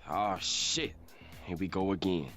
Oh shit. Here we go again.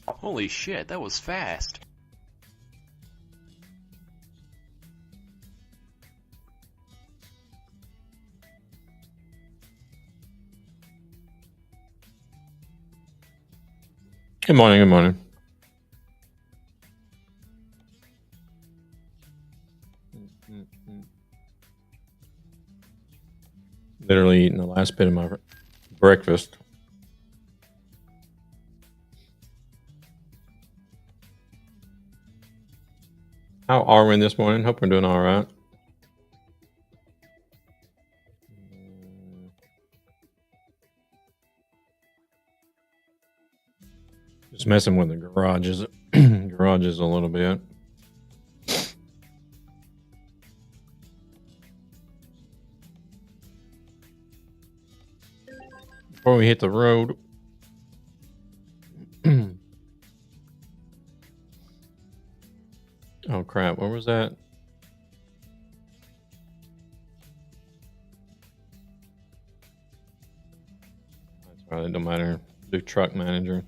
Holy shit, that was fast. Good morning, good morning. Literally eating the last bit of my breakfast. How are we this morning? Hope we're doing all right. Just messing with the garages, garages a little bit. Before we hit the road. Oh crap! Where was that? That's right. It don't matter. Do truck manager.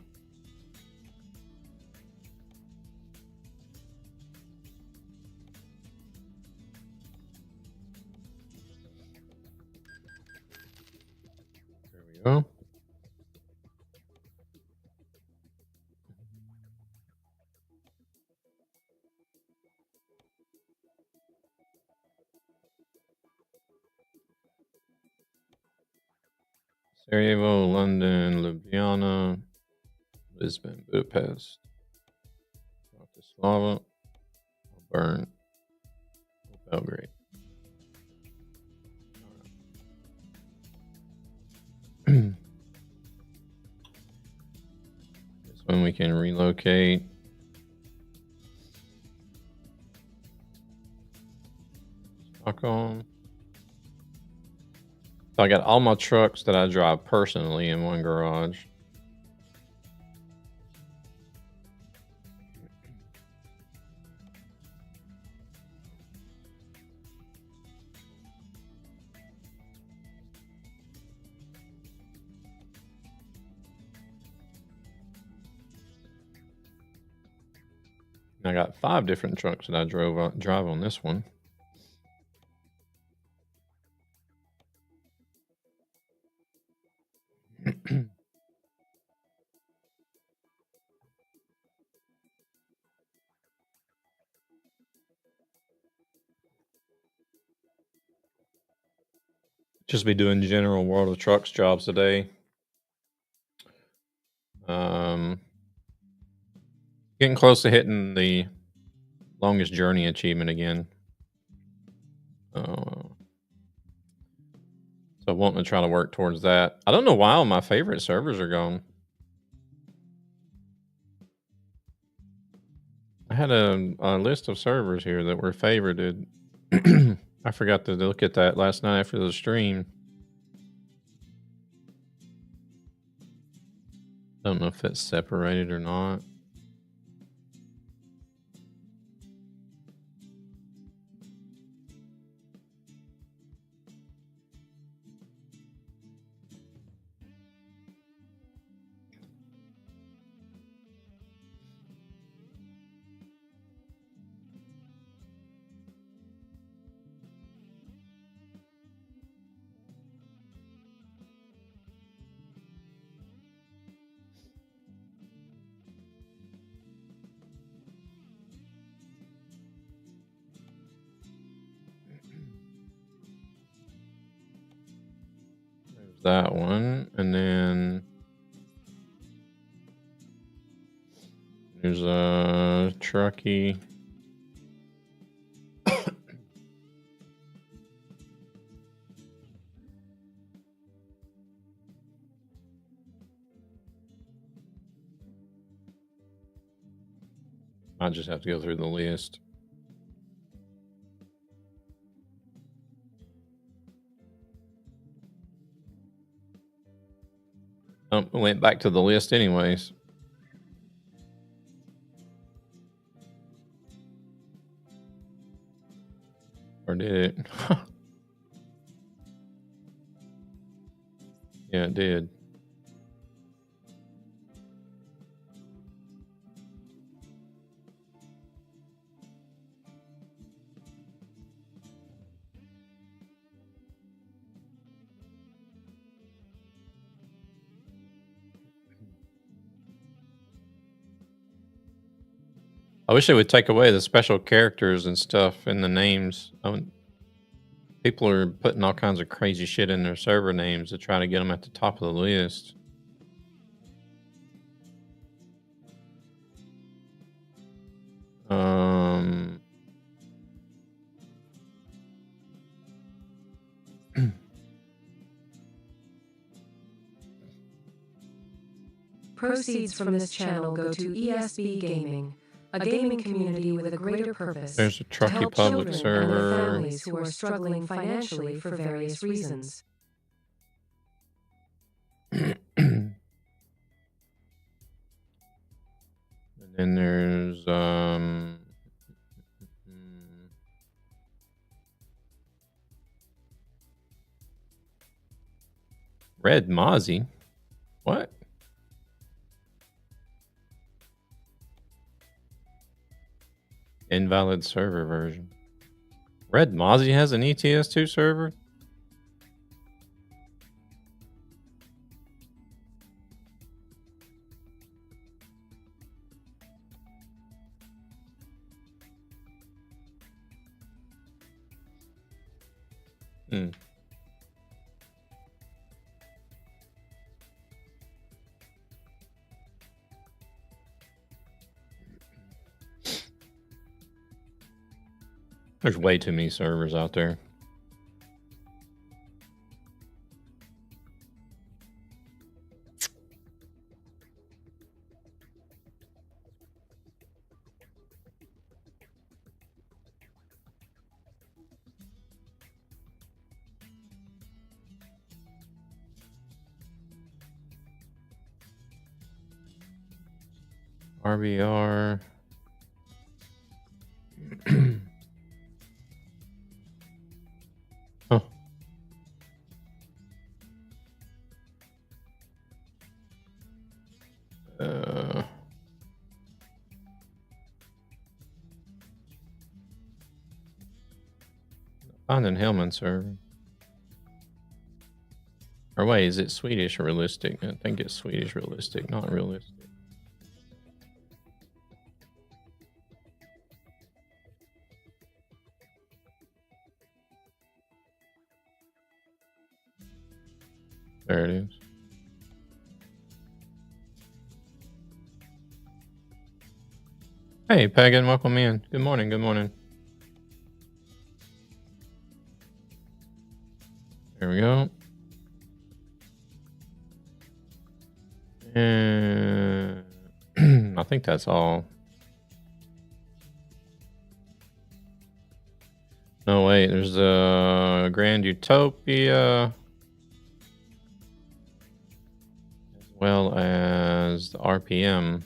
There we go. Sarajevo, London, Ljubljana, Lisbon, Budapest, Bratislava, Bern, Belgrade. This one we can relocate. Stockholm. So I got all my trucks that I drive personally in one garage. I got 5 different trucks that I drive on this one. Just be doing general World of Trucks jobs today. Getting close to hitting the longest journey achievement again. So wanting to try to work towards that. I don't know why all my favorite servers are gone. I had a list of servers here that were favorited. I forgot to look at that last night after the stream. Don't know if it's separated or not. that one, and then there's a Truckee. I just have to go through the list. I went back to the list anyways. Or did it? Yeah, it did. I wish they would take away the special characters and stuff in the names. People are putting all kinds of crazy shit in their server names to try to get them at the top of the list. Proceeds from this channel go to ESB Gaming, a gaming community with a greater purpose. There's a to Truckee help public children server. and their families who are struggling financially for various reasons. And then there's Red Mozzie. What? Invalid server version. Red Mozzie has an ETS2 server? There's way too many servers out there. RBR. Huh. Finding Hellman server. Or wait, is it Swedish realistic? I think it's Swedish realistic, not realistic. There it is. Hey, Pagan, welcome in. Good morning, good morning. There we go. And I think that's all. No, wait, there's a Grand Utopia. As well as the RPM.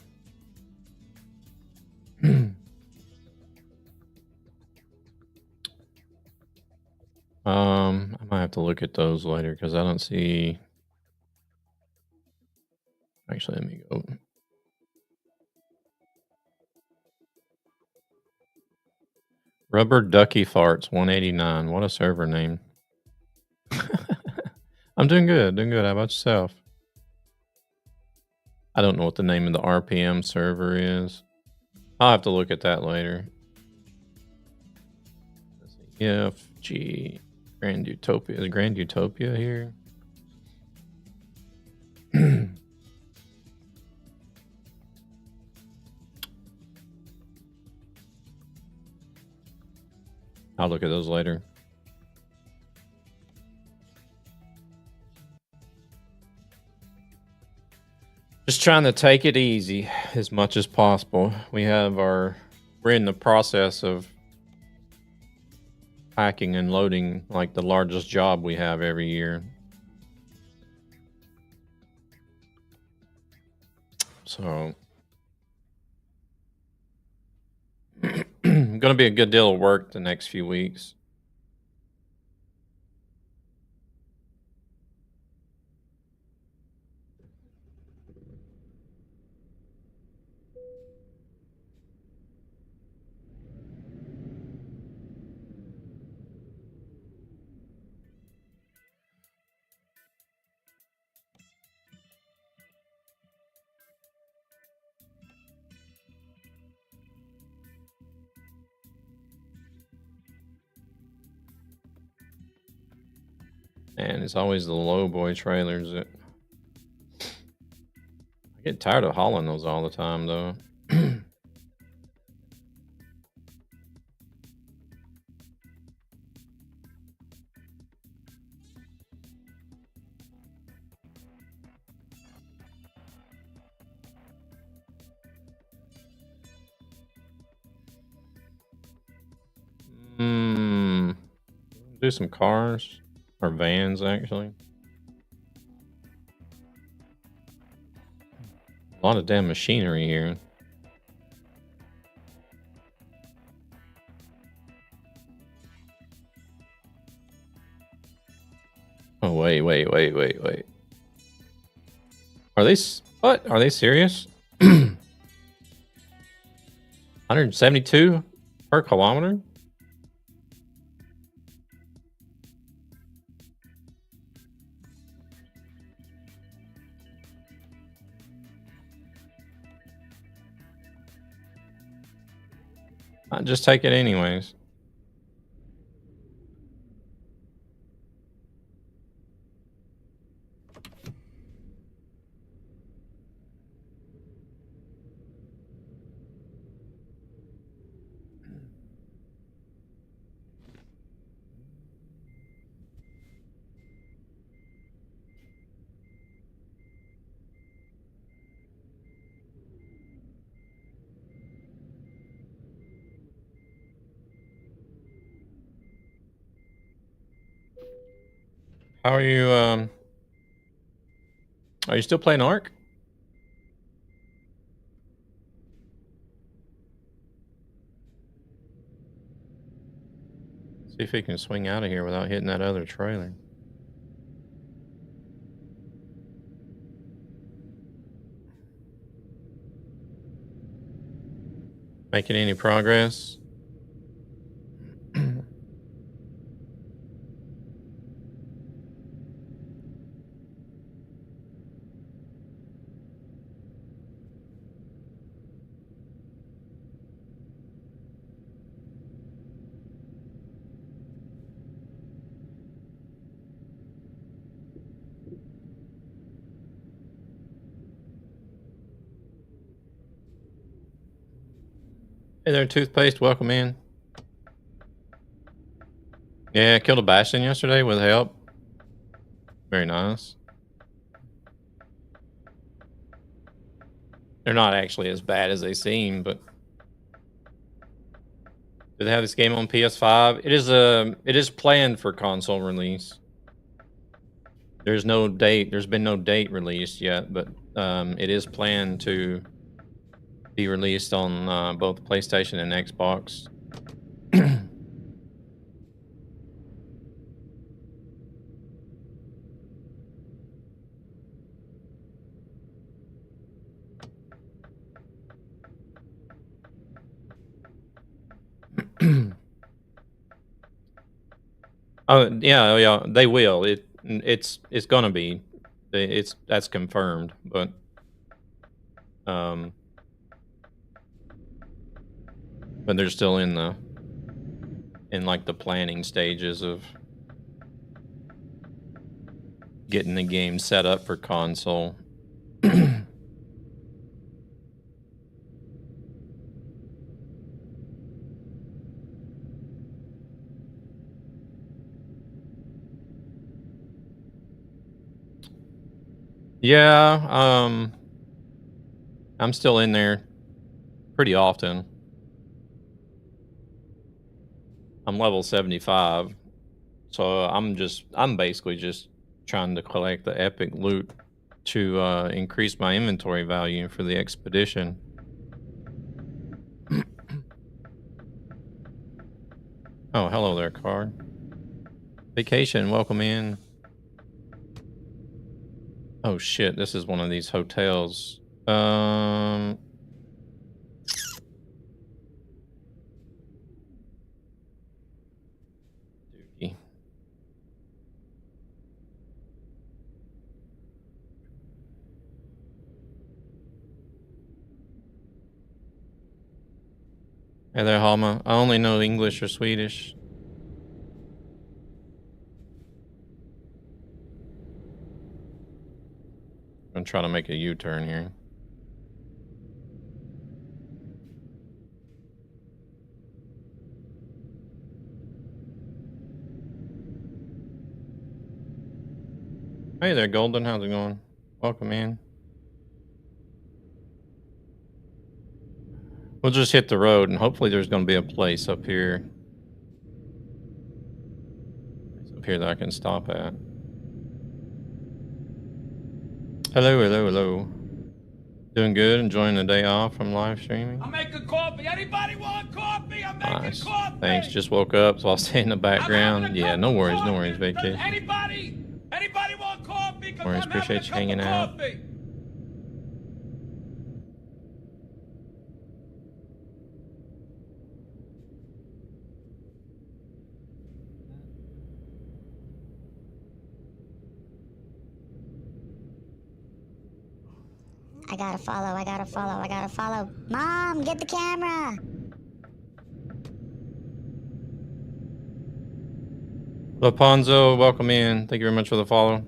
I might have to look at those later because I don't see. Actually, let me go. Rubber Ducky Farts 189. What a server name. I'm doing good. Doing good. How about yourself? I don't know what the name of the RPM server is. I'll have to look at that later. FG Grand Utopia. Is Grand Utopia here? I'll look at those later. Just trying to take it easy as much as possible. We're in the process of packing and loading like the largest job we have every year. So going to be a good deal of work the next few weeks. And it's always the low boy trailers that I get tired of hauling those all the time, though. Do some cars or vans, actually. A lot of damn machinery here. Oh, wait. Are they, what? Are they serious? 172 per kilometer? I'll just take it anyways. How are you, are you still playing Ark? See if he can swing out of here without hitting that other trailer. Making any progress? Hey there, Toothpaste. Welcome in. Yeah, killed a Bastion yesterday with help. Very nice. They're not actually as bad as they seem, but do they have this game on PS5? It is planned for console release. There's no date. There's been no date released yet, but it is planned to be released on both PlayStation and Xbox. Oh yeah, they will. It's gonna be. That's confirmed, but they're still in like the planning stages of getting the game set up for console. Yeah, I'm still in there pretty often. I'm level 75, so I'm basically just trying to collect the epic loot to increase my inventory value for the expedition. Oh, hello there, card. Vacation, welcome in. Oh shit, this is one of these hotels. Dookie. Hey there, Halma. I only know English or Swedish. I'm gonna try to make a U-turn here. Hey there, Golden. How's it going? Welcome in. We'll just hit the road, and hopefully there's going to be a place up here. Up here that I can stop at. Hello, hello, hello. Doing good? Enjoying the day off from live streaming? I'm making coffee. Anybody want coffee? I'm making Nice. coffee. Thanks. Just woke up, so I'll stay in the background. Yeah, no worries, no worries. Vacation. Anybody want coffee? No worries. Appreciate you hanging out. I gotta follow. Mom, get the camera. Laponzo, welcome in. Thank you very much for the follow.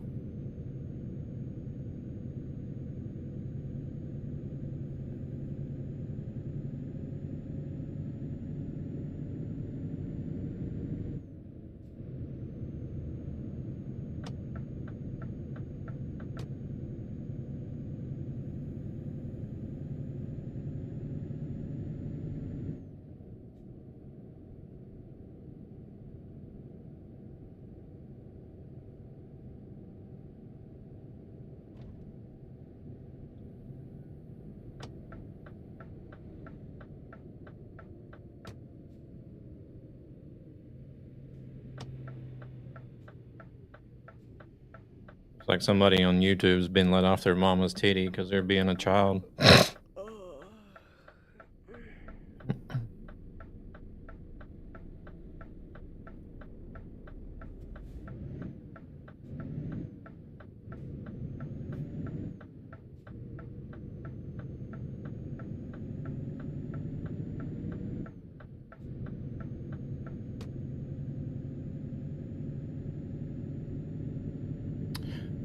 It's like somebody on YouTube's been let off their mama's titty because they're being a child.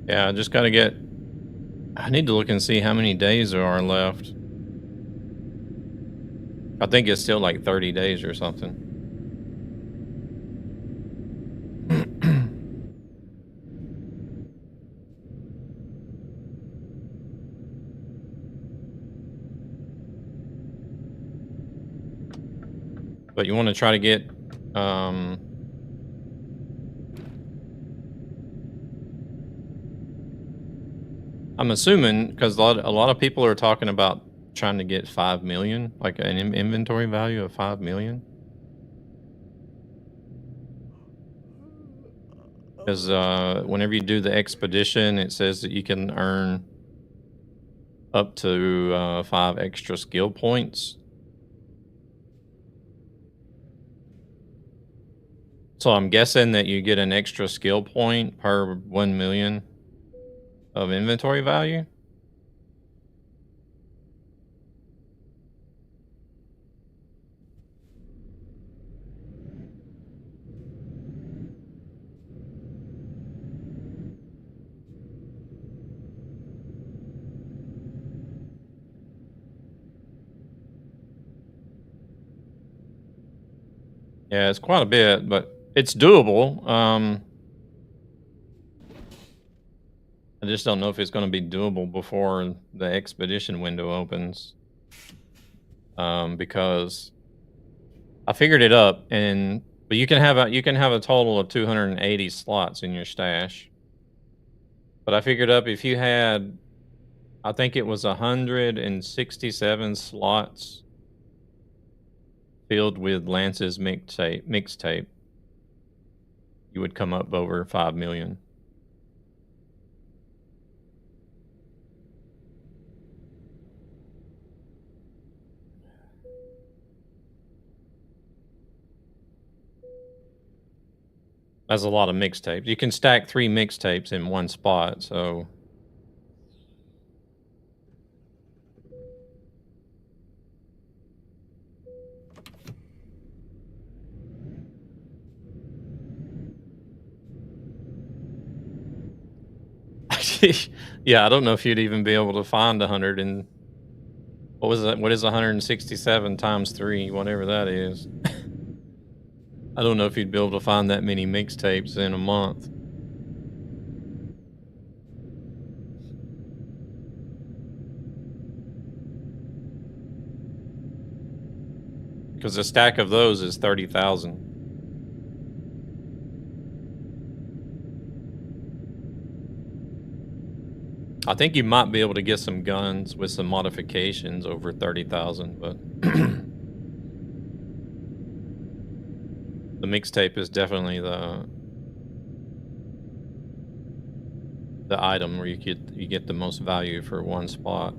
Yeah, I just gotta get... I need to look and see how many days there are left. I think it's still like 30 days or something. But you want to try to get... I'm assuming, because a lot of people are talking about trying to get 5 million, like an inventory value of 5 million. Because whenever you do the expedition, it says that you can earn up to 5 extra skill points. So I'm guessing that you get an extra skill point per 1 million of inventory value. Yeah, it's quite a bit, but it's doable. just don't know if it's going to be doable before the expedition window opens. Because I figured it up, but you can have a total of 280 slots in your stash. But I figured up if you had, I think it was 167 slots filled with Lance's mixtape, you would come up over 5 million. That's a lot of mixtapes. You can stack 3 mixtapes in one spot, so yeah, I don't know if you'd even be able to find 100 and what was that? What is 167 times 3? Whatever that is. I don't know if you'd be able to find that many mixtapes in a month. Because a stack of those is 30,000. I think you might be able to get some guns with some modifications over 30,000, but the mixtape is definitely the item where you get the most value for one spot.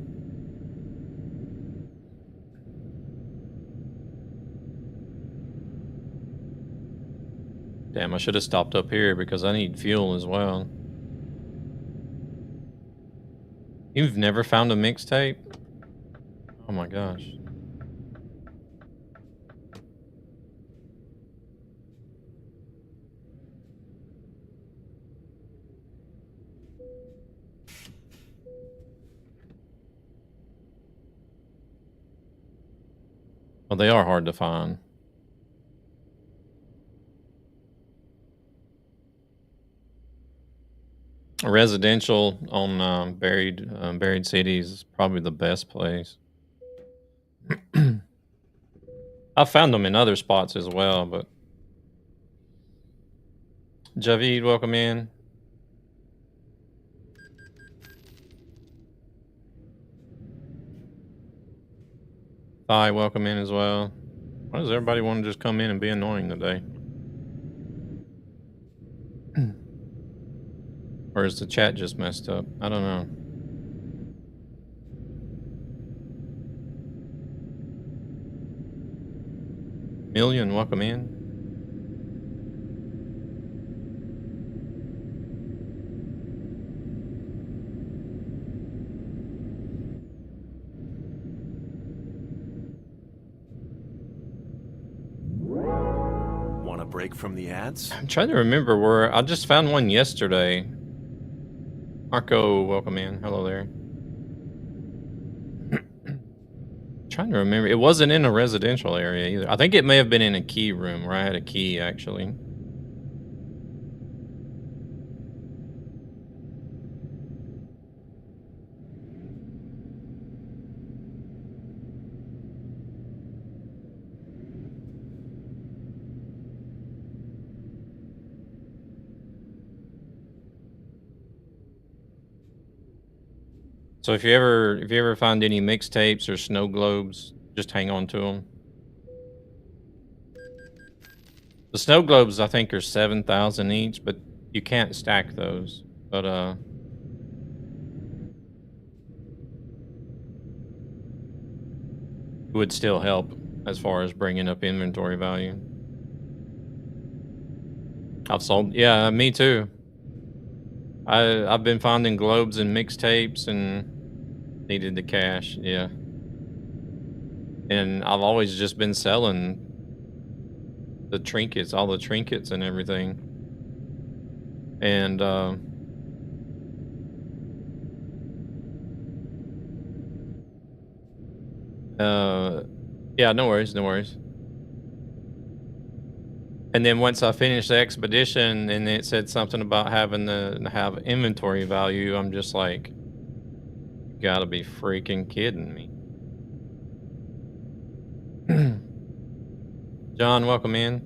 Damn, I should have stopped up here because I need fuel as well. You've never found a mixtape? Oh my gosh. Well, they are hard to find. Residential on Buried Cities is probably the best place. I've found them in other spots as well, but Javid, welcome in. Hi, welcome in as well. Why does everybody want to just come in and be annoying today? Or is the chat just messed up? I don't know. Million, welcome in. Want a break from the ads? I'm trying to remember where I just found one yesterday. Marco, welcome in. Hello there. Trying to remember. It wasn't in a residential area either. I think it may have been in a key room where I had a key actually. So if you ever find any mixtapes or snow globes, just hang on to them. The snow globes I think are 7,000 each, but you can't stack those. But it would still help as far as bringing up inventory value. I've sold, yeah, me too. I've been finding globes and mixtapes and needed the cash, yeah. And I've always just been selling the trinkets, all the trinkets and everything. And yeah, no worries, no worries. And then once I finished the expedition and it said something about having to have inventory value, I'm just like, you gotta be freaking kidding me. John, welcome in.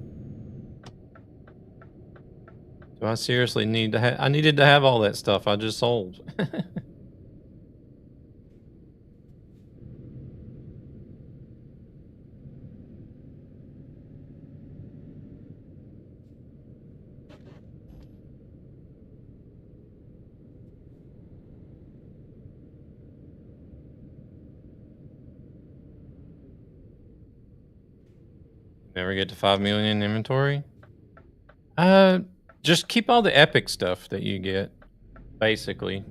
Do I seriously need to have... I needed to have all that stuff I just sold. Never get to 5 million in inventory? Just keep all the epic stuff that you get, basically.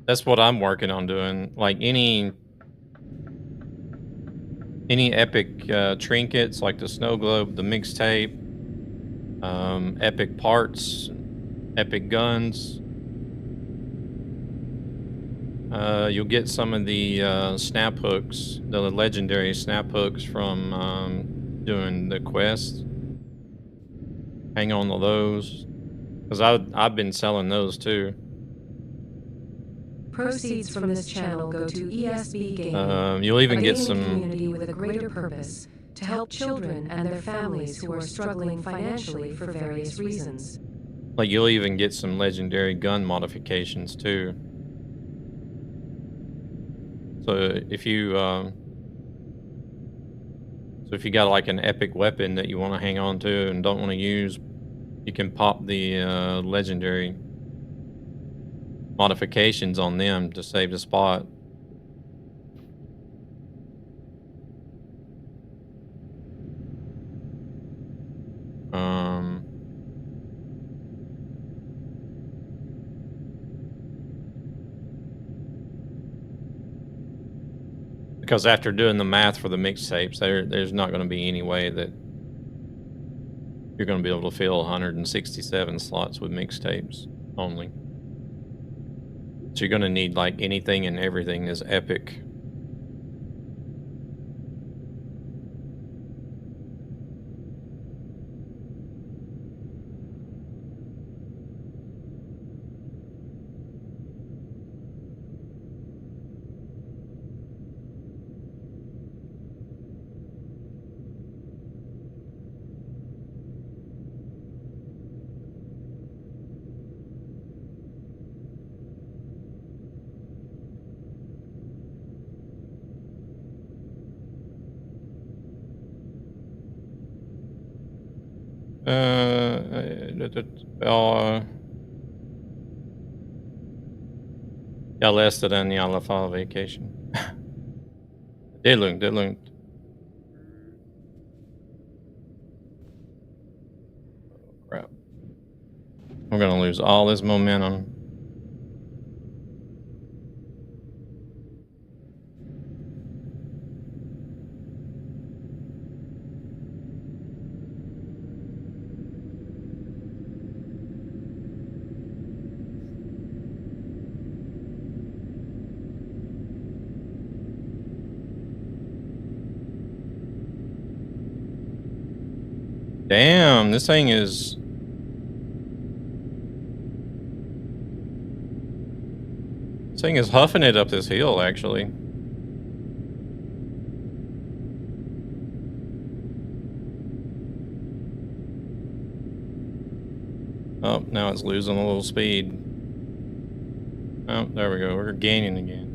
That's what I'm working on doing. Like any epic trinkets, like the snow globe, the mixtape, epic parts, epic guns. You'll get some of the snap hooks, the legendary snap hooks from doing the quest. Hang on to those, because I've been selling those too. Proceeds from this channel go to ESB Gaming. You'll even a get gaming some community with a greater purpose to help children and their families who are struggling financially for various reasons. like you'll even get some legendary gun modifications too. So if you got like an epic weapon that you want to hang on to and don't want to use, you can pop the legendary modifications on them to save the spot. Because after doing the math for the mixtapes, there's not going to be any way that you're going to be able to fill 167 slots with mixtapes only. So you're going to need like anything and everything that's epic. Jag läste den i alla fall vacation. Det är lugnt, det är lugnt. Crap. We're gonna lose all this momentum. Damn, this thing is... This thing is huffing it up this hill, actually. Oh, now it's losing a little speed. Oh, there we go. We're gaining again.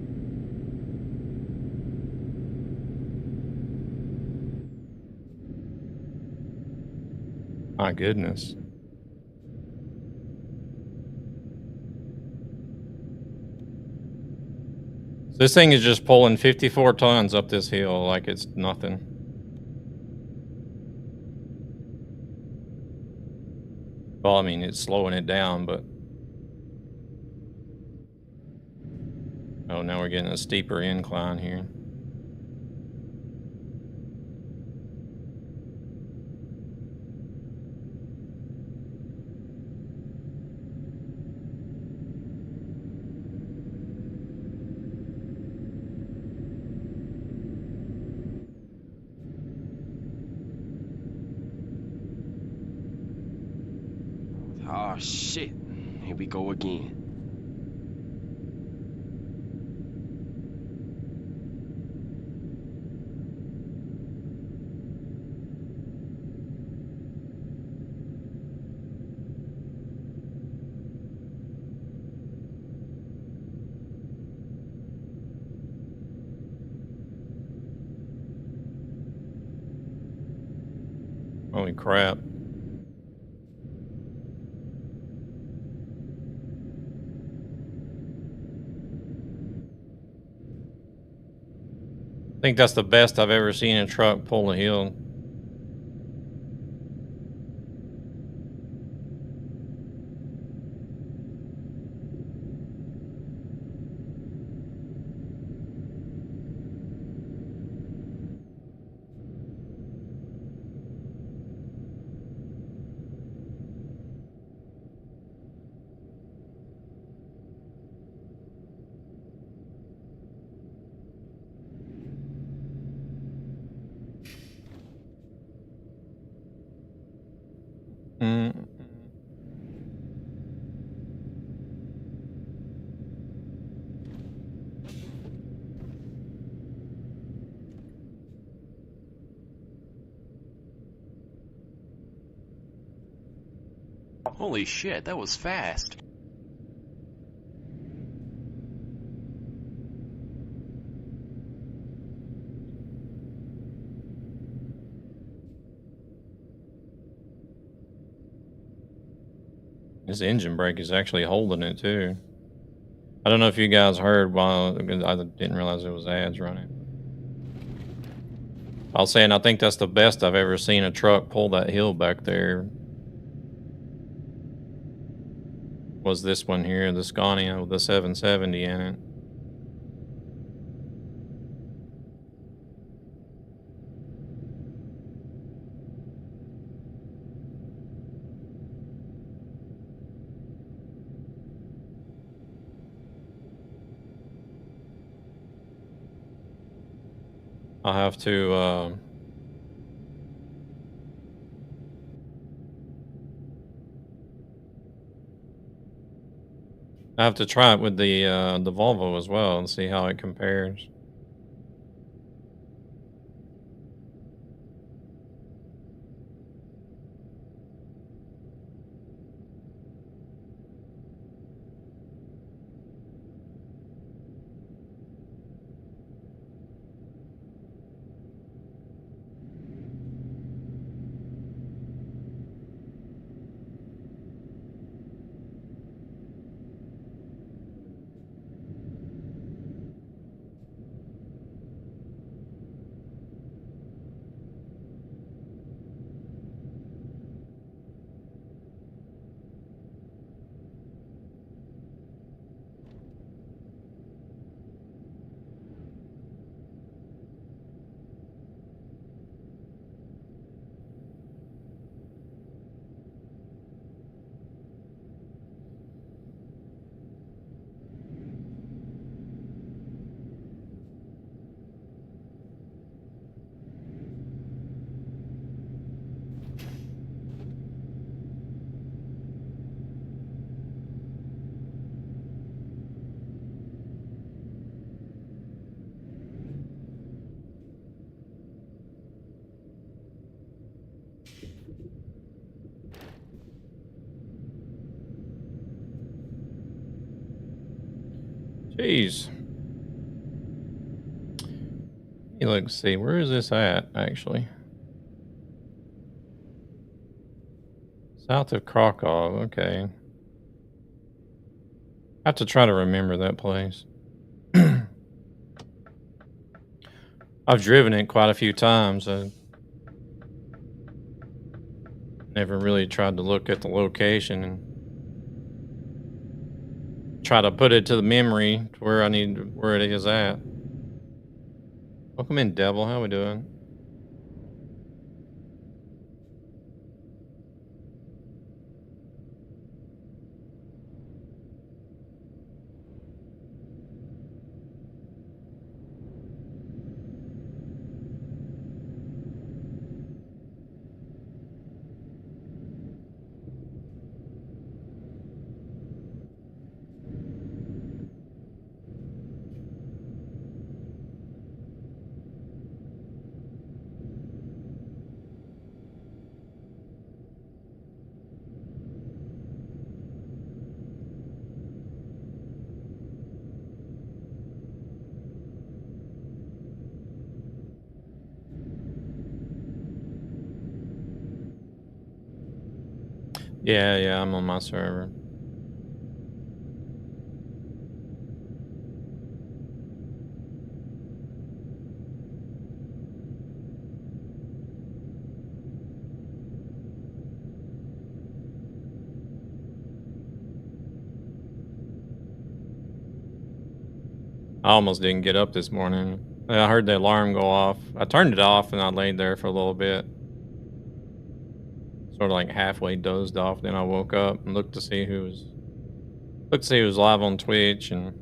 My goodness. This thing is just pulling 54 tons up this hill like it's nothing. Well, I mean, it's slowing it down, but... Oh, now we're getting a steeper incline here. shit. Here we go again. Holy crap. I think that's the best I've ever seen a truck pull a hill. Mm. Holy shit, that was fast. This engine brake is actually holding it too. I don't know if you guys heard while I didn't realize there was ads running. I was saying I think that's the best I've ever seen a truck pull that hill back there. Was this one here, the Scania with the 770 in it. I'll have to I have to try it with the Volvo as well and see how it compares. Jeez. Let's see, where is this at, actually? South of Krakow, okay. I have to try to remember that place. I've driven it quite a few times. I never really tried to look at the location and try to put it to the memory to where it is at. Welcome in, Devil. How we doing? Yeah, I'm on my server. I almost didn't get up this morning. I heard the alarm go off. I turned it off and I laid there for a little bit. Sort of like halfway dozed off. Then I woke up and looked to see who was live on Twitch and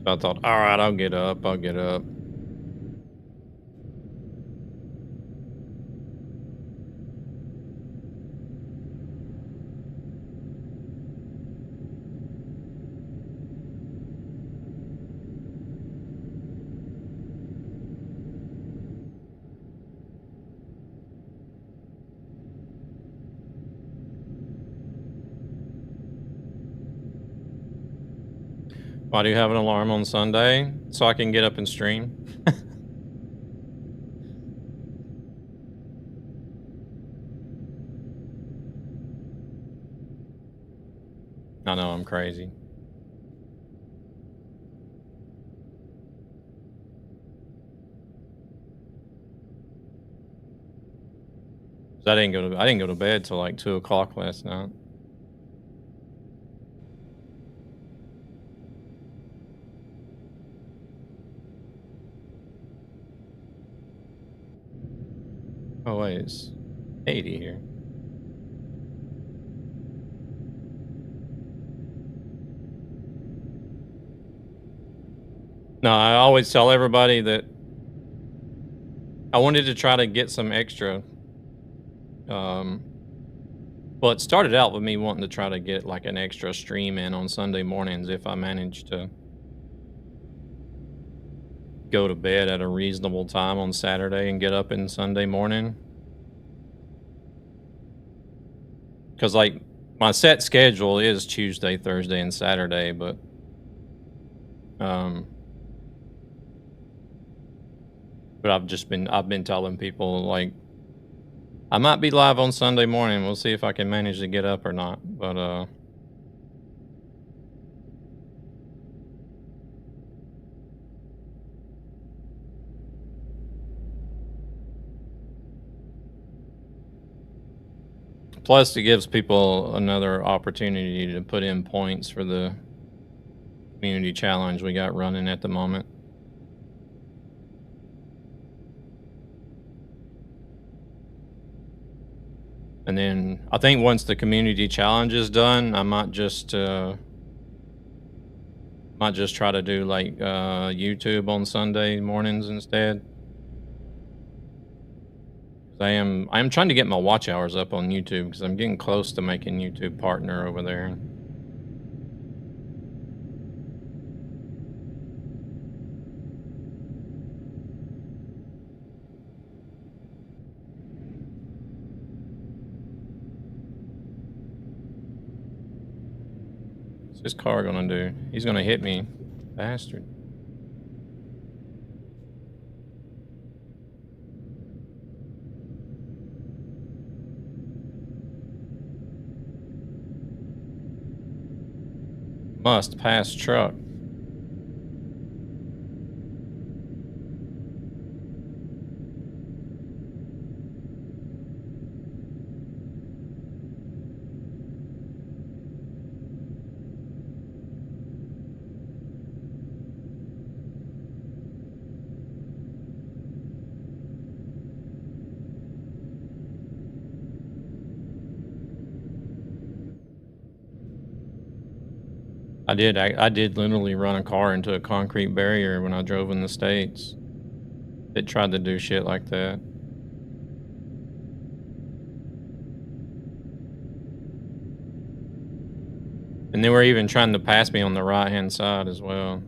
so I thought, all right, I'll get up. Why do you have an alarm on Sunday? So I can get up and stream? I know, I'm crazy. I didn't go to bed till like 2 o'clock last night. Oh wait, it's 80 here. No, I always tell everybody that I wanted to try to get some extra. Well, it started out with me wanting to try to get like an extra stream in on Sunday mornings if I managed to go to bed at a reasonable time on Saturday and get up in Sunday morning. Because like my set schedule is Tuesday, Thursday, and Saturday, but I've been telling people like I might be live on Sunday morning. We'll see if I can manage to get up or not. But plus it gives people another opportunity to put in points for the community challenge we got running at the moment. And then I think once the community challenge is done, I might just try to do like YouTube on Sunday mornings instead. I am trying to get my watch hours up on YouTube because I'm getting close to making YouTube partner over there. What's this car gonna do? He's gonna hit me, bastard. Must pass truck. I did literally run a car into a concrete barrier when I drove in the States. It tried to do shit like that. And they were even trying to pass me on the right-hand side as well.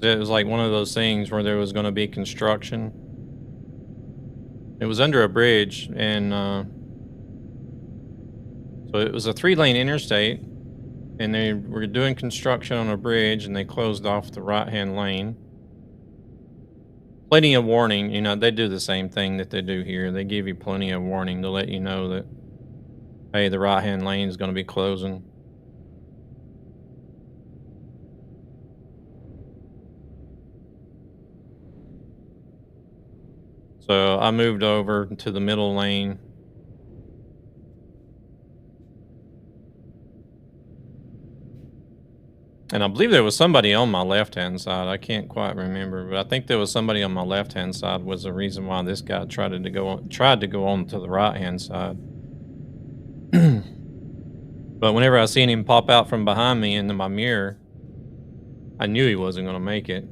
It was like one of those things where there was going to be construction. It was under a bridge, and so it was a 3-lane interstate, and they were doing construction on a bridge, and they closed off the right-hand lane. Plenty of warning, you know, they do the same thing that they do here. They give you plenty of warning to let you know that, hey, the right-hand lane is going to be closing. So I moved over to the middle lane. And I believe there was somebody on my left-hand side. I can't quite remember, but I think there was somebody on my left-hand side was the reason why this guy tried to go on to the right-hand side. But whenever I seen him pop out from behind me into my mirror, I knew he wasn't going to make it.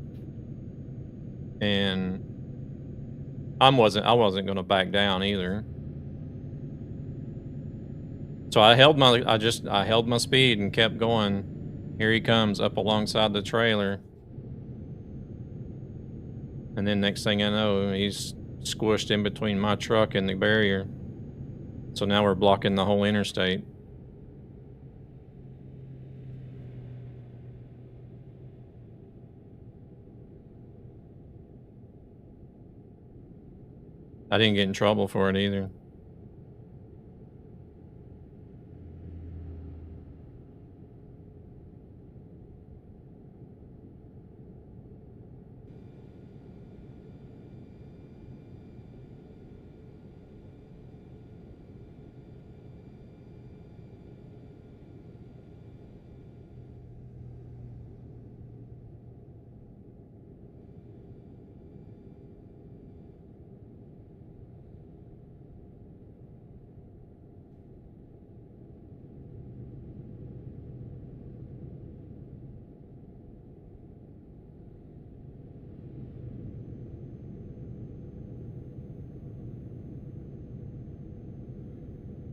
And I wasn't going to back down either. So I held my speed and kept going. Here he comes up alongside the trailer. And then next thing I know, he's squished in between my truck and the barrier. So now we're blocking the whole interstate. I didn't get in trouble for it either.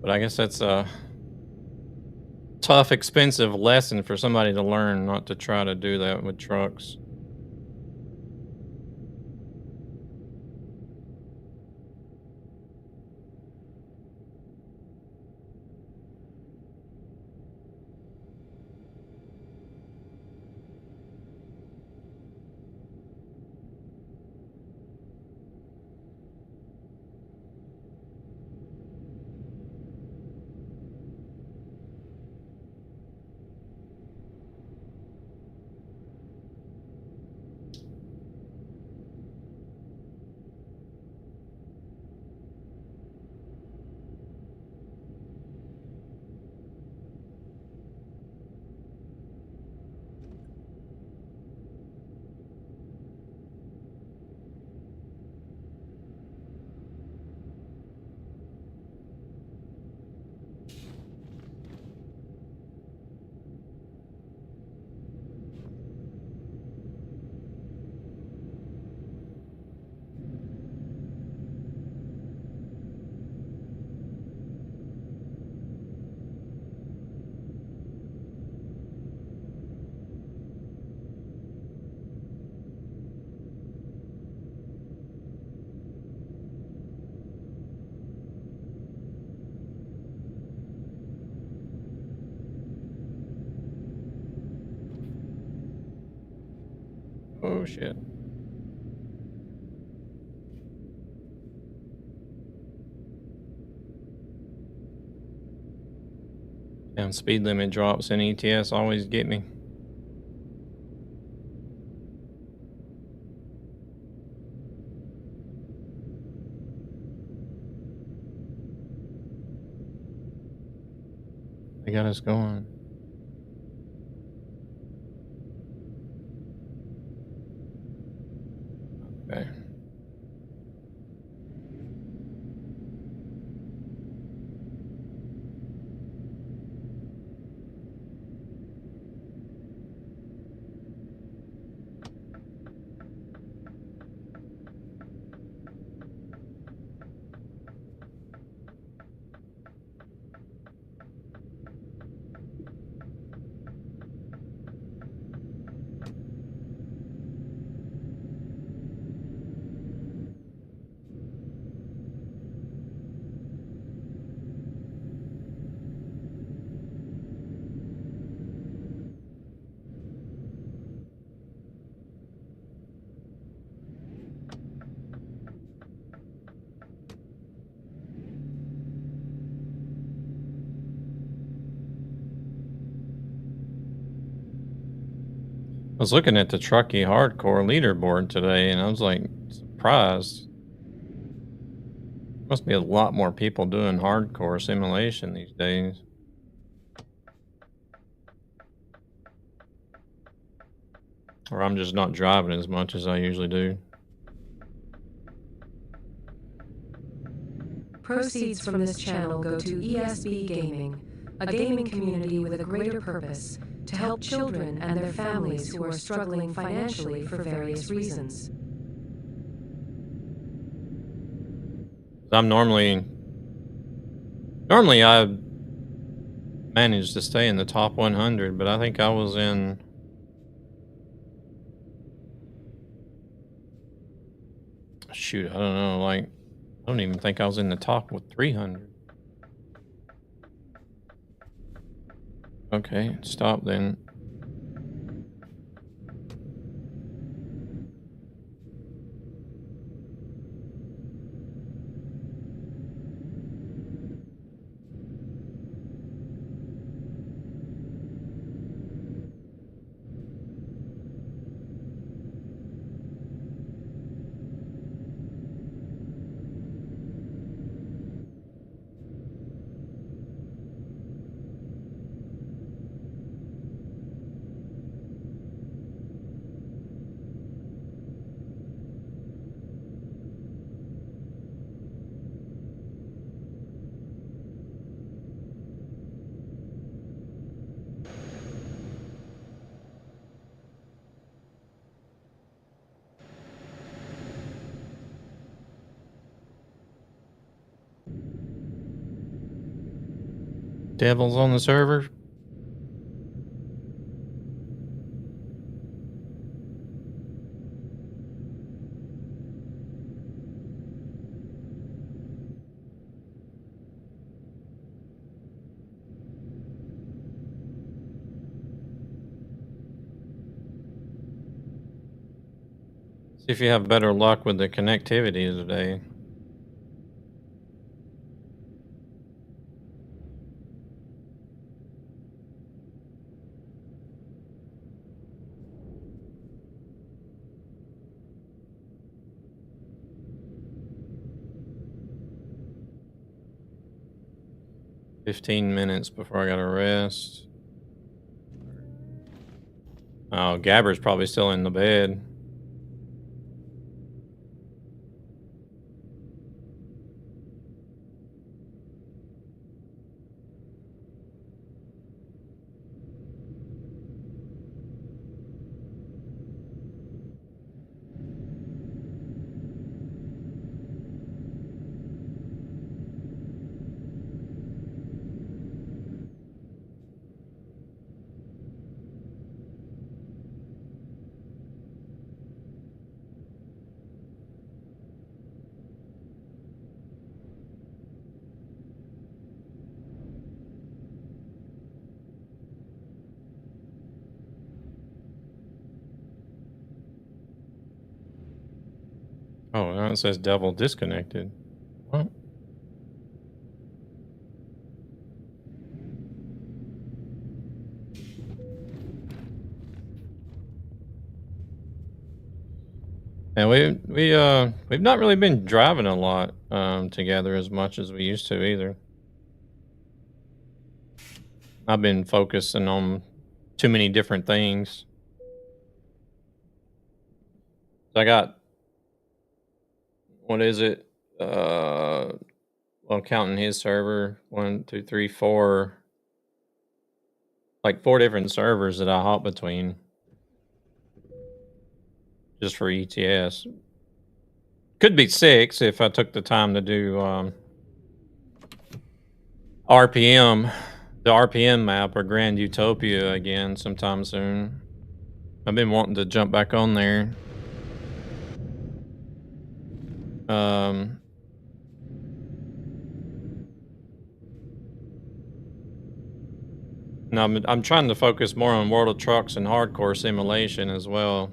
But I guess that's a tough, expensive lesson for somebody to learn, not to try to do that with trucks. Oh shit. Damn, speed limit drops in ETS always get me. They got us going. Okay. was looking at the Truckee Hardcore leaderboard today, and I was like surprised. Must be a lot more people doing hardcore simulation these days. Or I'm just not driving as much as I usually do. Proceeds from this channel go to ESB Gaming, a gaming community with a greater purpose to help children and their families who are struggling financially for various reasons. I'm normally I managed to stay in the top 100, but I think I was in shoot, I don't know, like I don't even think I was in the top with 300. Okay, stop then. Devils on the server. See if you have better luck with the connectivity today. "15 minutes before I gotta rest." Oh, Gabber's probably still in the bed. Oh, now it says devil disconnected. What? And we've not really been driving a lot together as much as we used to either. I've been focusing on too many different things. I got, what is it? Well, counting his server, 1, 2, 3, 4, like 4 different servers that I hop between just for ETS. Could be 6 if I took the time to do RPM, the RPM map or Grand Utopia again sometime soon. I've been wanting to jump back on there. No, I'm trying to focus more on World of Trucks and hardcore simulation as well.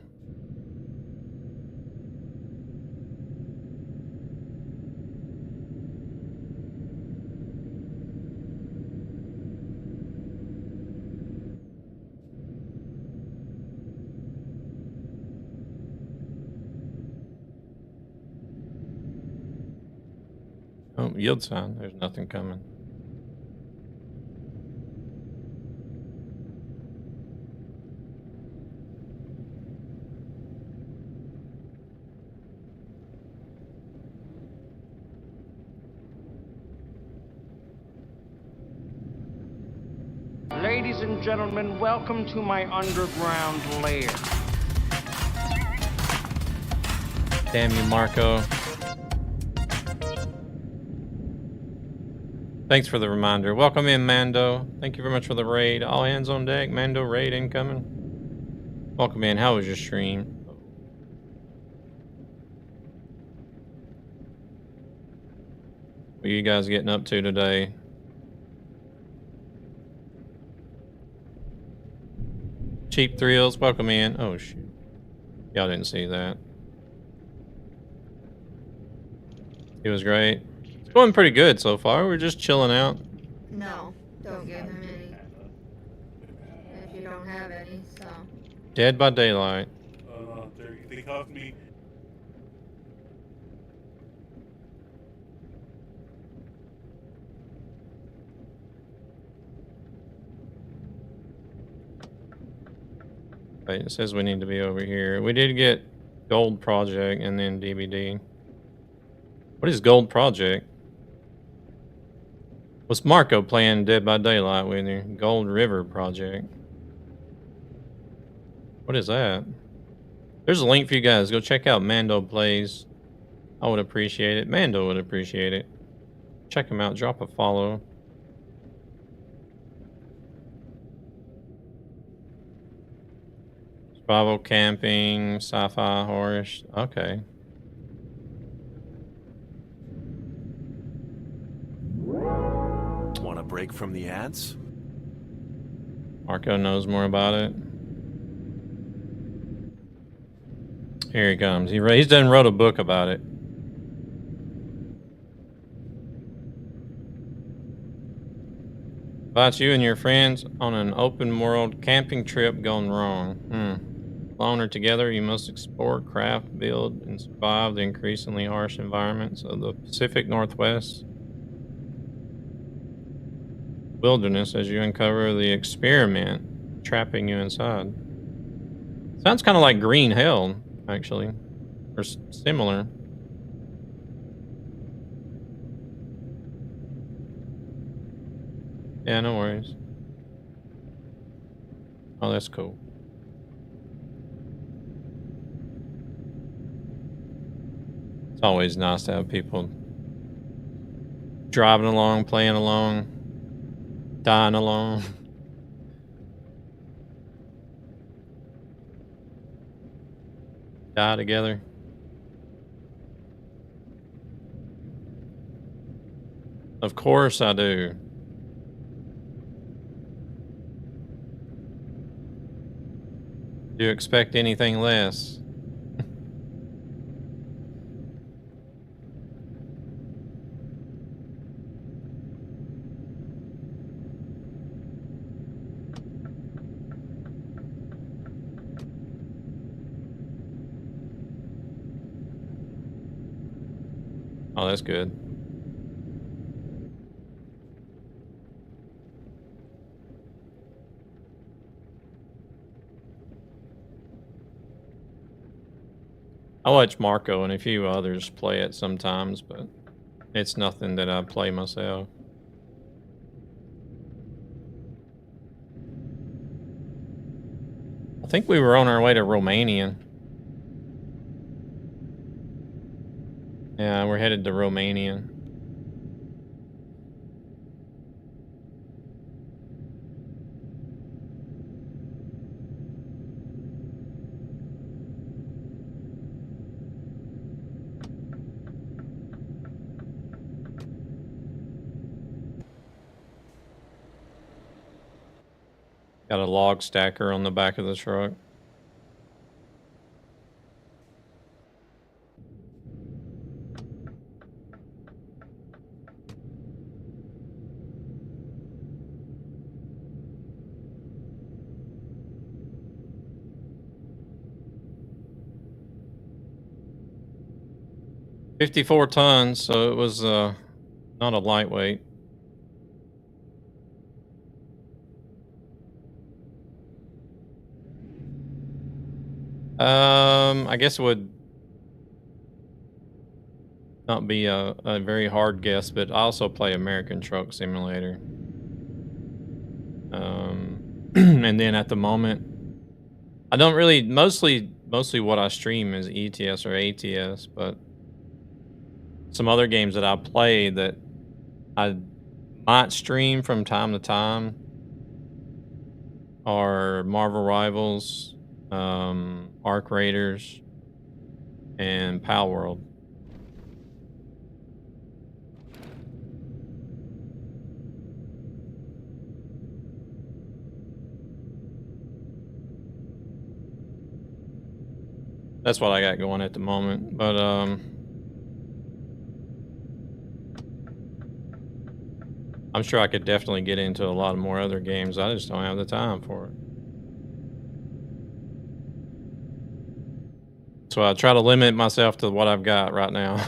yield sign. There's nothing coming. Ladies and gentlemen, welcome to my underground lair. Damn you, Marco. Thanks for the reminder. Welcome in, Mando. Thank you very much for the raid. All hands on deck. Mando raid incoming. Welcome in. How was your stream? What are you guys getting up to today? Cheap Thrills, welcome in. Oh, shoot. Y'all didn't see that. It was great. It's going pretty good so far. We're just chilling out. No, don't give him any. If you don't have any, so. Dead by Daylight. They cuffed me. Wait, it says we need to be over here. We did get Gold Project and then DBD. What is Gold Project? Was Marco playing Dead by Daylight with you? Gold River Project. What is that? There's a link for you guys. Go check out Mando Plays. I would appreciate it. Mando would appreciate it. Check him out. Drop a follow. Survival camping, sci-fi, horror. Okay. Want a break from the ads? Marco knows more about it. Here he comes. He's done wrote a book about it. About you and your friends on an open world camping trip gone wrong. Alone or together, you must explore, craft, build, and survive the increasingly harsh environments of the Pacific Northwest wilderness as you uncover the experiment trapping you inside. Sounds kind of like Green Hell, actually, or similar. Yeah, no worries. Oh, that's cool. It's always nice to have people driving along, playing along, dying along. Die together. Of course I do. Do you expect anything less? Oh, that's good. I watch Marco and a few others play it sometimes, but it's nothing that I play myself. I think we were on our way to Romania. Yeah, we're headed to Romania. Got a log stacker on the back of the truck. $54 tons, so it was Not a lightweight. I guess it would not be a very hard guess, but I also play American Truck Simulator. And then at the moment, I don't really, mostly what I stream is ETS or ATS, but some other games that I play that I might stream from time to time are Marvel Rivals, Arc Raiders, and Pal World. That's what I got going at the moment, but I'm sure I could definitely get into a lot more other games. I just don't have the time for it. So I try to limit myself to what I've got right now.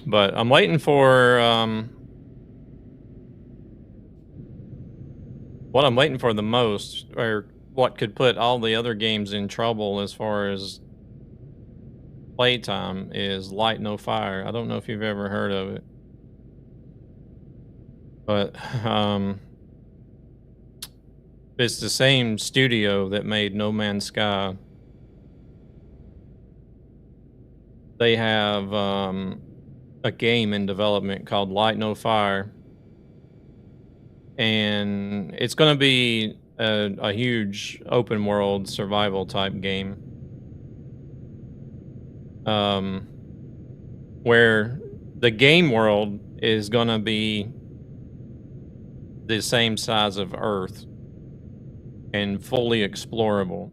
But I'm waiting for what I'm waiting for the most, or what could put all the other games in trouble as far as playtime, is Light No Fire. I don't know if you've ever heard of it, but it's the same studio that made No Man's Sky. They have a game in development called Light No Fire, and it's going to be a huge open world survival type game, where the game world is going to be the same size of Earth and fully explorable.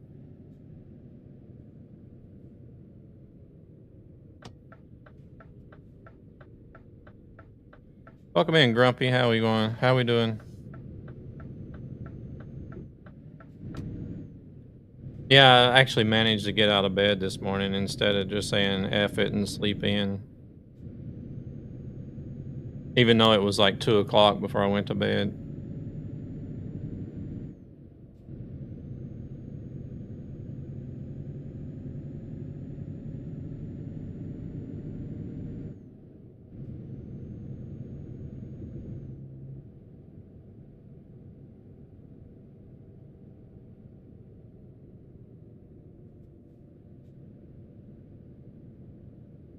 Welcome in, Grumpy. How are we going? How are we doing? Yeah, I actually managed to get out of bed this morning instead of just saying F it and sleep in. Even though it was like 2 o'clock before I went to bed.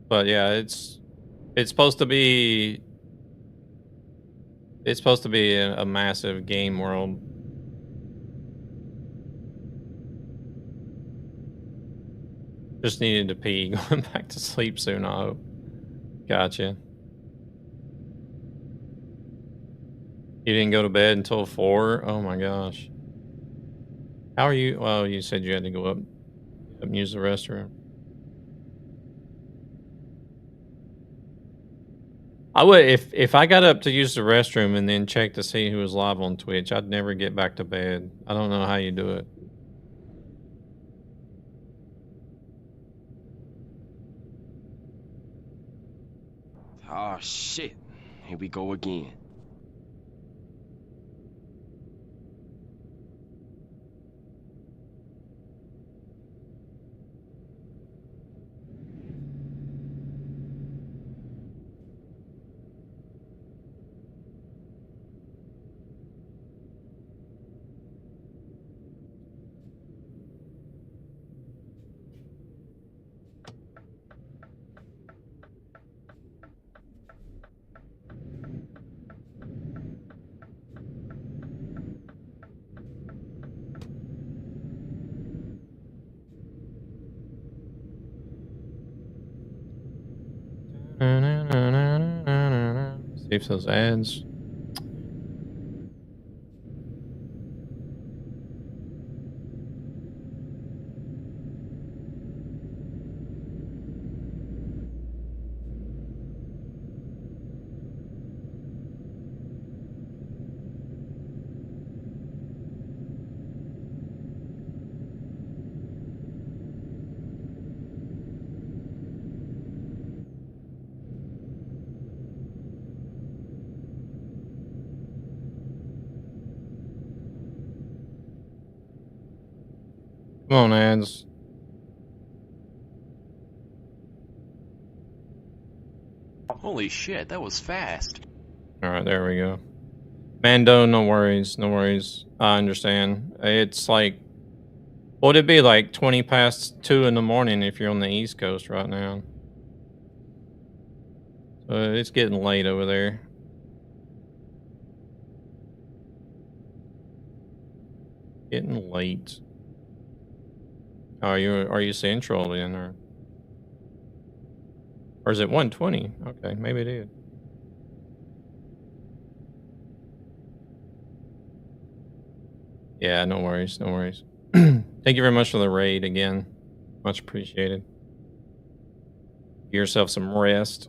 But yeah, it's supposed to be a massive game world. Just needed to pee. Going back to sleep soon, I hope. Gotcha. You didn't go to bed until 4? Oh my gosh. How are you? Well, you said you had to go up and use the restroom. I would, if I got up to use the restroom and then check to see who was live on Twitch, I'd never get back to bed. I don't know how you do it. Oh shit. Here we go again. See if those ads. Come on, ads. Holy shit, that was fast. Alright, there we go. Mando, no worries, no worries. I understand. It's like, what would it be, like 20 past 2 in the morning if you're on the East Coast right now? So it's getting late over there. Getting late. Oh, are you Central then, or is it 1:20? Okay, maybe it is. Yeah, no worries, no worries. Thank you very much for the raid again. Much appreciated. Give yourself some rest.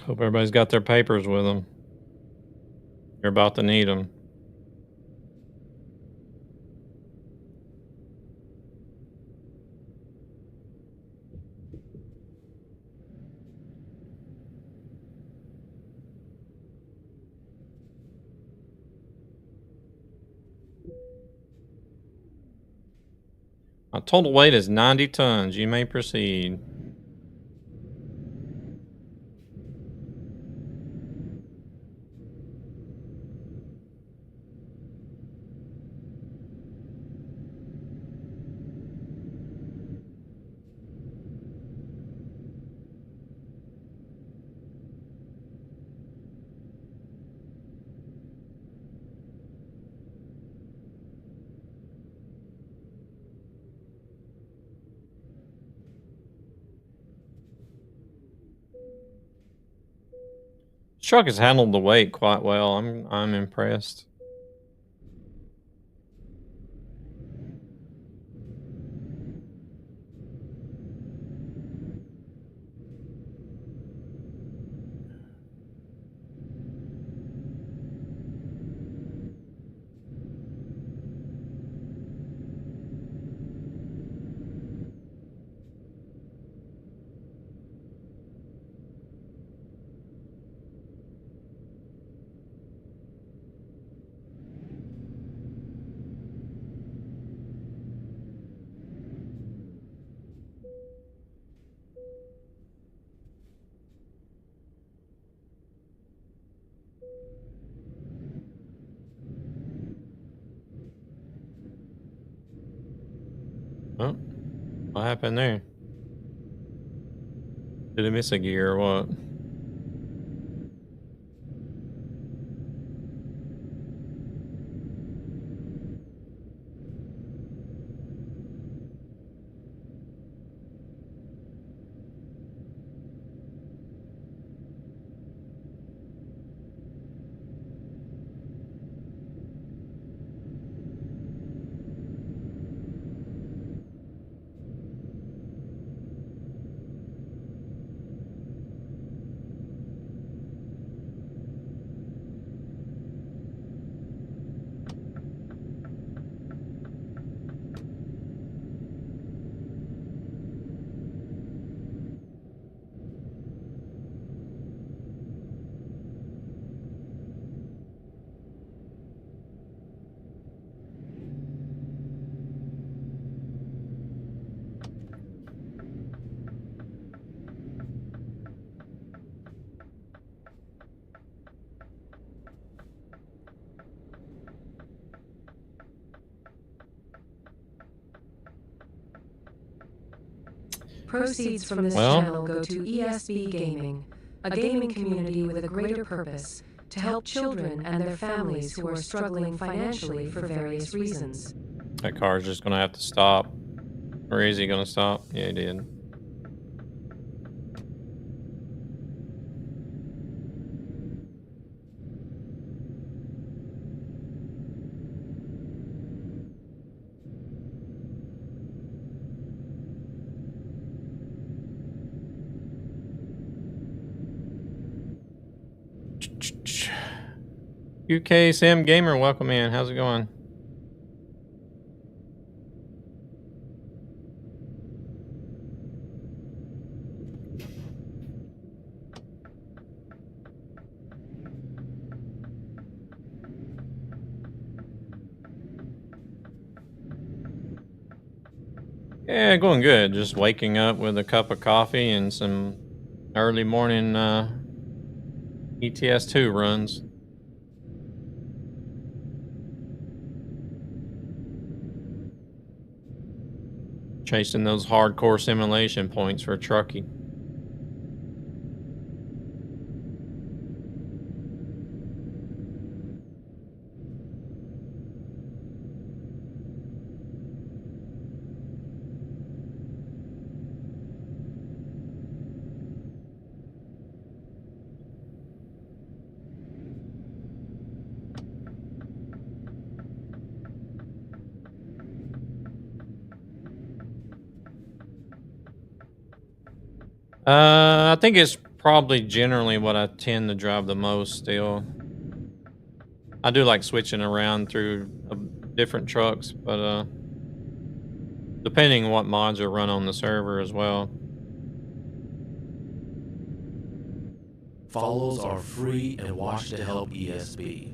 Hope everybody's got their papers with them. You're about to need them. My total weight is 90 tons. You may proceed. This truck has handled the weight quite well. I'm impressed. Oh, what happened there? Did it miss a gear or what? Proceeds from this channel go to ESB Gaming, a gaming community with a greater purpose to help children and their families who are struggling financially for various reasons. That car's just gonna have to stop. Or is he gonna stop? Yeah, he did. UK Sam Gamer, welcome in. How's it going? Yeah, going good. Just waking up with a cup of coffee and some early morning ETS2 runs. Chasing those hardcore simulation points for trucking. I think it's probably generally what I tend to drive the most still. I do like switching around through different trucks, but depending on what mods are run on the server as well. Follows are free and watch to help ESB.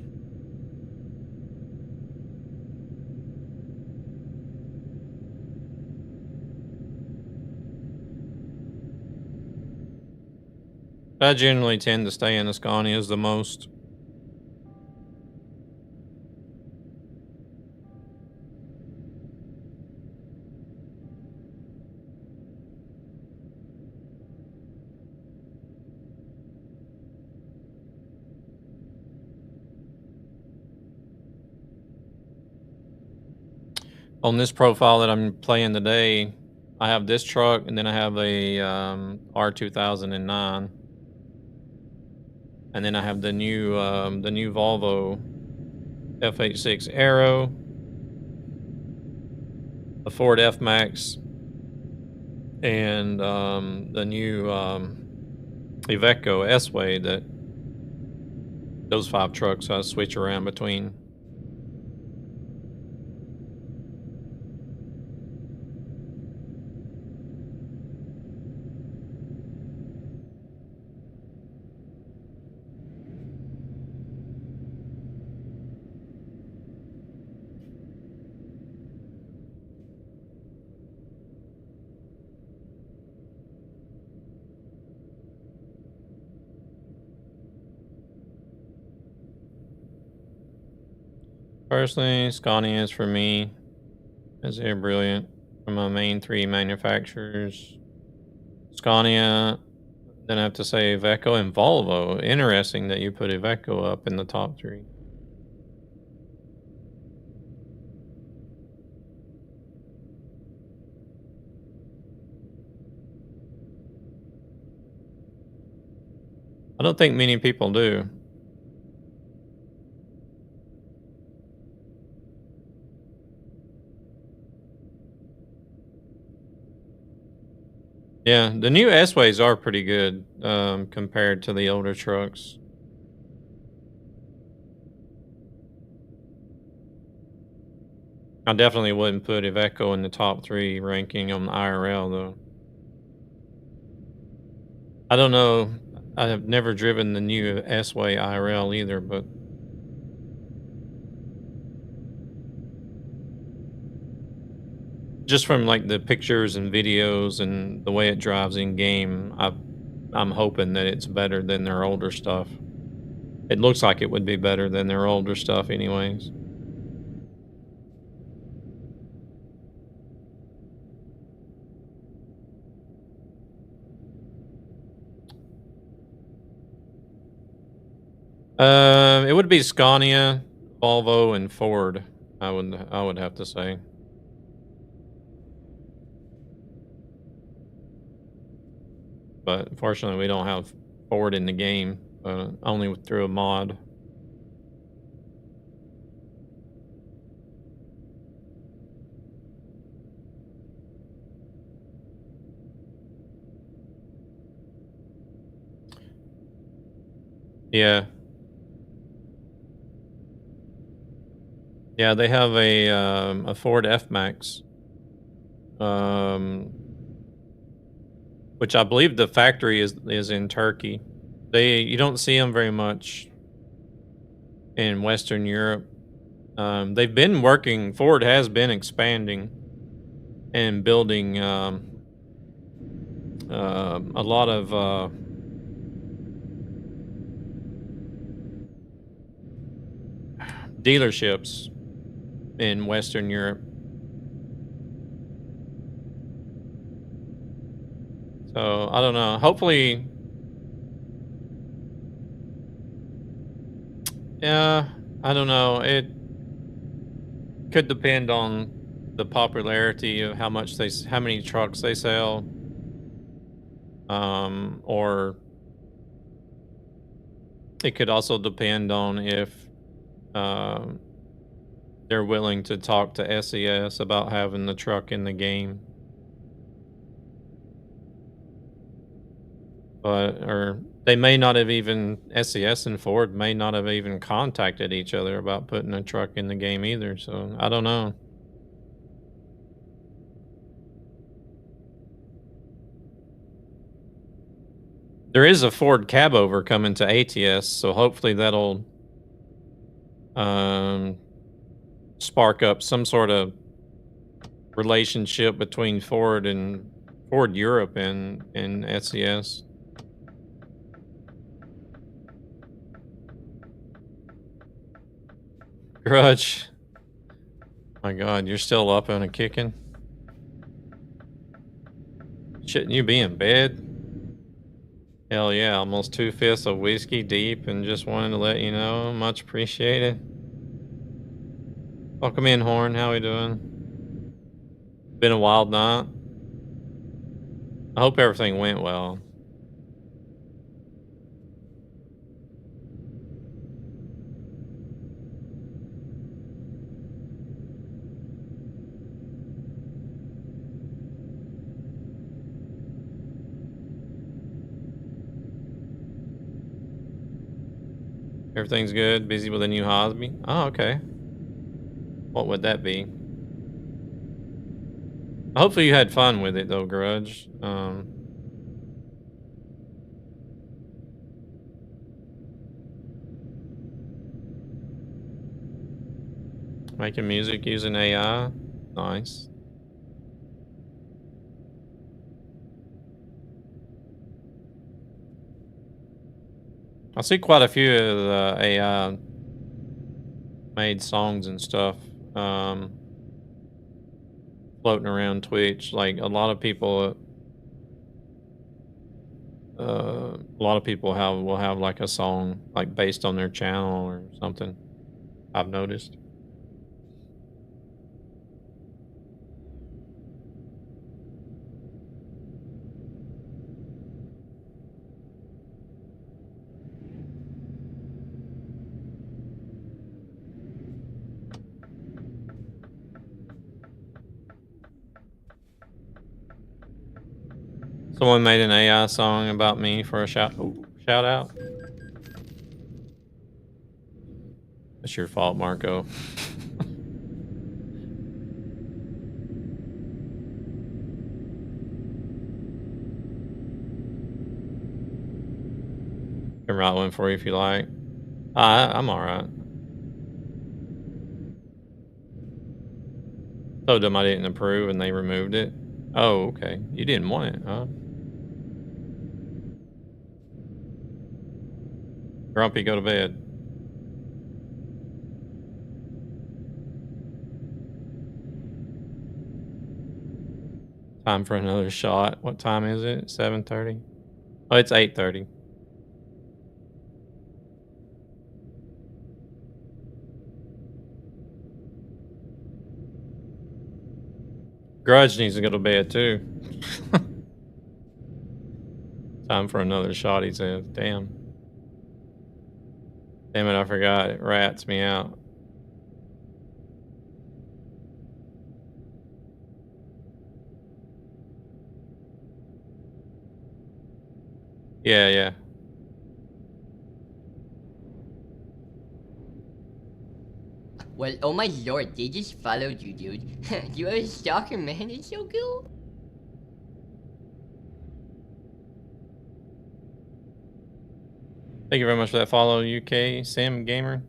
I generally tend to stay in the Scanias the most. On this profile that I'm playing today, I have this truck and then I have a R2009. And then I have the new Volvo F86 Aero, the Ford F-Max, and the new Iveco S-Way. That those 5 trucks I switch around between. Personally, Scania is for me, as they're brilliant from my main 3 manufacturers. Scania, then I have to say Iveco and Volvo. Interesting that you put Iveco up in the top 3. I don't think many people do. Yeah, the new S-Ways are pretty good compared to the older trucks. I definitely wouldn't put Iveco in the top 3 ranking on the IRL though. I don't know. I have never driven the new S-Way IRL either, but just from like the pictures and videos and the way it drives in game, I'm hoping that it's better than their older stuff. It looks like it would be better than their older stuff anyways. It would be Scania, Volvo, and Ford. I would have to say. But unfortunately, we don't have Ford in the game, only through a mod. Yeah. Yeah, they have a Ford F-Max, which I believe the factory is in Turkey. You don't see them very much in Western Europe. They've been working. Ford has been expanding and building a lot of dealerships in Western Europe. So I don't know. Hopefully, yeah, I don't know. It could depend on the popularity of how many trucks they sell, or it could also depend on if they're willing to talk to SES about having the truck in the game. Or they may not have even, SES and Ford may not have even contacted each other about putting a truck in the game either, so I don't know. There is a Ford Cabover coming to ATS, so hopefully that'll spark up some sort of relationship between Ford Europe and SES. Grudge. My God, you're still up and kicking? Shouldn't you be in bed? Hell yeah, almost 2/5 of whiskey deep and just wanted to let you know. Much appreciated. Welcome in, Horn. How we doing? Been a wild night. I hope everything went well. Everything's good. Busy with a new hobby. Oh, okay. What would that be? Hopefully you had fun with it though, Grudge. Making music using AI. Nice. I see quite a few of the AI made songs and stuff floating around Twitch. Like a lot of people will have like a song like based on their channel or something. I've noticed. Someone made an AI song about me for a shout out. It's your fault, Marco. Can write one for you if you like. I'm alright. Told them I didn't approve and they removed it. Oh, okay. You didn't want it, huh? Grumpy, go to bed. Time for another shot. What time is it? 7:30? Oh, it's 8:30. Grudge needs to go to bed too. Time for another shot, he says. Damn. Damn it, I forgot. It rats me out. Yeah. Well, oh my lord, they just followed you, dude. You are a stalker, man. It's so cool. Thank you very much for that follow, UK Sim Gamer.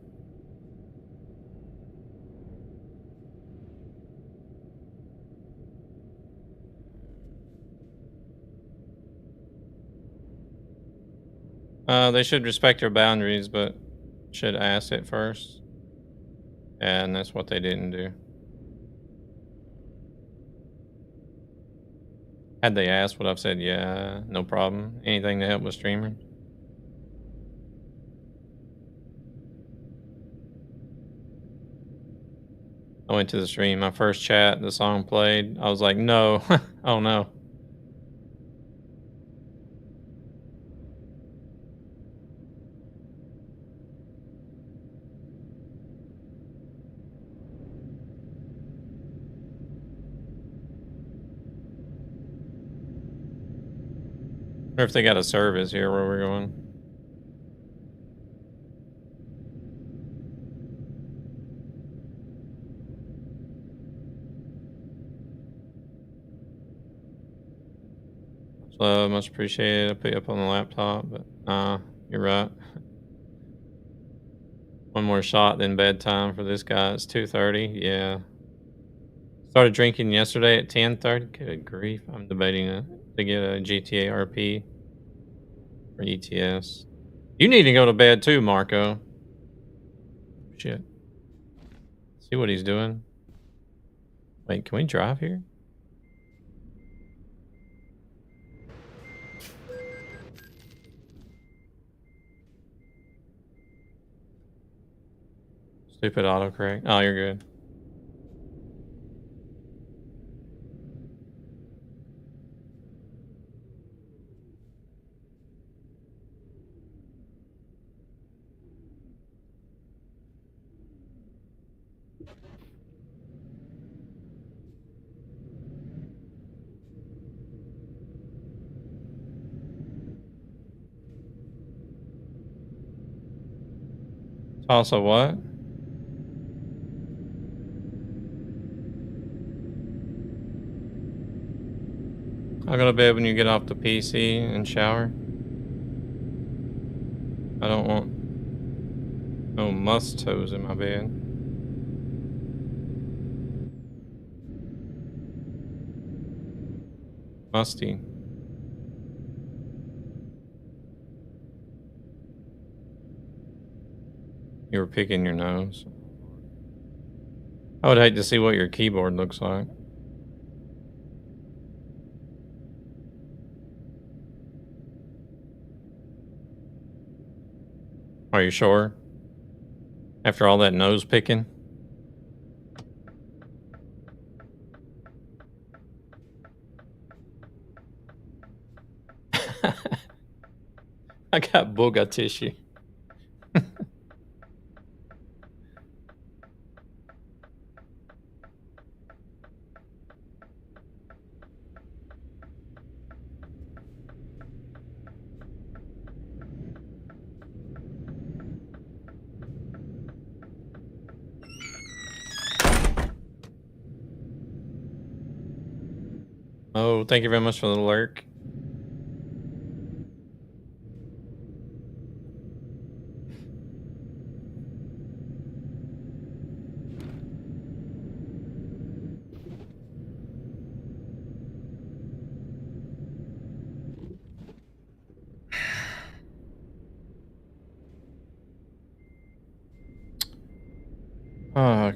They should respect your boundaries, but should ask it first. And that's what they didn't do. Had they asked, would I've said, yeah, no problem. Anything to help with streamers. I went to the stream, my first chat, the song played. I was like, no. Oh no. Or if they got a service here where we're going. So much appreciated. I put you up on the laptop, but you're right. One more shot, then bedtime for this guy. It's 2:30. Yeah. Started drinking yesterday at 10:30. Good grief! I'm debating to get a GTA RP or ETS. You need to go to bed too, Marco. Shit. See what he's doing. Wait, can we drive here? Stupid autocorrect. Oh, you're good. Also what? I'll go to bed when you get off the PC and shower. I don't want no must toes in my bed. Musty. You were picking your nose. I would hate to see what your keyboard looks like. Are you sure? After all that nose picking? I got booga tissue. Oh, thank you very much for the lurk.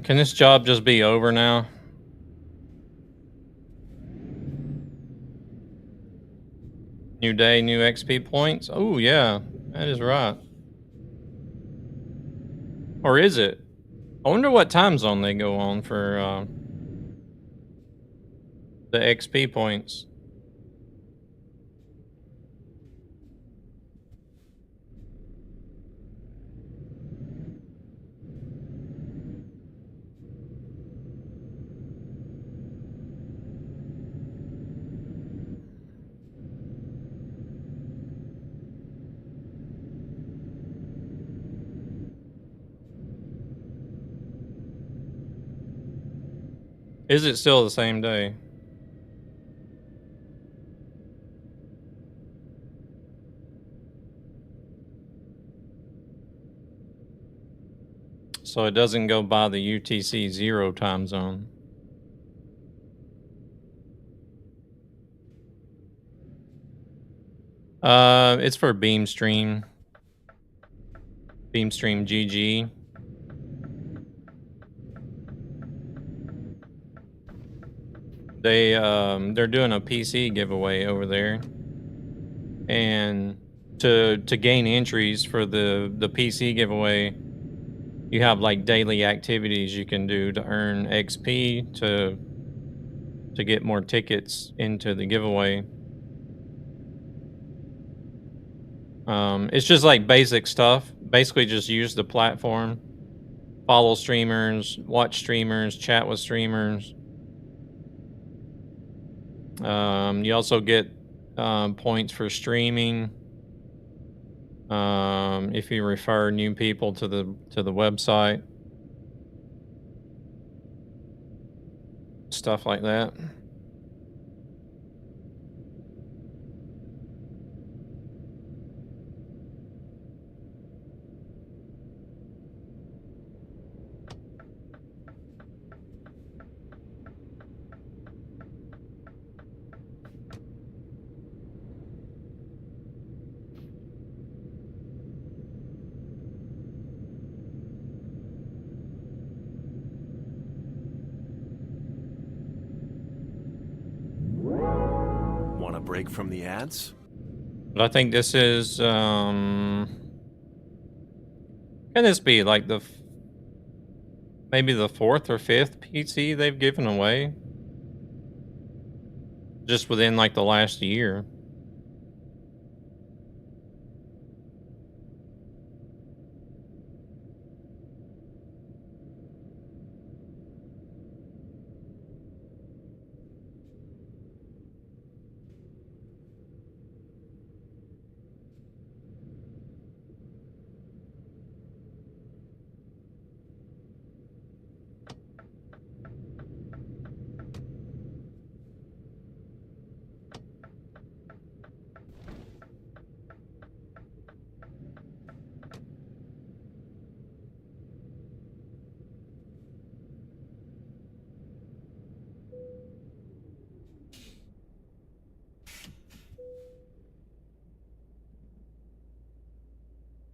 Can this job just be over now? New day, new XP points? Oh, yeah, that is right. Or is it? I wonder what time zone they go on for The XP points. Is it still the same day? So it doesn't go by the UTC 0 time zone. It's for Beamstream. Beamstream GG. They're doing a PC giveaway over there, and to gain entries for the PC giveaway, you have like daily activities you can do to earn XP to get more tickets into the giveaway. It's just like basic stuff. Basically, just use the platform, follow streamers, watch streamers, chat with streamers. You also get points for streaming if you refer new people to the website, stuff like that. Break from the ads? But I think this is can this be like maybe the 4th or 5th PC they've given away just within like the last year?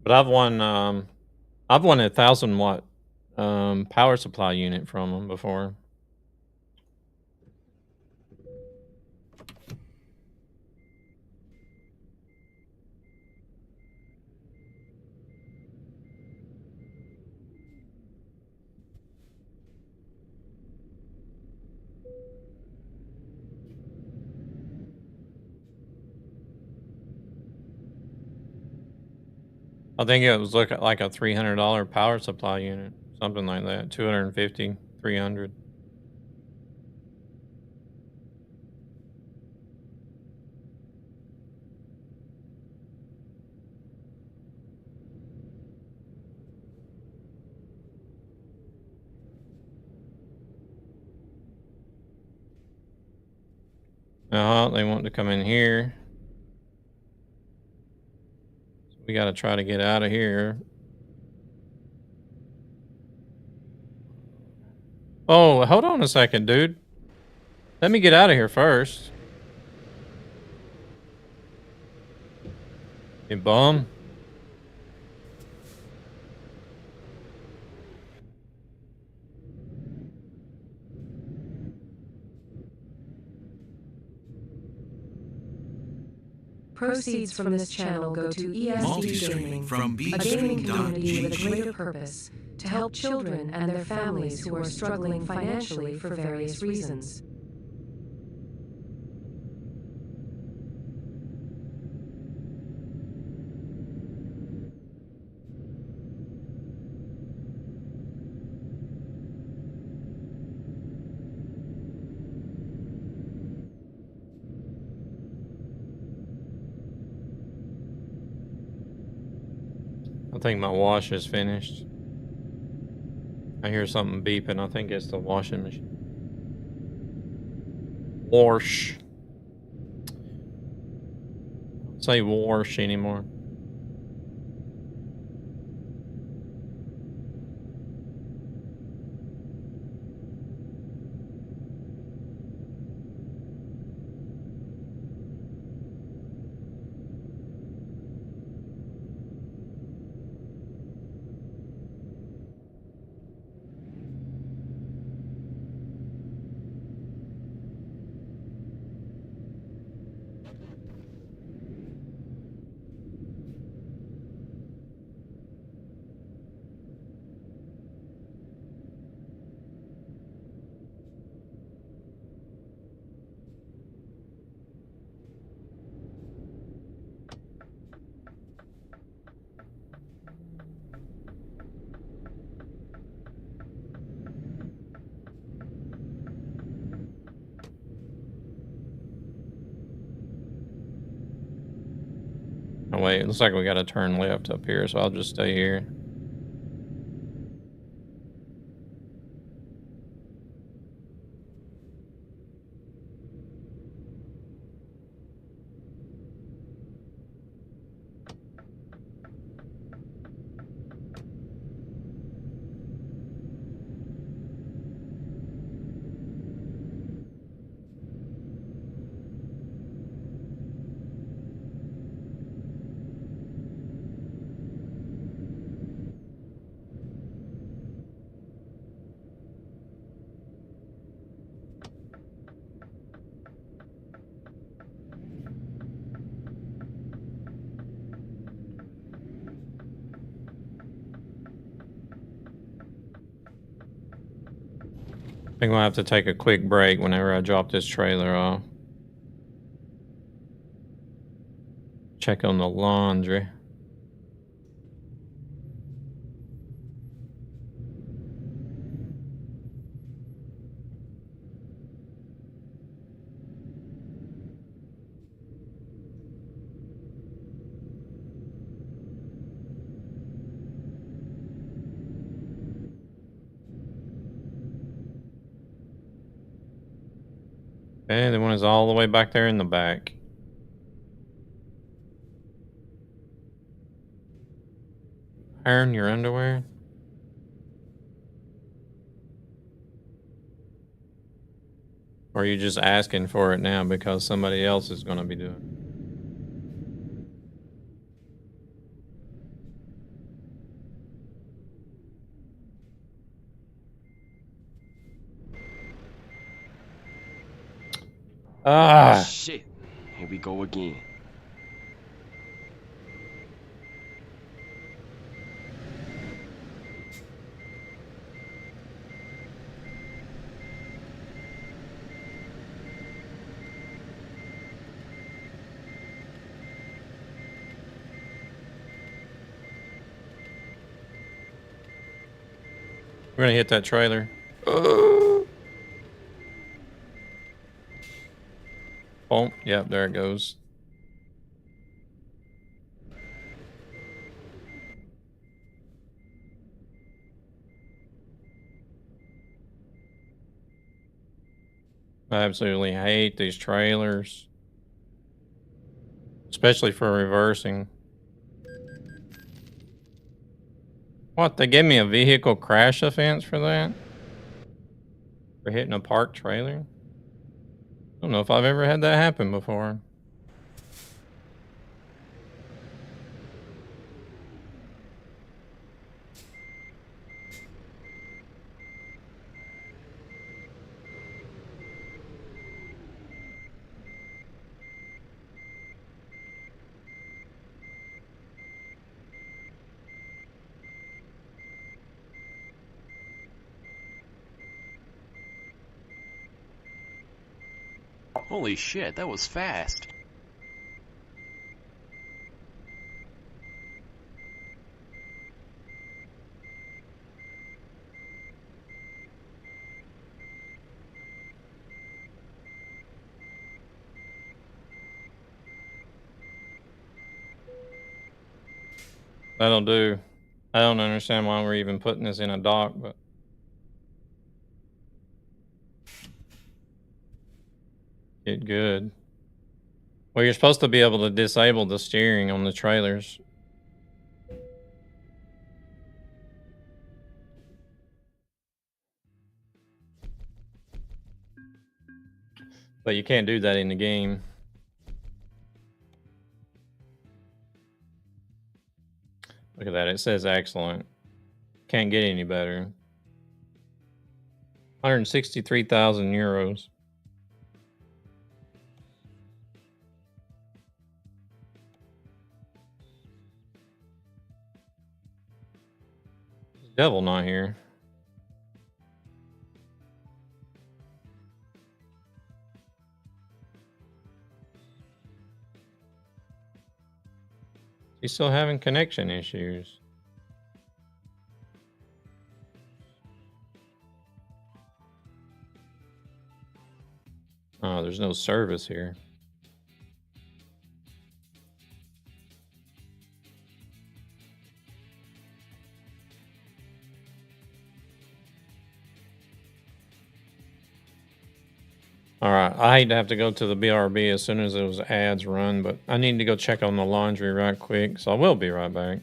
But I've won a 1,000-watt power supply unit from them before. I think it was like a $300 power supply unit, something like that. 250, 300. They want to come in here. We got to try to get out of here. Oh, hold on a second, dude. Let me get out of here first. You bum. Proceeds from this channel go to ESB Gaming, a gaming community with a greater purpose, to help children and their families who are struggling financially for various reasons. think my wash is finished. I hear something beeping. I think it's the washing machine. Wash. Don't say wash anymore. Oh wait, it looks like we gotta turn left up here, so I'll just stay here. I think we'll have to take a quick break whenever I drop this trailer off. Check on the laundry. Okay, the one is all the way back there in the back. Iron your underwear? Or are you just asking for it now because somebody else is going to be doing it? Oh, shit. Here we go again. We're going to hit that trailer. Oh, yep, there it goes. I absolutely hate these trailers. Especially for reversing. What, they gave me a vehicle crash offense for that? For hitting a parked trailer? I don't know if I've ever had that happen before. Holy shit, that was fast. That'll do. I don't understand why we're even putting this in a dock, but it good. Well, you're supposed to be able to disable the steering on the trailers. But you can't do that in the game. Look at that. It says excellent. Can't get any better. 163,000 euros. Devil not here. He's still having connection issues. Oh, there's no service here. Alright, I hate to have to go to the BRB as soon as those ads run, but I need to go check on the laundry right quick, so I will be right back.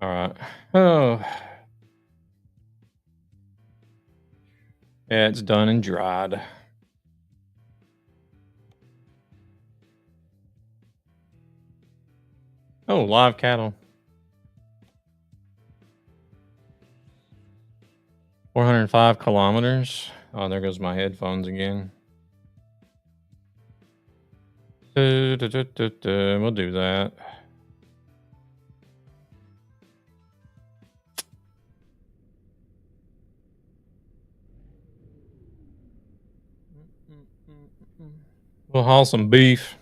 Alright. Oh. Yeah, it's done and dried. Oh, live cattle. 405 kilometers. Oh, there goes my headphones again. We'll do that. We'll haul some beef.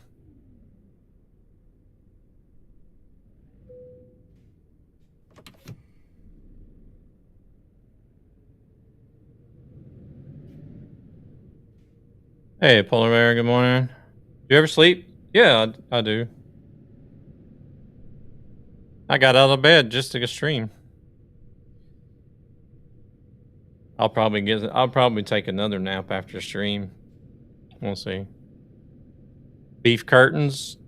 Hey, Polar Bear, good morning. Do you ever sleep? Yeah, I do. I got out of bed just to stream. I'll probably take another nap after stream. We'll see. Beef curtains.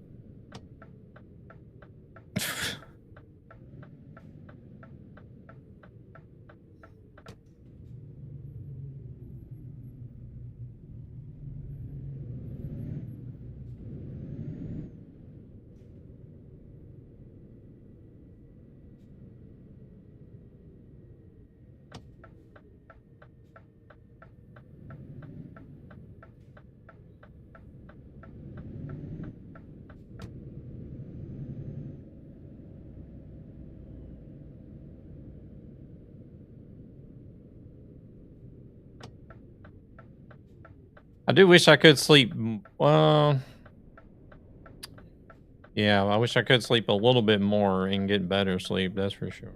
I do wish I could sleep. Well, yeah, I wish I could sleep a little bit more and get better sleep. That's for sure.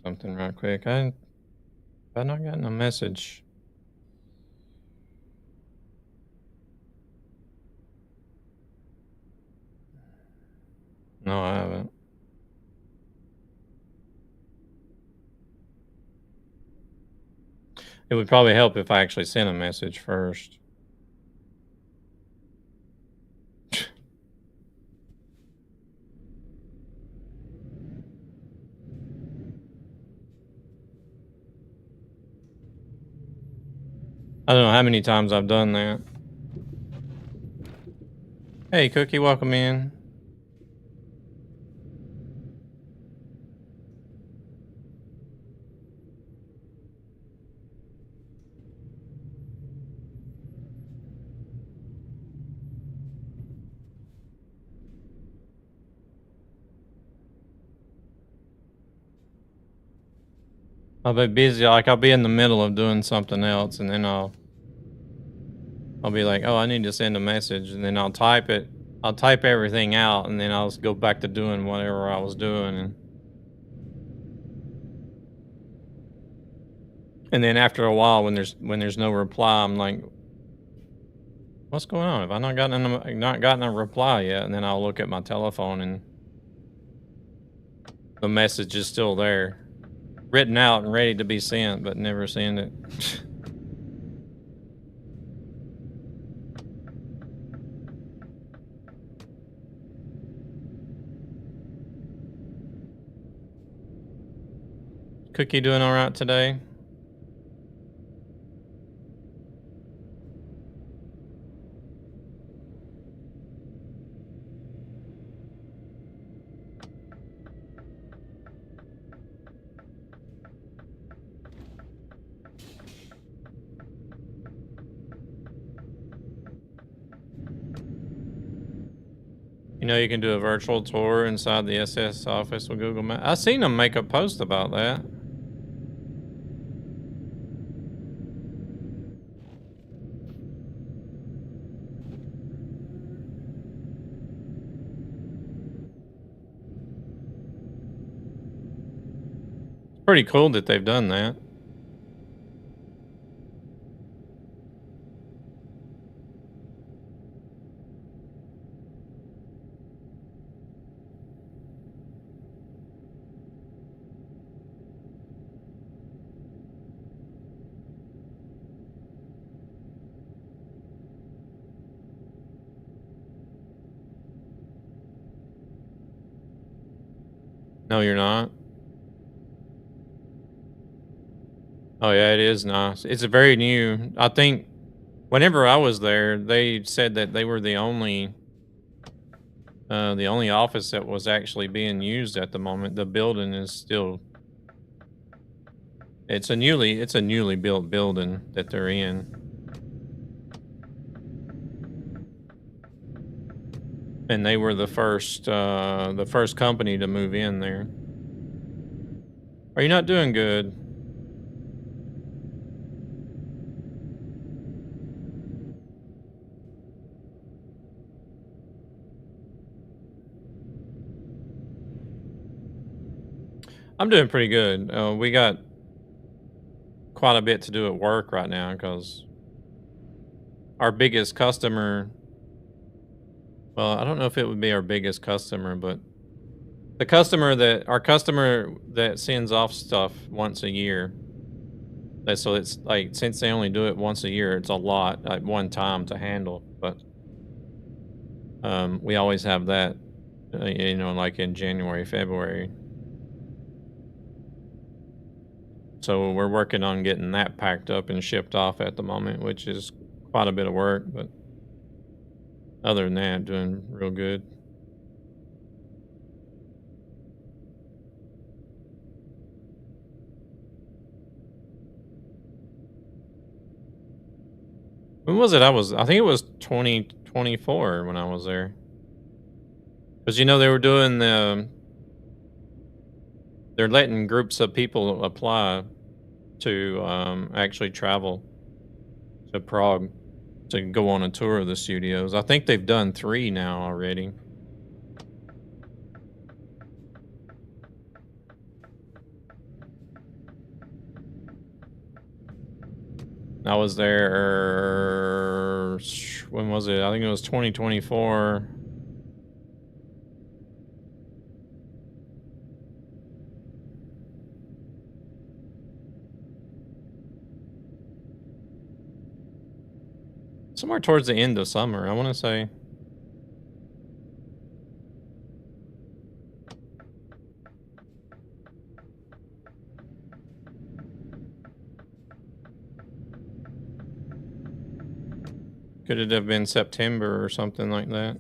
something right quick. I've not gotten a message. No, I haven't. It would probably help if I actually sent a message first. I don't know how many times I've done that. Hey, Cookie, welcome in. I'll be busy, like I'll be in the middle of doing something else, and then I'll be like, oh, I need to send a message, and then I'll type it. I'll type everything out, and then I'll just go back to doing whatever I was doing, and then after a while, when there's no reply, I'm like, what's going on? Have I not gotten a reply yet? And then I'll look at my telephone, and the message is still there, written out and ready to be sent, but never send it. Cookie doing all right today? You know, you can do a virtual tour inside the SS office with Google Maps. I seen them make a post about that. It's pretty cool that they've done that. No, you're not. Oh yeah, it is nice. It's a very new. I think whenever I was there, they said that they were the only office that was actually being used at the moment. The building is still. It's a newly built building that they're in. And they were the first company to move in there. Are you not doing good? I'm doing pretty good. We got quite a bit to do at work right now because our biggest customer, well, I don't know if it would be our biggest customer, but our customer that sends off stuff once a year. So it's like, since they only do it once a year, it's a lot at one time to handle. But we always have that, you know, like in January, February. So we're working on getting that packed up and shipped off at the moment, which is quite a bit of work, but other than that, doing real good. When was it? I think it was 2024 when I was there. Because, you know, they were doing they're letting groups of people apply to actually travel to Prague to go on a tour of the studios. I think they've done 3 now already. I was there. When was it? I think it was 2024. Somewhere towards the end of summer, I want to say. Could it have been September or something like that?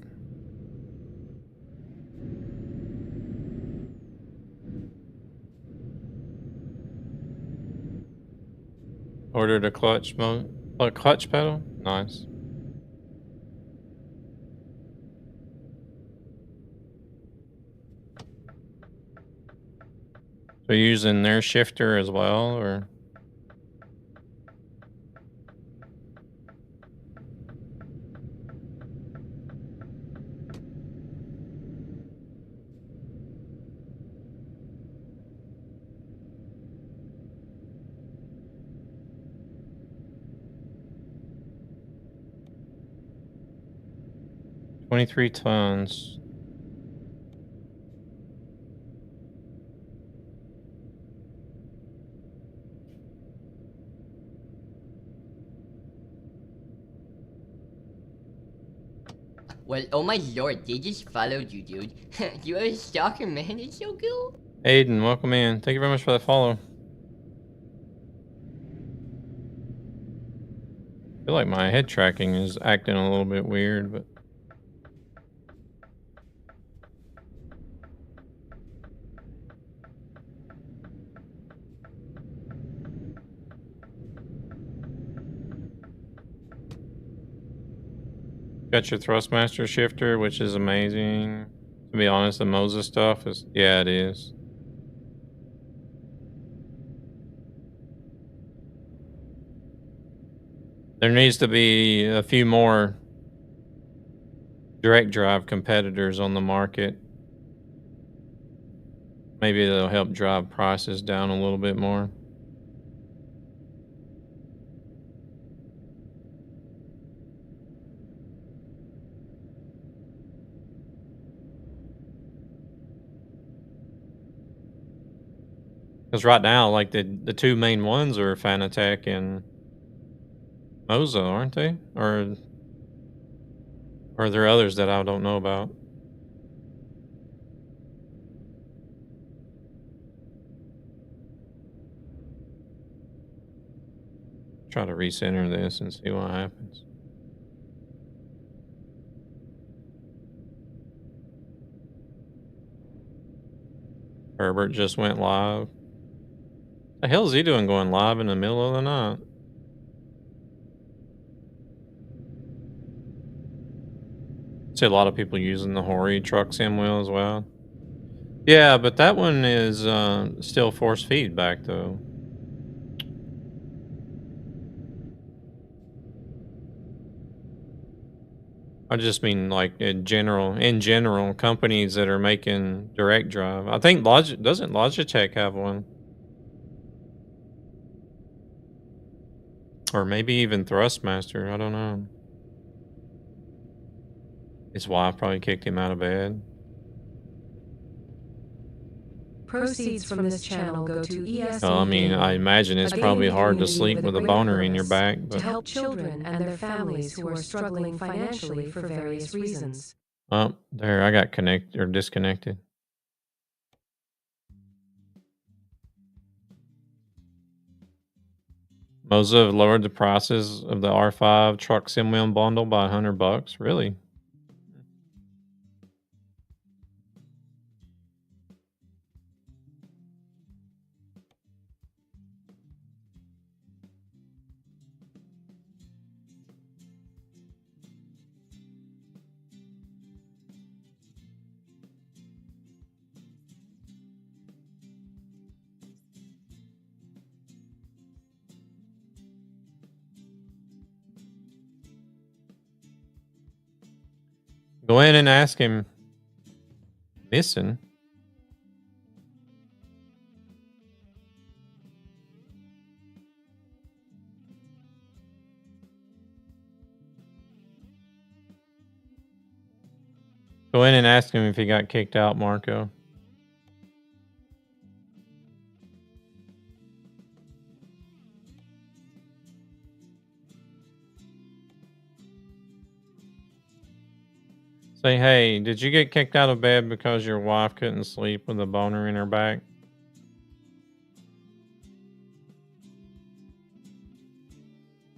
Ordered a clutch pedal? Nice. So you're using their shifter as well, or? $23 tons. Well, oh my lord, they just followed you, dude. You are a stalker, man. It's so cool. Aiden, welcome in. Thank you very much for that follow. I feel like my head tracking is acting a little bit weird, but... Got your Thrustmaster shifter, which is amazing. To be honest, the Moses stuff is... Yeah, it is. There needs to be a few more direct drive competitors on the market. Maybe they'll help drive prices down a little bit more. Because right now, like the two main ones are Fanatec and Moza, aren't they? Or are there others that I don't know about? Try to recenter this and see what happens. Herbert just went live. The hell is he doing going live in the middle of the night? See a lot of people using the Hori truck sim wheel as well. Yeah, but that one is still force feedback though. I just mean like in general, companies that are making direct drive. I think doesn't Logitech have one? Or maybe even Thrustmaster, I don't know. His wife probably kicked him out of bed. Proceeds from this channel go to ESB. I mean, I imagine it's probably hard to sleep with a boner in your back, but... To help children and their families who are struggling financially for various reasons. Oh, there, I got disconnected. Moza have lowered the prices of the R5 truck sim wheel bundle by $100. Really? Go in and ask him. Listen. Go in and ask him if he got kicked out, Marco. Say, hey, did you get kicked out of bed because your wife couldn't sleep with a boner in her back?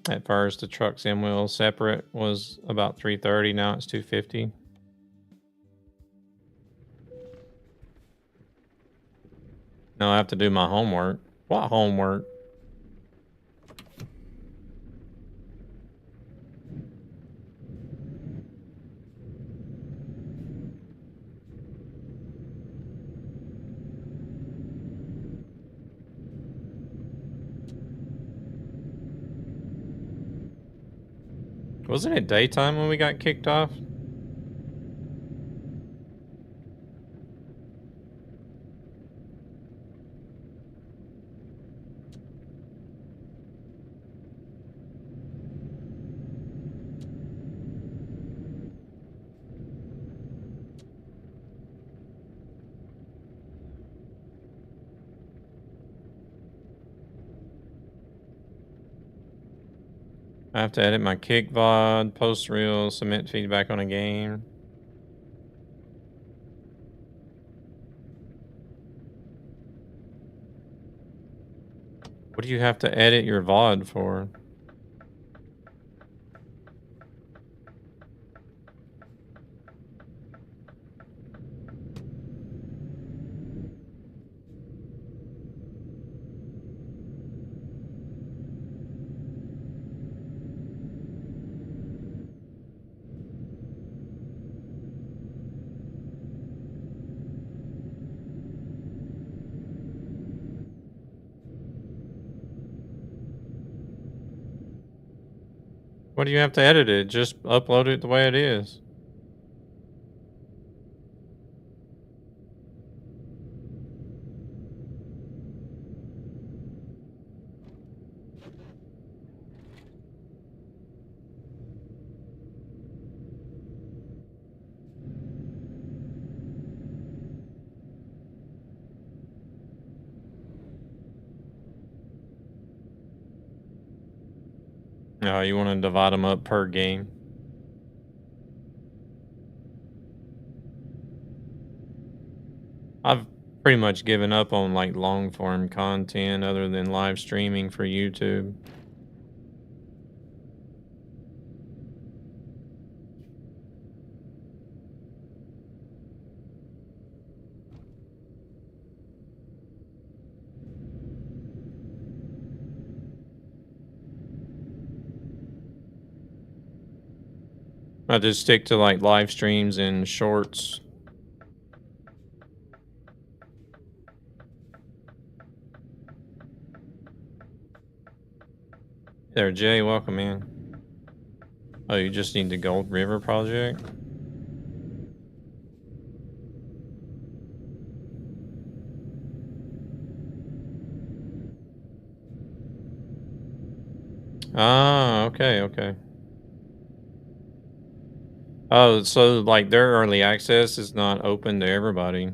At first, the truck's end wheel separate was about 330. Now it's 250. No, I have to do my homework. What homework? Wasn't it daytime when we got kicked off? I have to edit my kick VOD, post reel, submit feedback on a game. What do you have to edit your VOD for? What do you have to edit it? Just upload it the way it is. No, you want to divide them up per game. I've pretty much given up on like long form content other than live streaming for YouTube. I just stick to like live streams and shorts. There, Jay, welcome in. Oh, you just need the Gold River project? Ah, okay, okay. Oh, so like their early access is not open to everybody.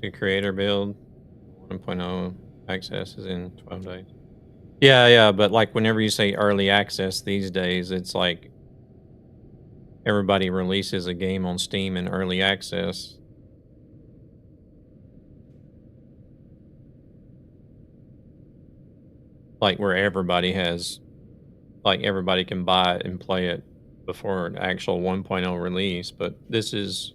So creator build 1.0 access is in 12 days. Yeah, but like whenever you say early access these days, it's like everybody releases a game on Steam in early access. like where everybody has, like everybody can buy it and play it before an actual 1.0 release. But this is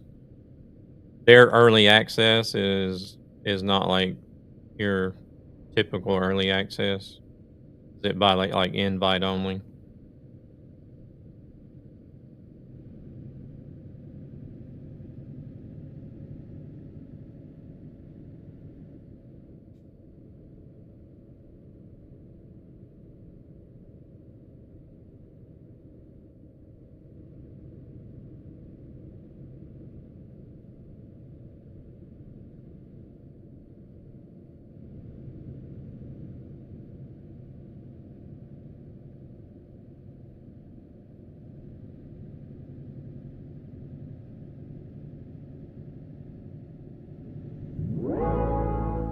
their early access is not like your typical early access. Is it by like invite only?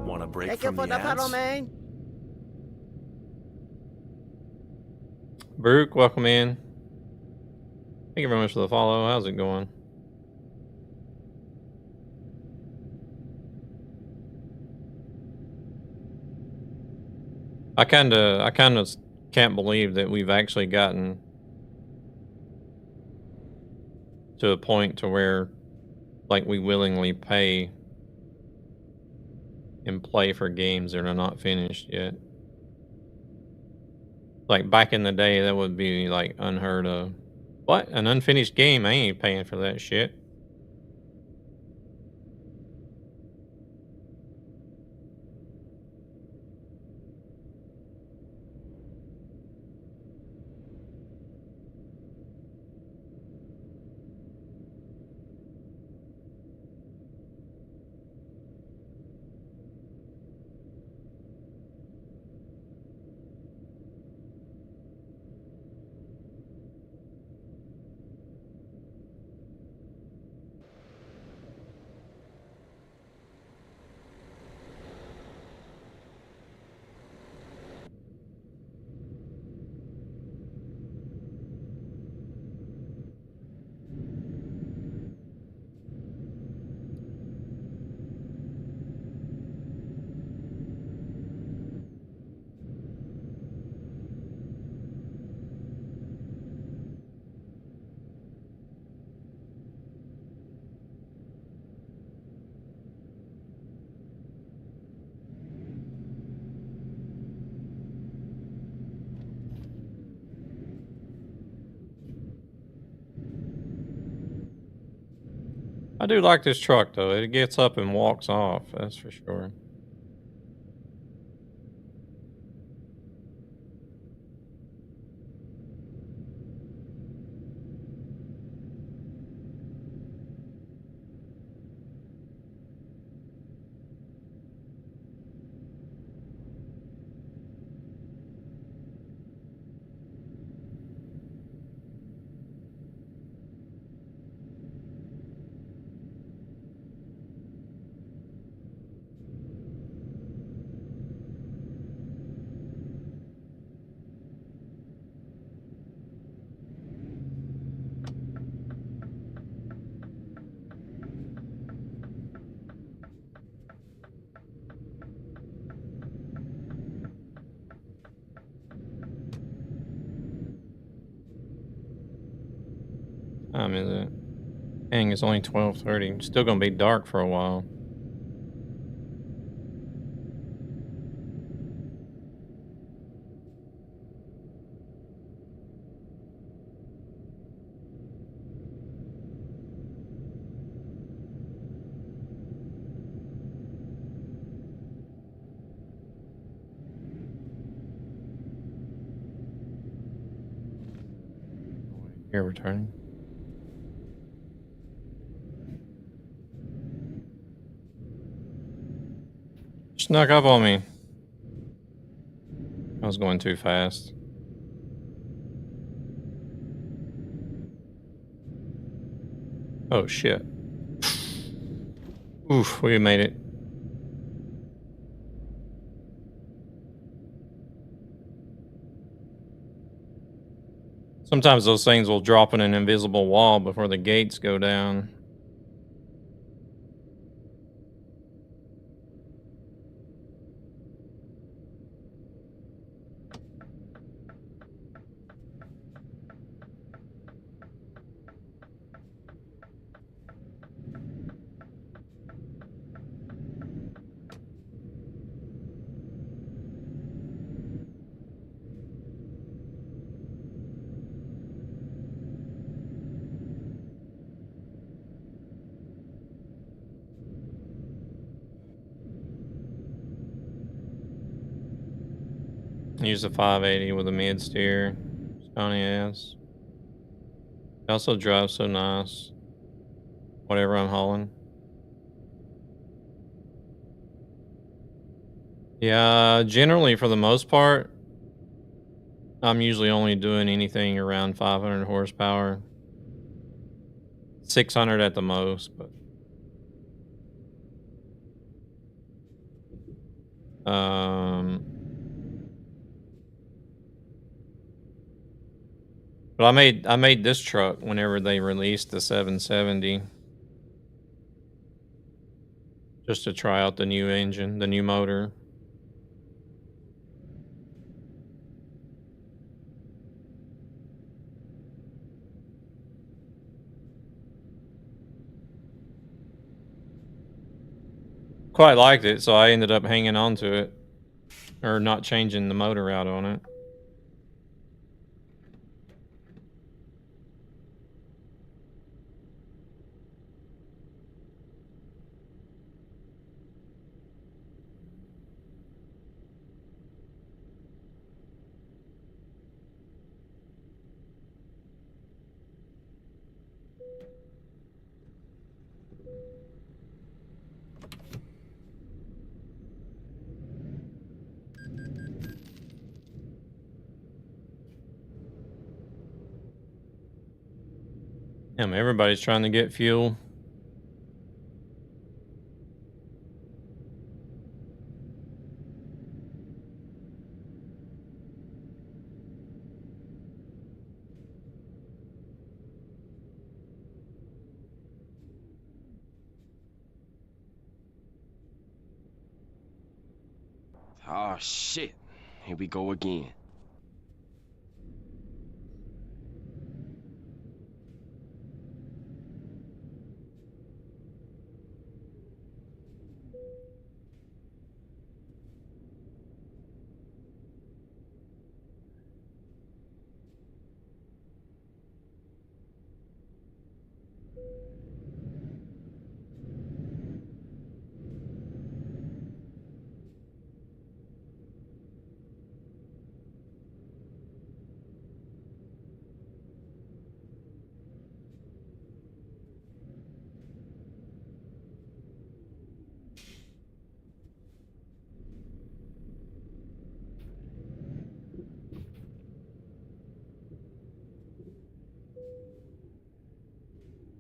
Want a break from the ads? Brooke, welcome in. Thank you very much for the follow. How's it going? I kind of can't believe that we've actually gotten to a point to where, like, we willingly pay and play for games that are not finished yet. Like, back in the day, that would be, like, unheard of. What? An unfinished game? I ain't paying for that shit. I do like this truck, though. It gets up and walks off, that's for sure. Time is it? Dang, it's only 12:30. Still gonna be dark for a while. Here, returning. Snuck up on me. I was going too fast. Oh shit. Oof, we made it. Sometimes those things will drop in an invisible wall before the gates go down. Use the 580 with a mid steer. Scotty ass. It also drives so nice. Whatever I'm hauling. Yeah, generally for the most part, I'm usually only doing anything around 500 horsepower. 600 at the most, but but I made this truck whenever they released the 770 just to try out the new engine, the new motor. Quite liked it, so I ended up hanging on to it, or not changing the motor out on it. Damn, everybody's trying to get fuel. Oh shit. Here we go again.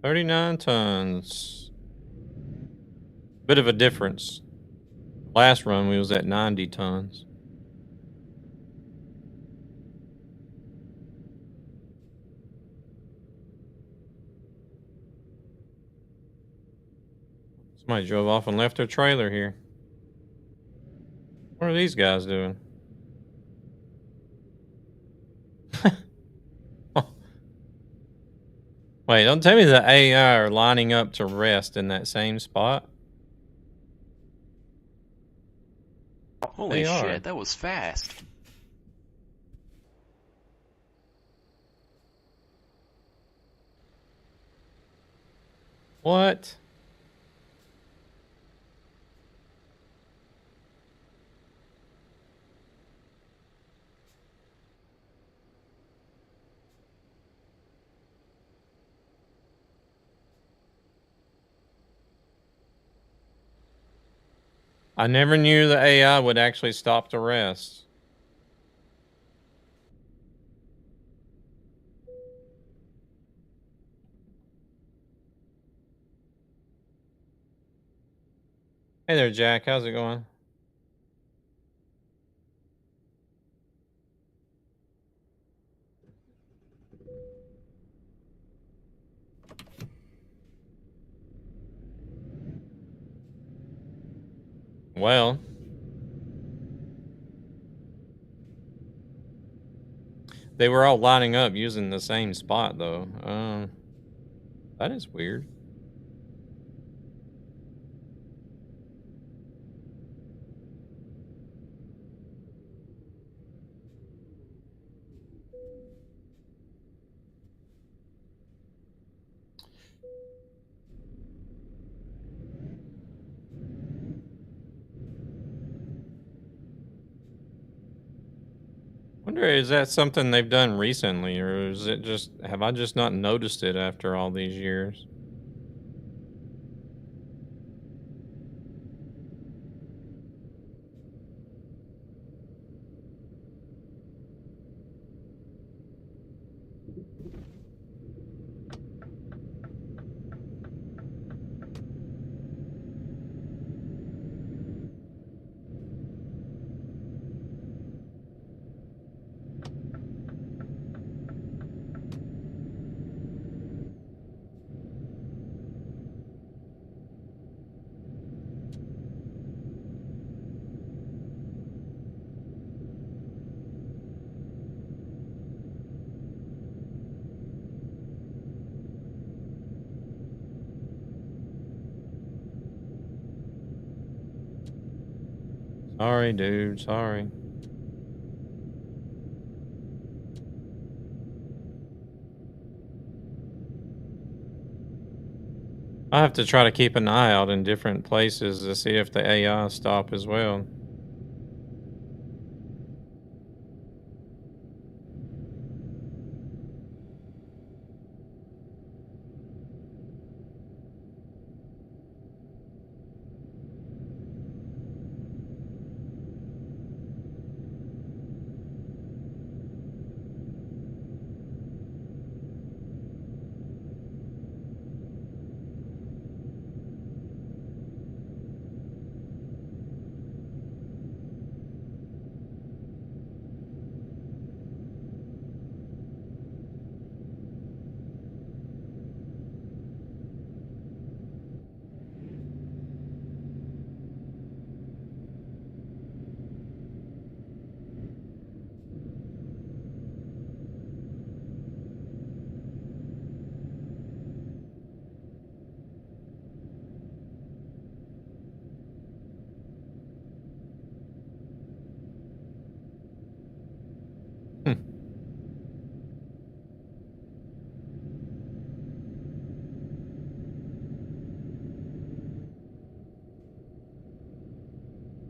$39 tons. Bit of a difference. Last run we was at 90 tons. Somebody drove off and left their trailer here. What are these guys doing? Wait, don't tell me the AI are lining up to rest in that same spot. Holy shit, that was fast. What? I never knew the AI would actually stop to rest. Hey there, Jack. How's it going? Well, they were all lining up using the same spot, though. That is weird. Wonder, is that something they've done recently, or is it just, have I just not noticed it after all these years? Sorry, dude. Sorry. I have to try to keep an eye out in different places to see if the AI stop as well.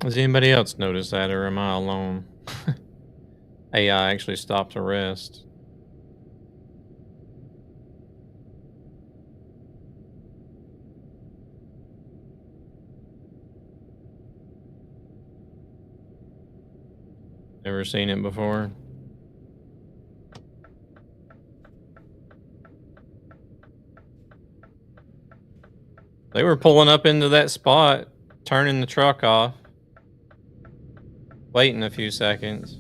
Has anybody else noticed that, or am I alone? AI actually stopped to rest. Never seen it before. They were pulling up into that spot, turning the truck off, waiting a few seconds,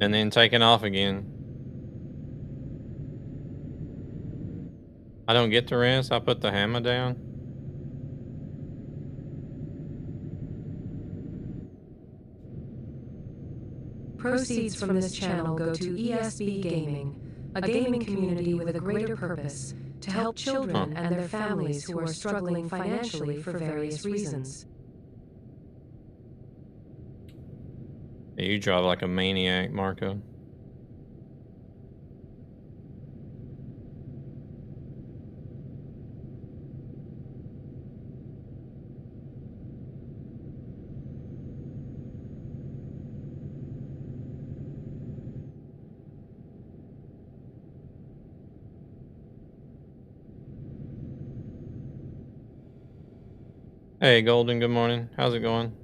and then taking off again. I don't get the rest. I put the hammer down. Proceeds from this channel go to ESB Gaming, a gaming community with a greater purpose to help children and their families who are struggling financially for various reasons. Yeah, you drive like a maniac, Marco. Hey, Golden, good morning. How's it going?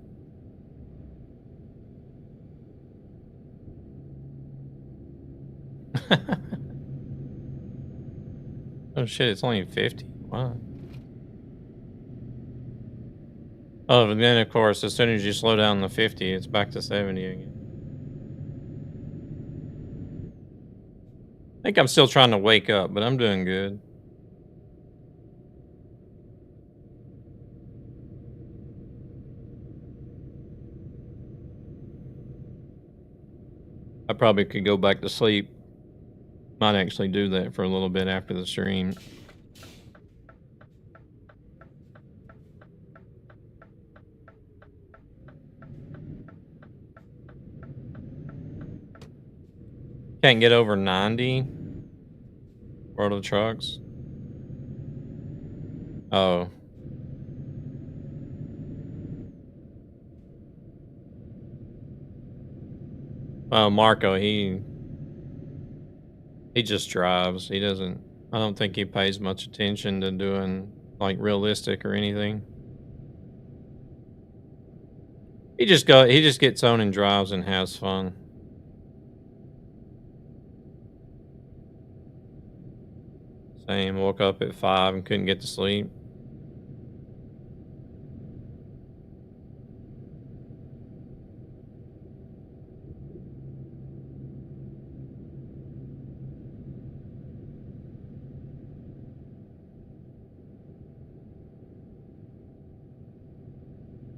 Oh shit, it's only 50. Wow. Oh, but then of course, as soon as you slow down to 50, it's back to 70 again. I think I'm still trying to wake up, but I'm doing good. I probably could go back to sleep. Might actually do that for a little bit after the stream. Can't get over 90. World of Trucks. Oh. Well, Marco, he just drives. He doesn't. I don't think he pays much attention to doing like realistic or anything. He just gets on and drives and has fun. Same. Woke up at 5 and couldn't get to sleep.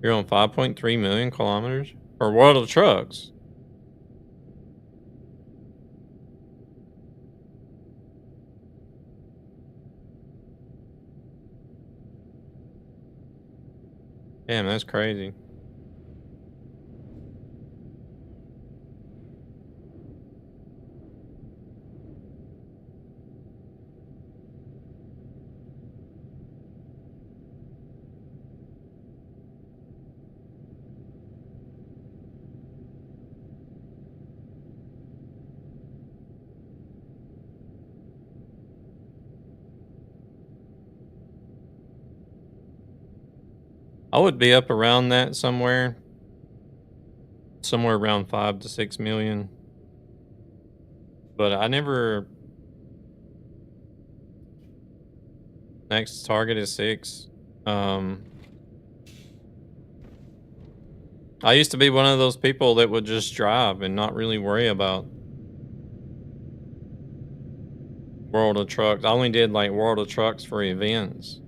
You're on 5.3 million kilometers for World of Trucks. Damn, that's crazy. I would be up around that somewhere around 5 to 6 million. But I never. Next target is 6. I used to be one of those people that would just drive and not really worry about World of Trucks. I only did like World of Trucks for events.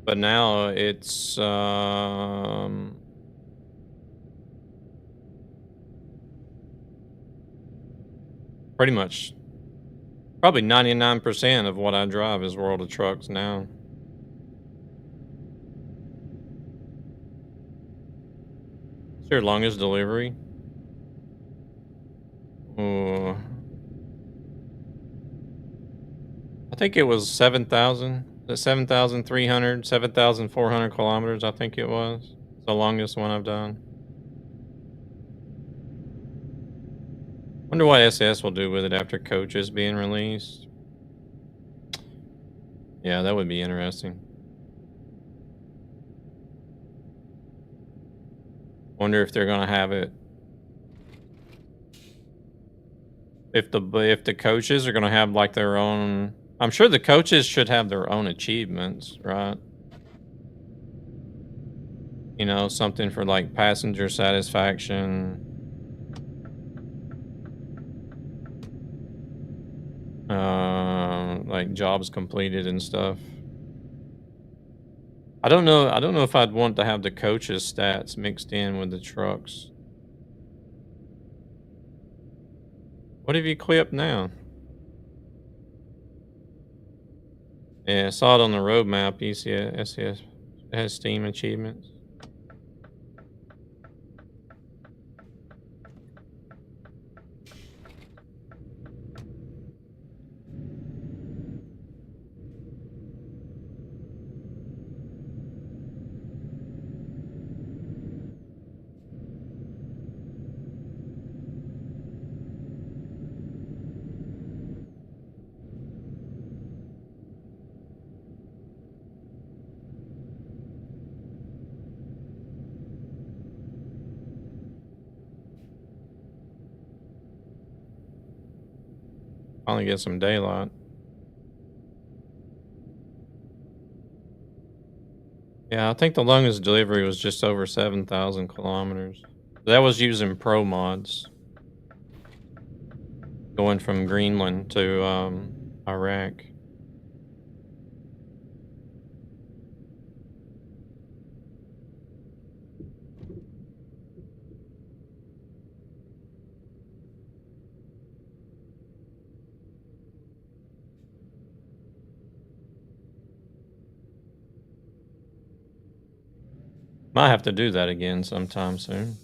But now it's pretty much probably 99% of what I drive is World of Trucks now. What's your longest delivery? Oh, I think it was 7,000. 7,300, 7,400 kilometers, I think it was. It's the longest one I've done. Wonder what SS will do with it after Coach is being released. Yeah, that would be interesting. Wonder if they're gonna have it. If the coaches are gonna have like their own. I'm sure the coaches should have their own achievements, right? You know, something for like passenger satisfaction. Like jobs completed and stuff. I don't know if I'd want to have the coaches' stats mixed in with the trucks. What have you clipped now? Yeah, I saw it on the roadmap. SCS has Steam achievements. Finally get some daylight. Yeah, I think the longest delivery was just over 7,000 kilometers. That was using pro mods. Going from Greenland to Iraq. Might have to do that again sometime soon.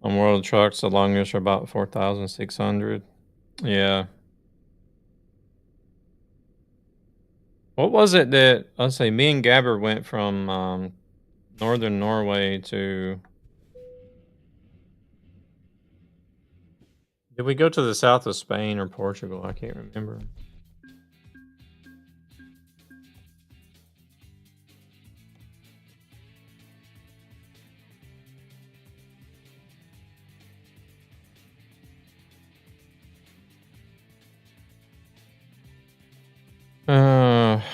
On World Trucks, the longest are about 4,600. Yeah. What was it that, let's say, me and Gabber went from northern Norway to... Did we go to the south of Spain or Portugal? I can't remember.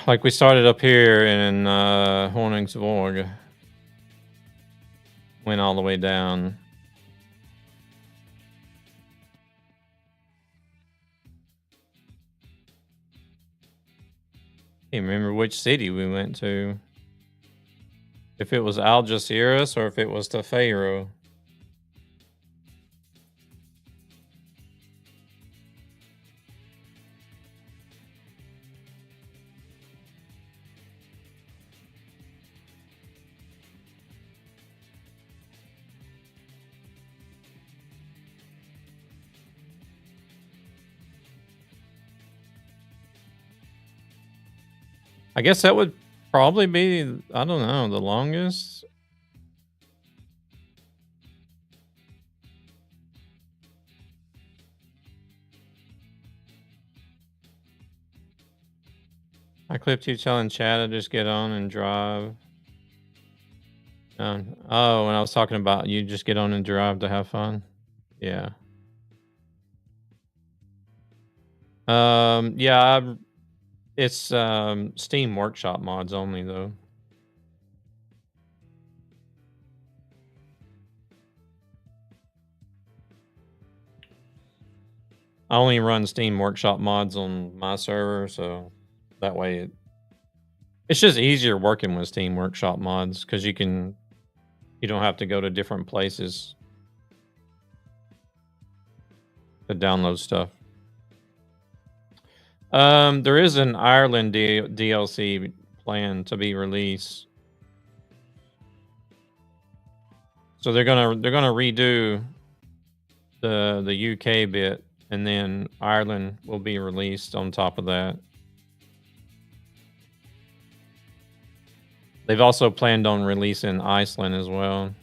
Like we started up here in Honningsvåg. Went all the way down. Can't remember which city we went to. If it was Algeciras or if it was to Faro. I guess that would probably be, I don't know, the longest. I clipped you telling Chad to just get on and drive. Oh, when I was talking about you just get on and drive to have fun. Yeah. Yeah, it's Steam Workshop mods only though. I only run Steam Workshop mods on my server, so that way it's just easier working with Steam Workshop mods because you don't have to go to different places to download stuff. There is an Ireland DLC planned to be released. So they're gonna redo the UK bit, and then Ireland will be released on top of that. They've also planned on releasing Iceland as well.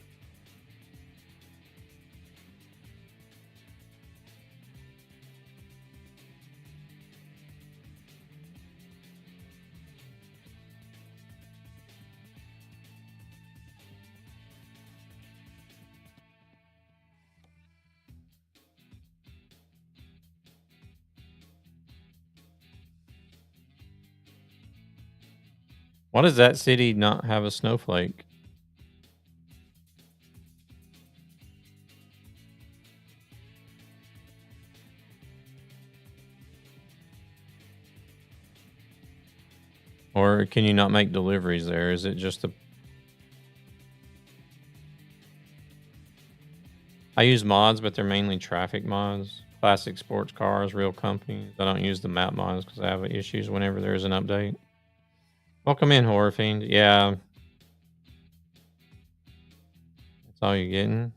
Why does that city not have a snowflake? Or can you not make deliveries there? Is it just a... I use mods, but they're mainly traffic mods. Classic sports cars, real companies. I don't use the map mods because I have issues whenever there's an update. Welcome in, Horror Fiend. Yeah. That's all you're getting.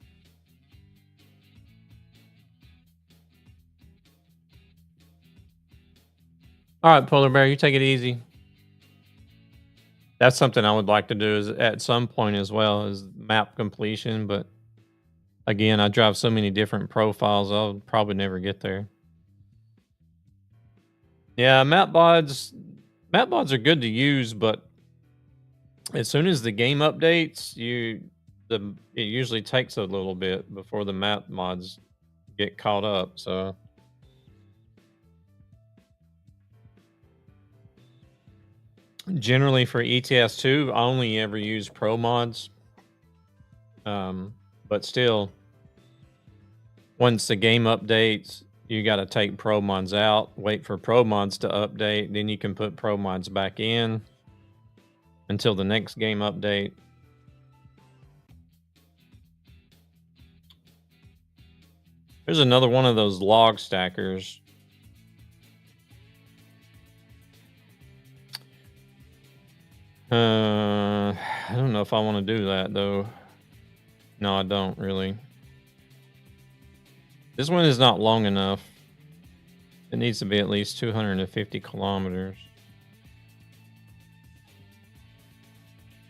All right, Polar Bear, you take it easy. That's something I would like to do is at some point as well as map completion, but again, I drive so many different profiles, I'll probably never get there. Yeah, map mods are good to use, but as soon as the game updates, it usually takes a little bit before the map mods get caught up. So generally for ETS2, I only ever use pro mods. But still, once the game updates, you got to take pro mods out, wait for pro mods to update, then you can put pro mods back in until the next game update. There's another one of those log stackers. I don't know if I want to do that though. No, I don't really. This one is not long enough. It needs to be at least 250 kilometers.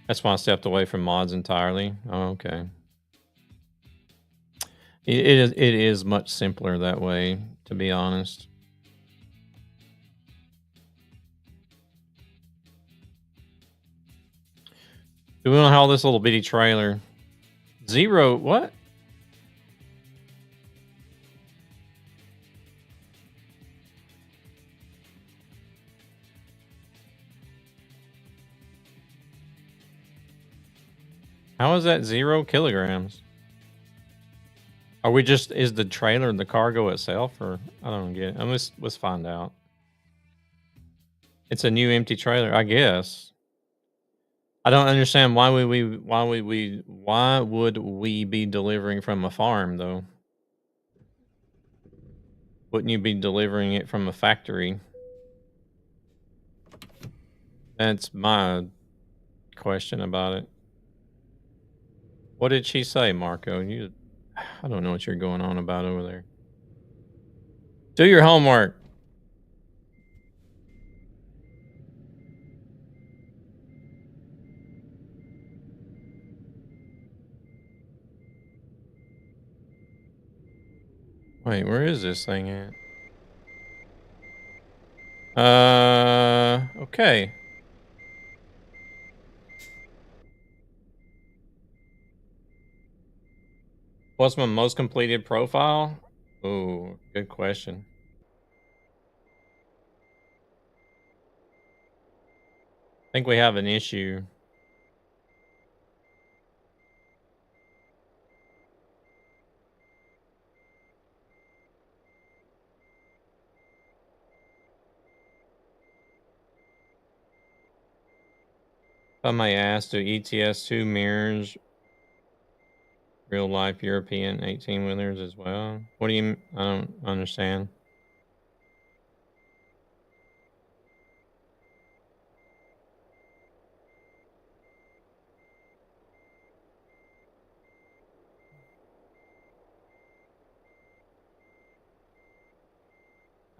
That's why I stepped away from mods entirely. Oh, okay. It is much simpler that way, to be honest. Do we want to haul this little bitty trailer? Zero, what? How is that 0 kilograms? Are we just, is the trailer the cargo itself, or I don't get it. Let's find out. It's a new empty trailer, I guess. I don't understand why would we be delivering from a farm though? Wouldn't you be delivering it from a factory? That's my question about it. What did she say, Marco? I don't know what you're going on about over there. Do your homework. Wait, where is this thing at? Okay. What's my most completed profile? Oh, good question. I think we have an issue. If I may ask, do ETS2 mirrors real life European 18-wheelers as well? What do you, I don't understand.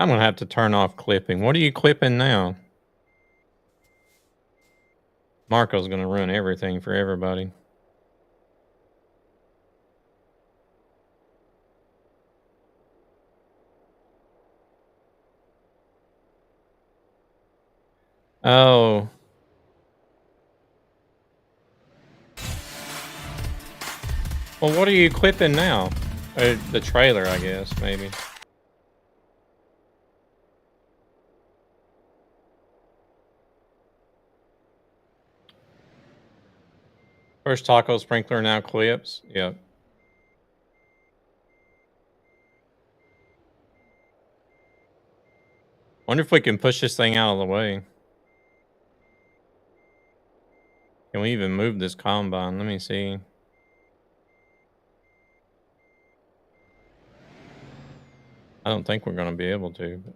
I'm gonna have to turn off clipping. What are you clipping now? Marco's gonna ruin everything for everybody. Oh. Well, what are you clipping now? The trailer, I guess, maybe. First taco sprinkler, now clips. Yep. Wonder if we can push this thing out of the way. Can we even move this combine? Let me see. I don't think we're going to be able to. But...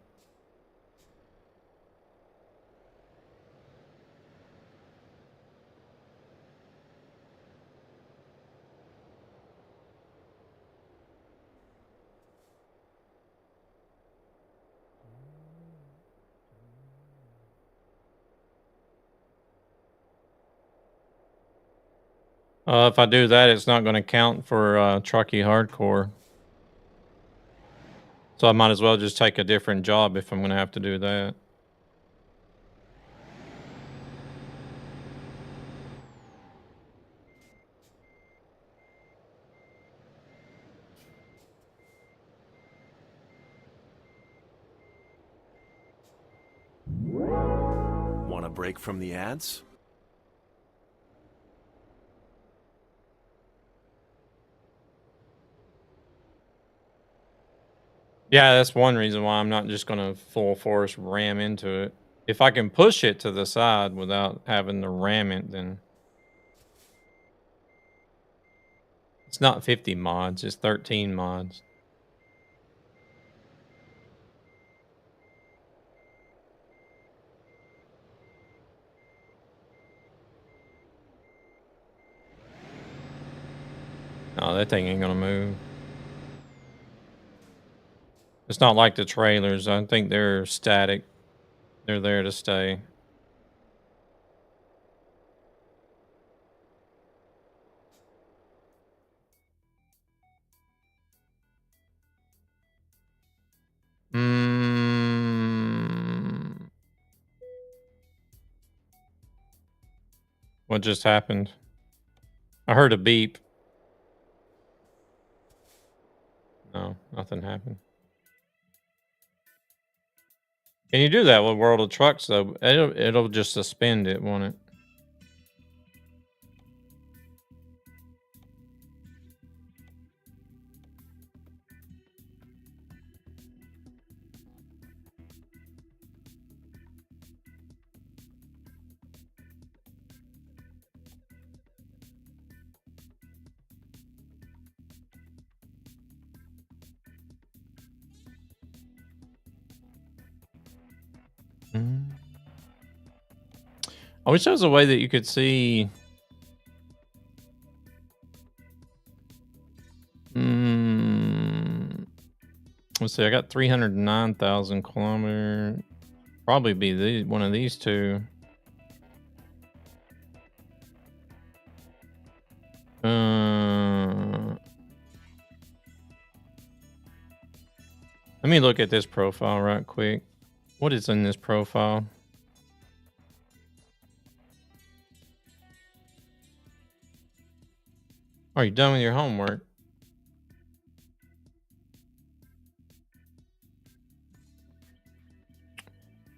if I do that, it's not going to count for Truckee Hardcore. So I might as well just take a different job if I'm going to have to do that. Want a break from the ads? Yeah, that's one reason why I'm not just going to full force ram into it. If I can push it to the side without having to ram it, then... It's not 50 mods, it's 13 mods. No, that thing ain't gonna move. It's not like the trailers. I think they're static. They're there to stay. What just happened? I heard a beep. No, nothing happened. Can you do that with World of Trucks though? It'll just suspend it, won't it? I wish there was a way that you could see. Let's see. I got 309,000 kilometers. Probably be one of these two. Let me look at this profile right quick. What is in this profile? Are you done with your homework?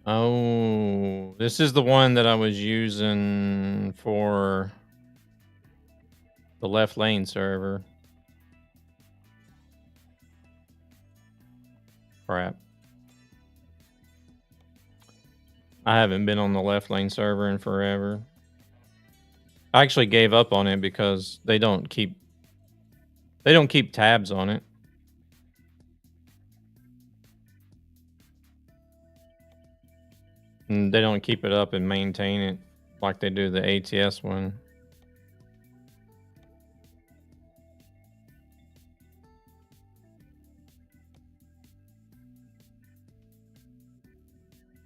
Oh, this is the one that I was using for the left lane server. Crap. I haven't been on the left lane server in forever. I actually gave up on it because they don't keep tabs on it. And they don't keep it up and maintain it like they do the ATS one.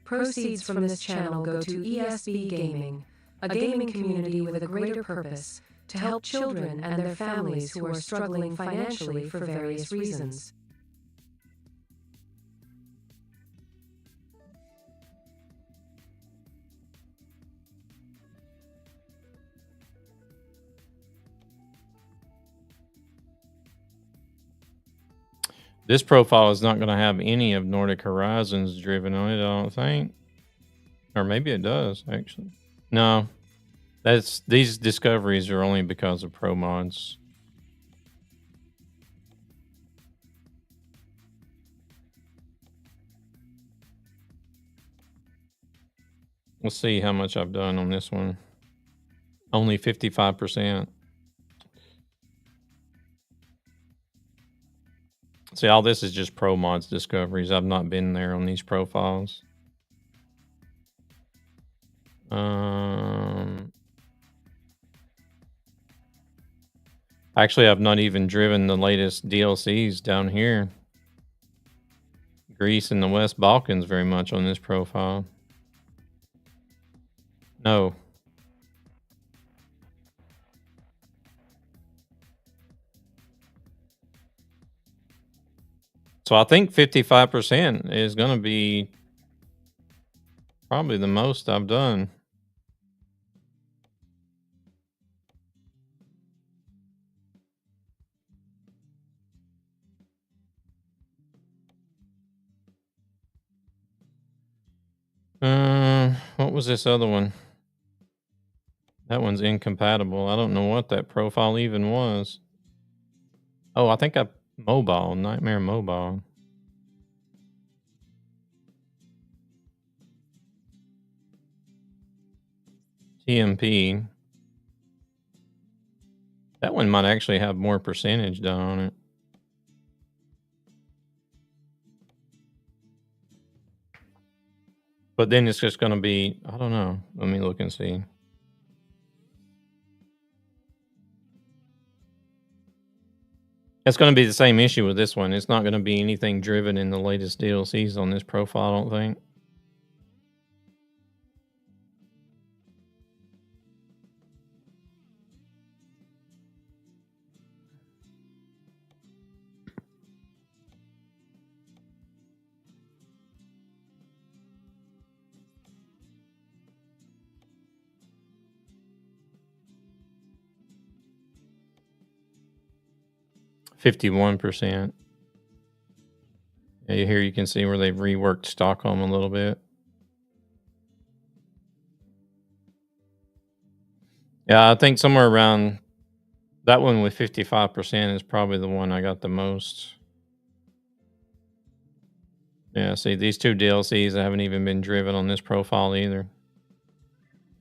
Proceeds from this channel go to ESB Gaming, a gaming community with a greater purpose, to help children and their families who are struggling financially for various reasons. This profile is not going to have any of Nordic Horizons driven on it, I don't think. Or maybe it does, actually. No. These discoveries are only because of pro mods. We'll see how much I've done on this one. Only 55%. See, all this is just pro mods discoveries. I've not been there on these profiles. Actually, I've not even driven the latest DLCs down here. Greece and the West Balkans very much on this profile. No. So I think 55% is going to be probably the most I've done. What was this other one? That one's incompatible. I don't know what that profile even was. Oh, I think Mobile, Nightmare Mobile. TMP. That one might actually have more percentage done on it. But then it's just going to be, I don't know. Let me look and see. That's going to be the same issue with this one. It's not going to be anything driven in the latest DLCs on this profile, I don't think. %51%. Yeah, here you can see where they've reworked Stockholm a little bit. Yeah, I think somewhere around that one with 55% is probably the one I got the most. Yeah, see, these two DLCs haven't even been driven on this profile either.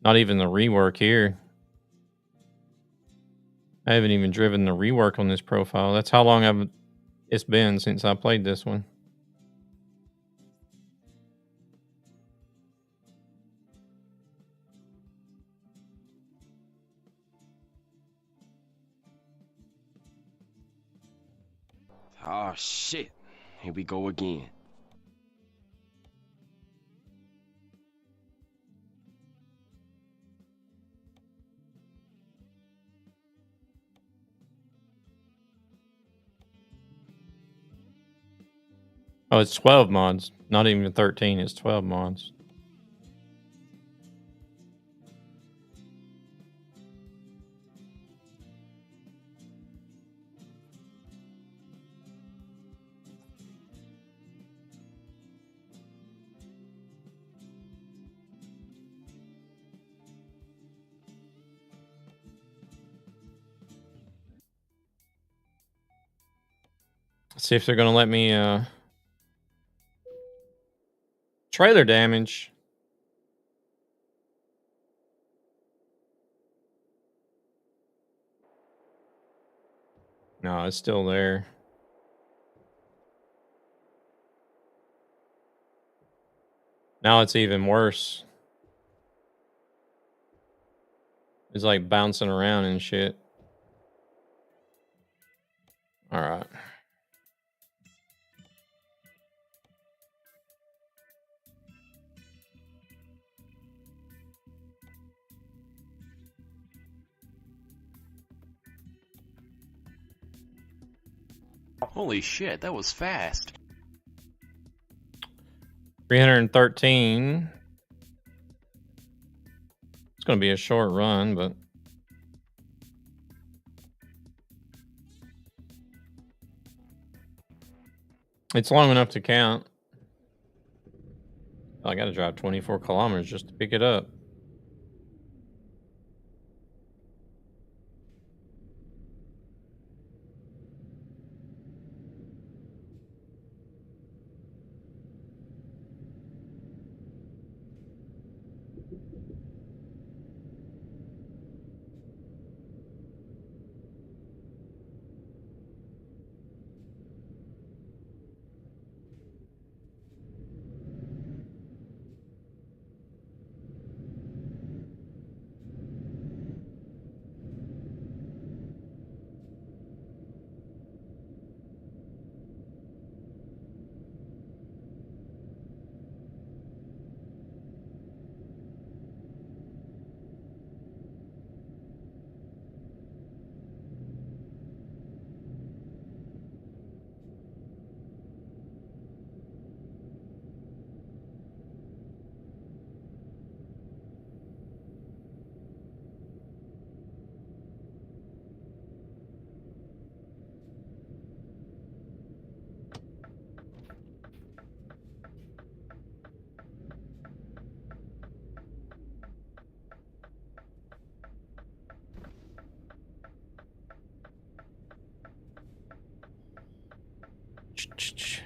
Not even the rework here. I haven't even driven the rework on this profile. That's how long it's been since I played this one. Oh shit. Here we go again. Oh, it's 12 mods. Not even 13, it's 12 mods. Let's see if they're going to let me... Trailer damage. No, it's still there. Now it's even worse. It's like bouncing around and shit. All right. Holy shit, that was fast. 313. It's going to be a short run, but... it's long enough to count. I got to drive 24 kilometers just to pick it up.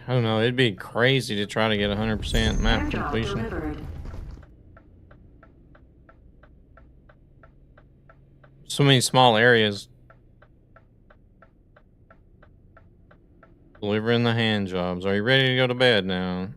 I don't know. It'd be crazy to try to get 100% map completion. So many small areas. Delivering the hand jobs. Are you ready to go to bed now?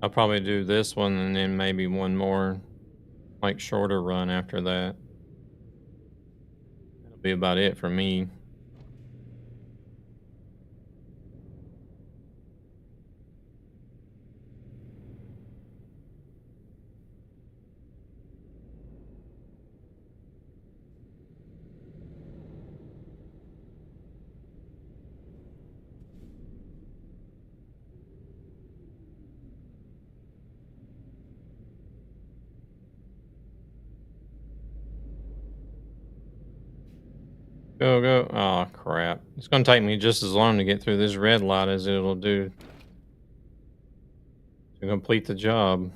I'll probably do this one and then maybe one more, like, shorter run after that. That'll be about it for me. Go, go. Oh, crap. It's going to take me just as long to get through this red light as it'll do to complete the job.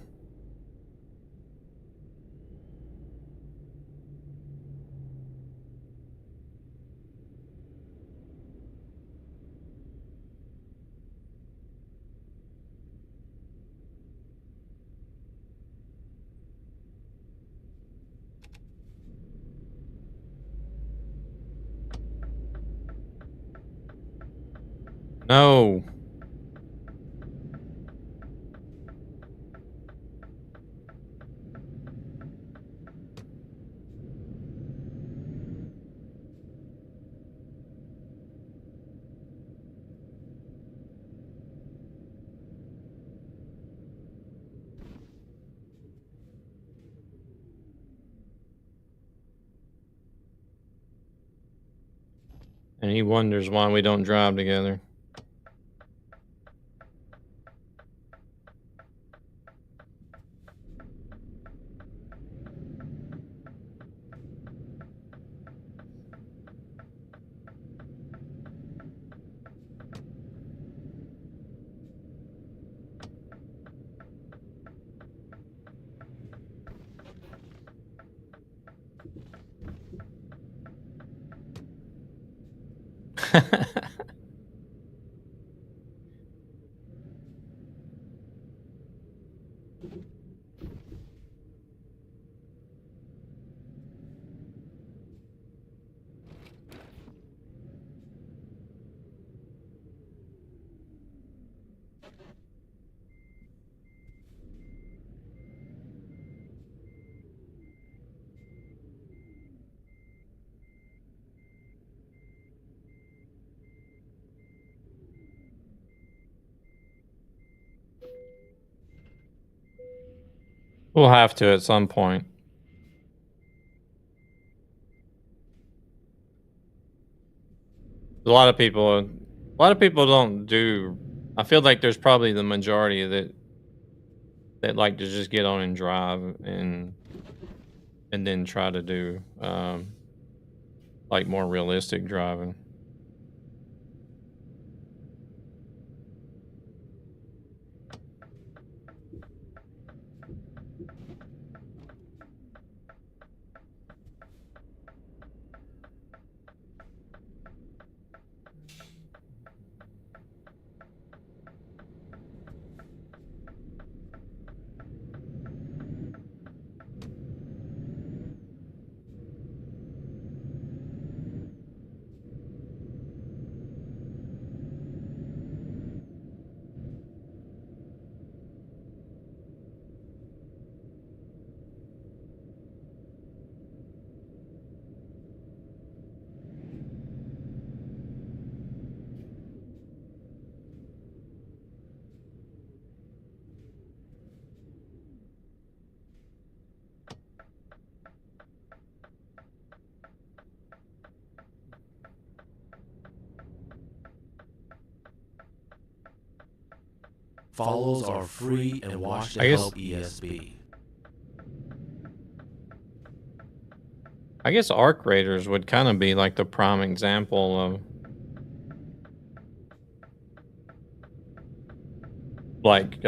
No. And he wonders why we don't drive together. We'll have to at some point. A lot of people don't do. I feel like there's probably the majority that like to just get on and drive and then try to do like more realistic driving. Follows are free and watch to help ESB. I guess Arc Raiders would kind of be like the prime example of like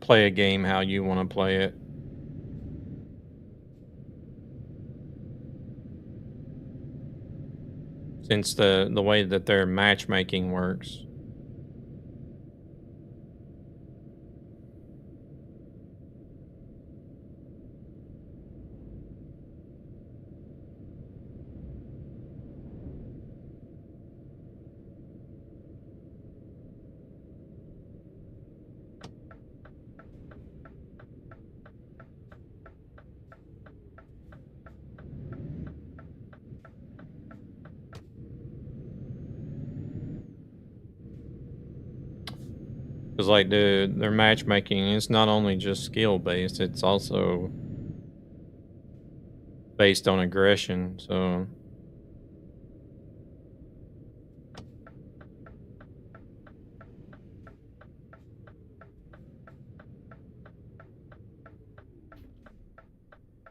play a game how you want to play it. Since the way that their matchmaking works. Because like their matchmaking, it's not only just skill based, it's also based on aggression. So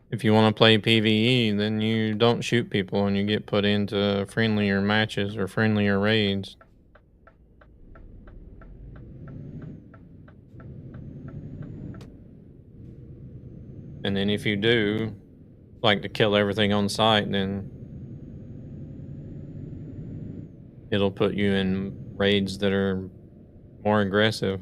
if you want to play PvE, then you don't shoot people and you get put into friendlier matches or friendlier raids. And then if you do like to kill everything on sight, then it'll put you in raids that are more aggressive.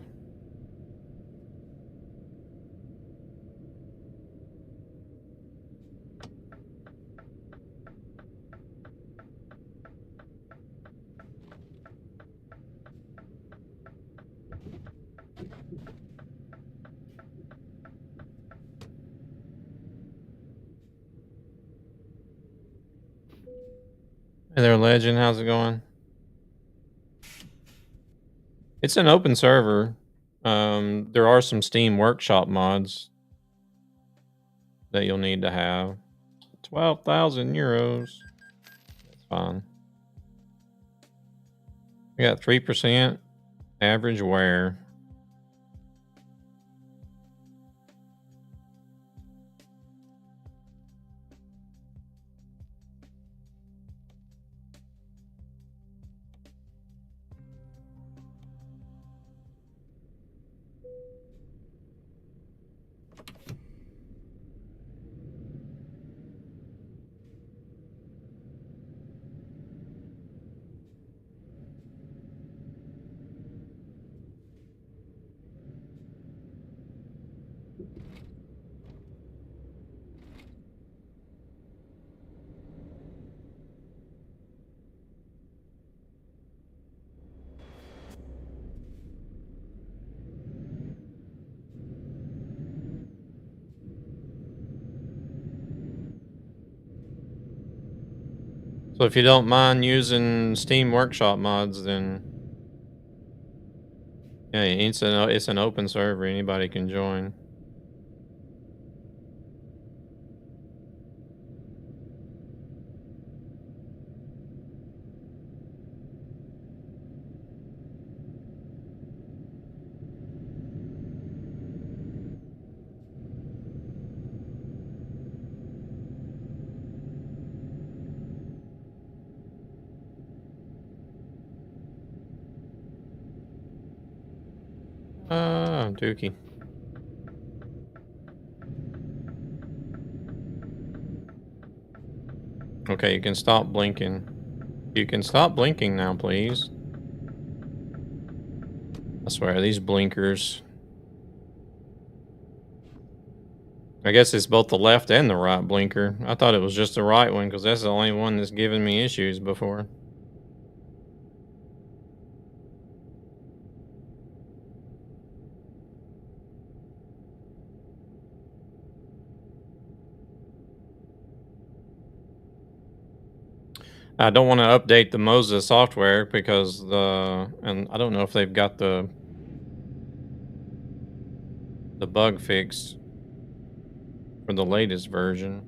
Hey there, Legend. How's it going? It's an open server. There are some Steam Workshop mods that you'll need to have. 12,000 euros. That's fine. We got 3% average wear. So if you don't mind using Steam Workshop mods, then yeah, it's an open server. Anybody can join. Dookie. Okay, you can stop blinking. You can stop blinking now, please. I swear, these blinkers. I guess it's both the left and the right blinker. I thought it was just the right one because that's the only one that's given me issues before. I don't want to update the Moses software because and I don't know if they've got the bug fixed for the latest version.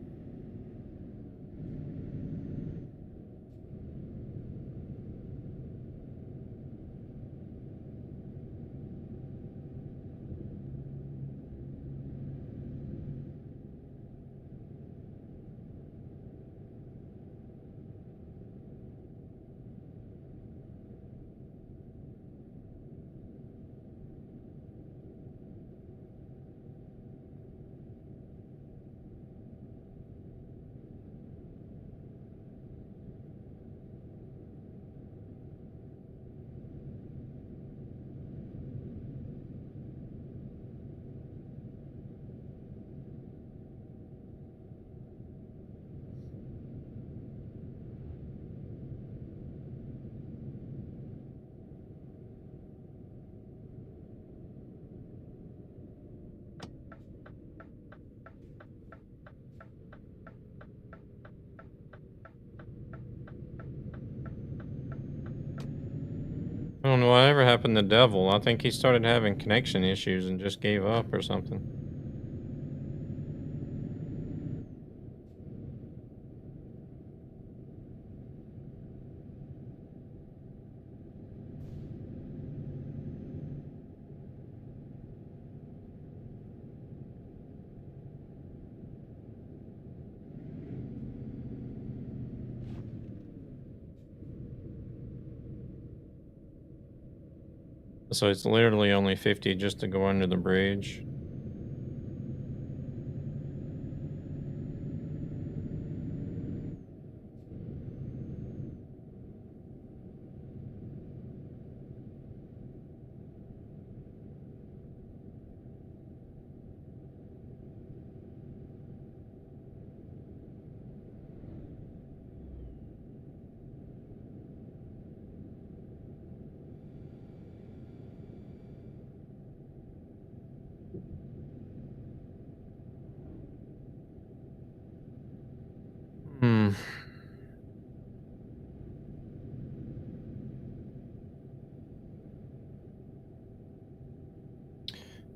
whatever happened to Devil? I think he started having connection issues and just gave up or something. So it's literally only 50 just to go under the bridge.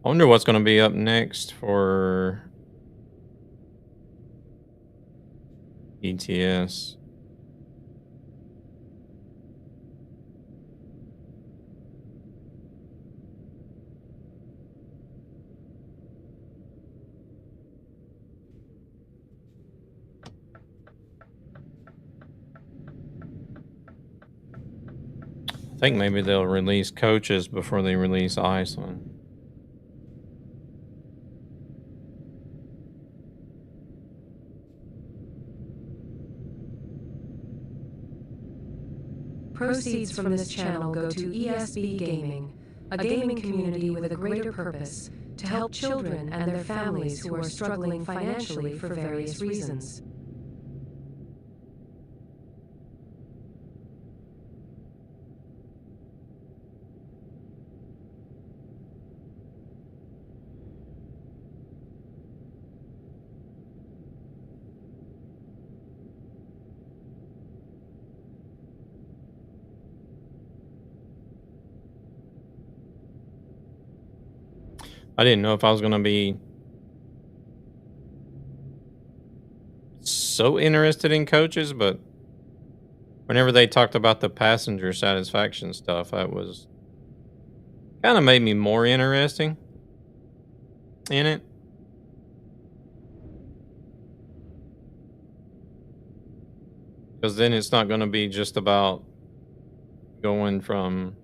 I wonder what's going to be up next for ETS. I think maybe they'll release coaches before they release Iceland. Proceeds from this channel go to ESB Gaming, a gaming community with a greater purpose, to help children and their families who are struggling financially for various reasons. I didn't know if I was going to be so interested in coaches, but whenever they talked about the passenger satisfaction stuff, that was kind of made me more interesting in it. Because then it's not going to be just about going from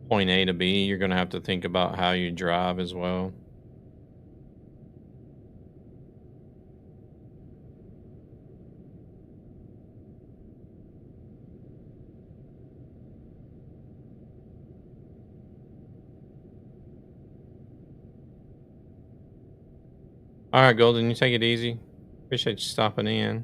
point A to B. You're going to have to think about how you drive as well. All right, Golden, you take it easy. Appreciate you stopping in.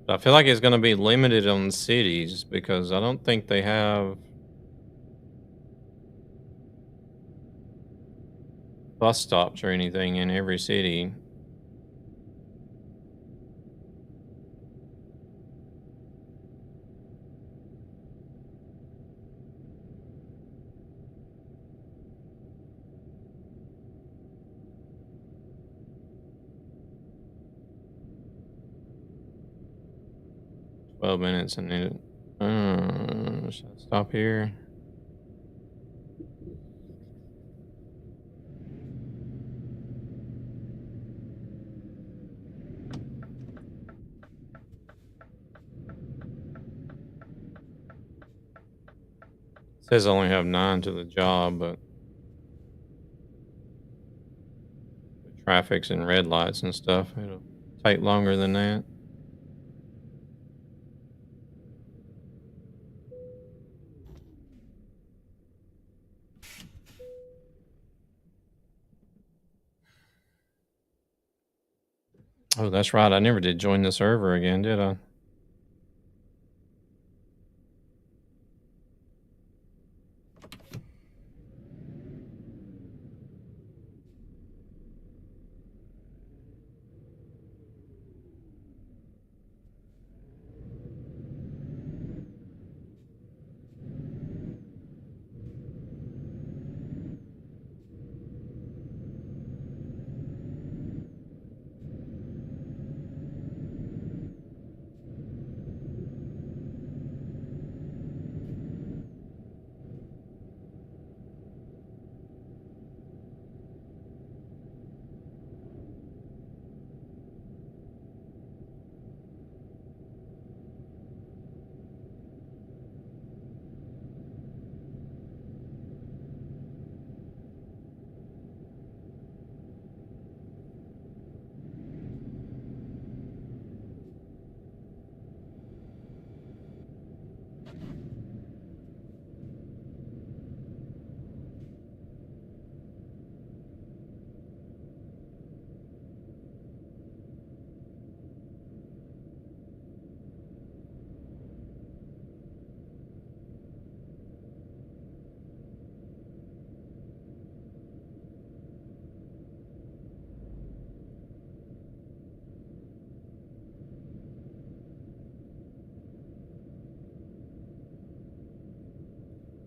I feel like it's going to be limited on cities because I don't think they have bus stops or anything in every city. Minutes and it. Should I stop here? It says I only have 9 to the job, but traffics and red lights and stuff. It'll take longer than that. Oh, that's right. I never did join the server again, did I?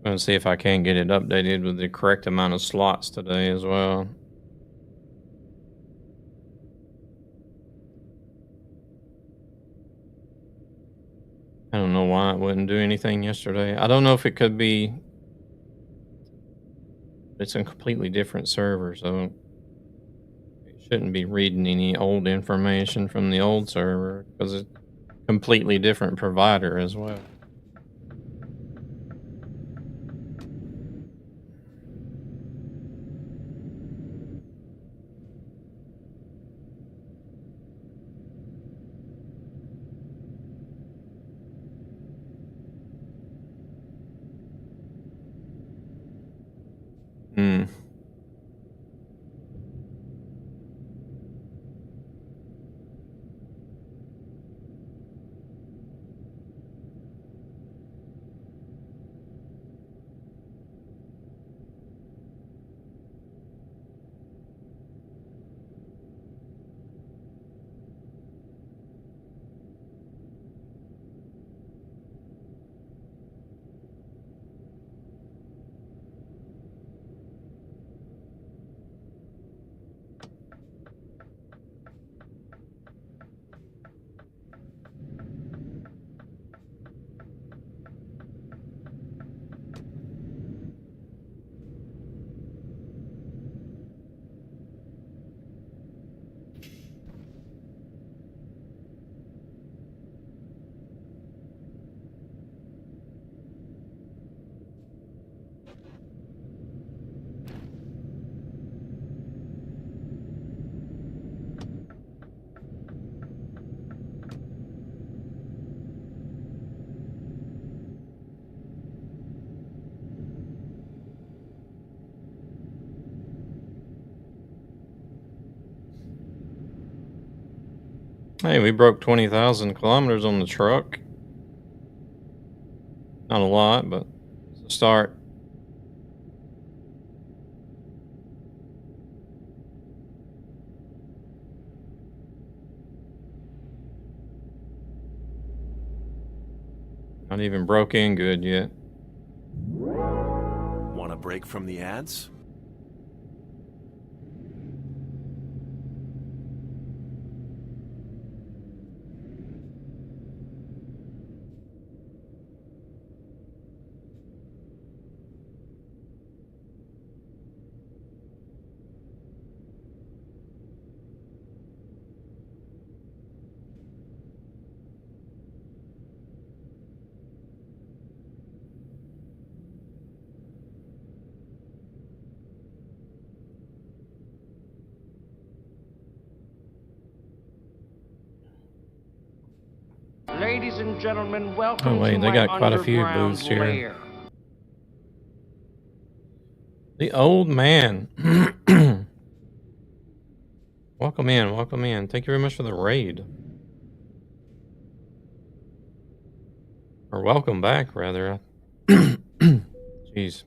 I'm going to see if I can get it updated with the correct amount of slots today as well. I don't know why it wouldn't do anything yesterday. I don't know if it could be... It's a completely different server, so it shouldn't be reading any old information from the old server because it's a completely different provider as well. Hmm. Hey, we broke 20,000 kilometers on the truck. Not a lot, but it's a start. Not even broke in good yet. Want a break from the ads? Ladies and gentlemen, welcome Oh wait, to they my got quite a few underground booths here. lair. The old man. Welcome in, welcome in. Thank you very much for the raid. Or welcome back, rather. Jeez.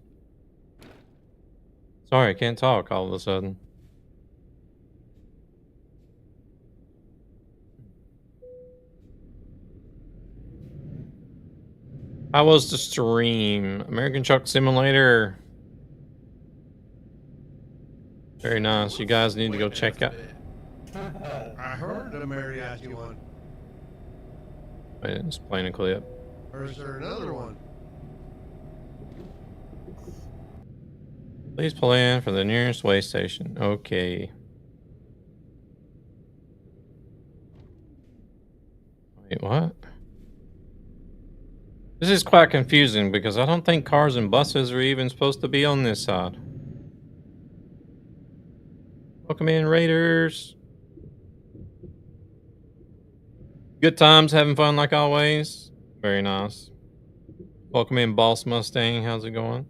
Sorry, I can't talk all of a sudden. How was the stream? American Truck Simulator. Very nice. You guys need to go check out. I heard a mariachi one. Wait, it's playing a clip. Or is there another one? Please pull in for the nearest way station. Okay. Wait, what? This is quite confusing because I don't think cars and buses are even supposed to be on this side. Welcome in, Raiders. Good times, having fun like always. Very nice. Welcome in, Boss Mustang. How's it going?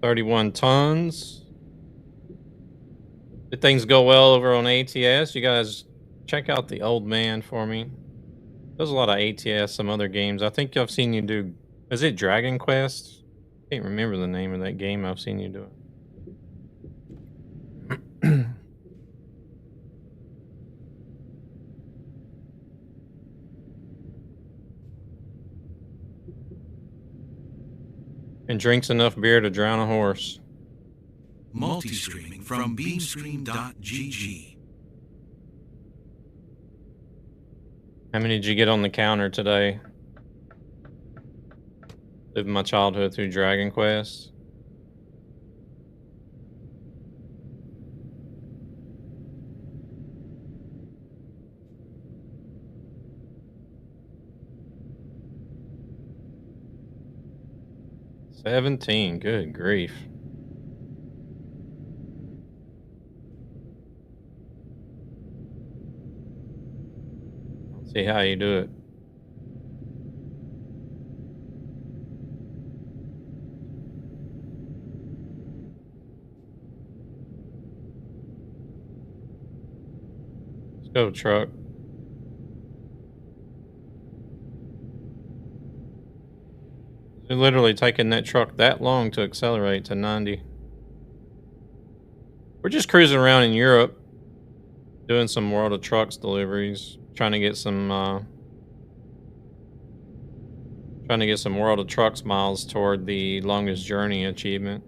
31 tons. Did things go well over on ATS? You guys check out the old man for me. There's a lot of ATS, some other games. I think I've seen you do. Is it Dragon Quest? I can't remember the name of that game I've seen you do it. And drinks enough beer to drown a horse. Multi-streaming from beamstream.gg. How many did you get on the counter today? Living my childhood through Dragon Quest. $17, good grief. Let's see how you do it. Let's go, truck. They're literally taking that truck that long to accelerate to 90. We're just cruising around in Europe, doing some World of Trucks deliveries, trying to get some World of Trucks miles toward the longest journey achievement.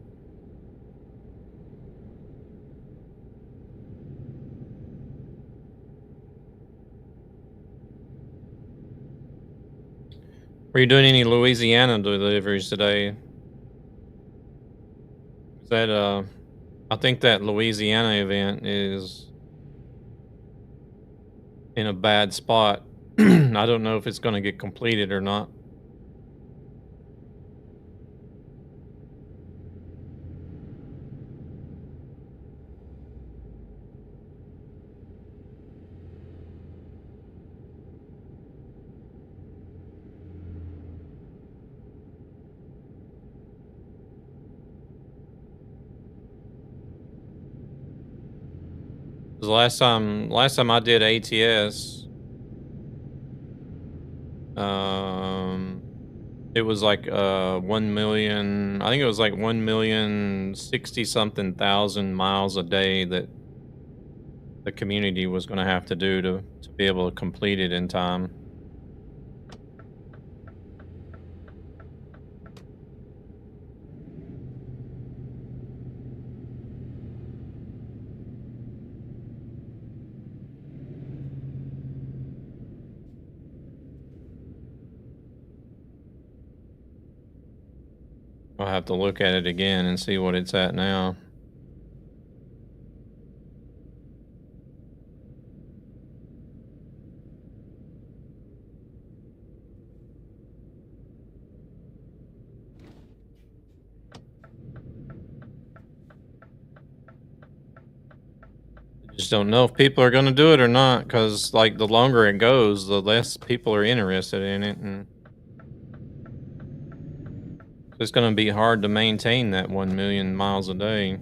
Were you doing any Louisiana deliveries today? Is that I think that Louisiana event is in a bad spot. I don't know if it's going to get completed or not. The last time I did ATS, it was like 1 million. I think it was like 1,060,000 something miles a day that the community was going to have to do to be able to complete it in time. I'll have to look at it again and see what it's at now. Just don't know if people are going to do it or not, because like the longer it goes, the less people are interested in it, and it's going to be hard to maintain that 1 million miles a day.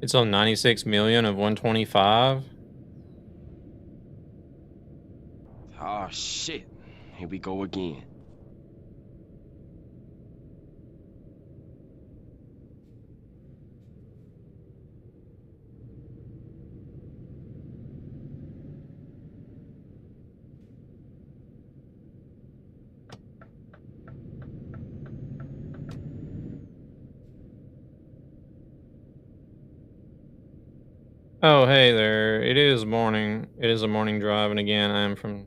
It's on 96 million of 125. Oh shit. Here we go again. Oh, hey there. It is morning. It is a morning drive, and again, I am from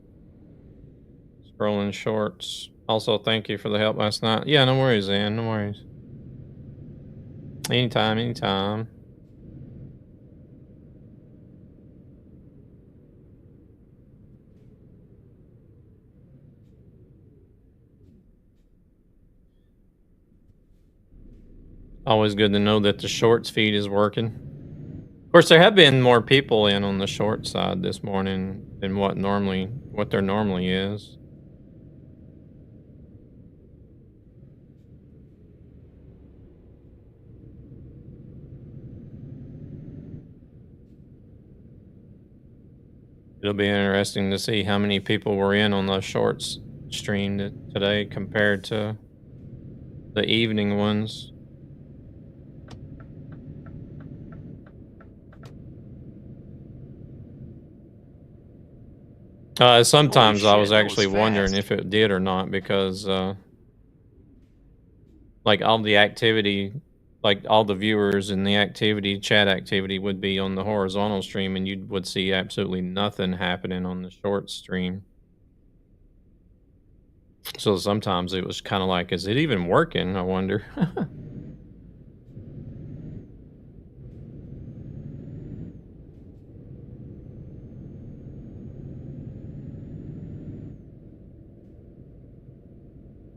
Scrolling Shorts. Also, thank you for the help last night. Yeah, no worries, Ann. No worries. Anytime, anytime. Always good to know that the Shorts feed is working. Of course, there have been more people in on the short side this morning than what there normally is. It'll be interesting to see how many people were in on the shorts stream today compared to the evening ones. Sometimes I was actually wondering if it did or not, because like all the activity, like all the viewers and the activity, chat activity would be on the horizontal stream, and you would see absolutely nothing happening on the short stream. So sometimes it was kind of like, is it even working? I wonder.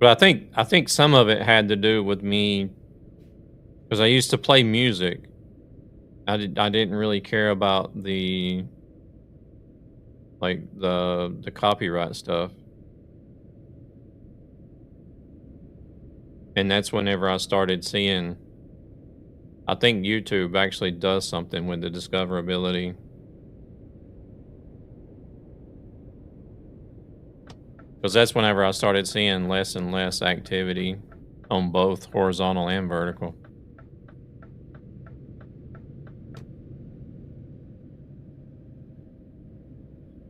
But I think some of it had to do with me, because I used to play music. I didn't really care about the copyright stuff. And that's whenever I started seeing, I think YouTube actually does something with the discoverability. Because that's whenever I started seeing less and less activity on both horizontal and vertical.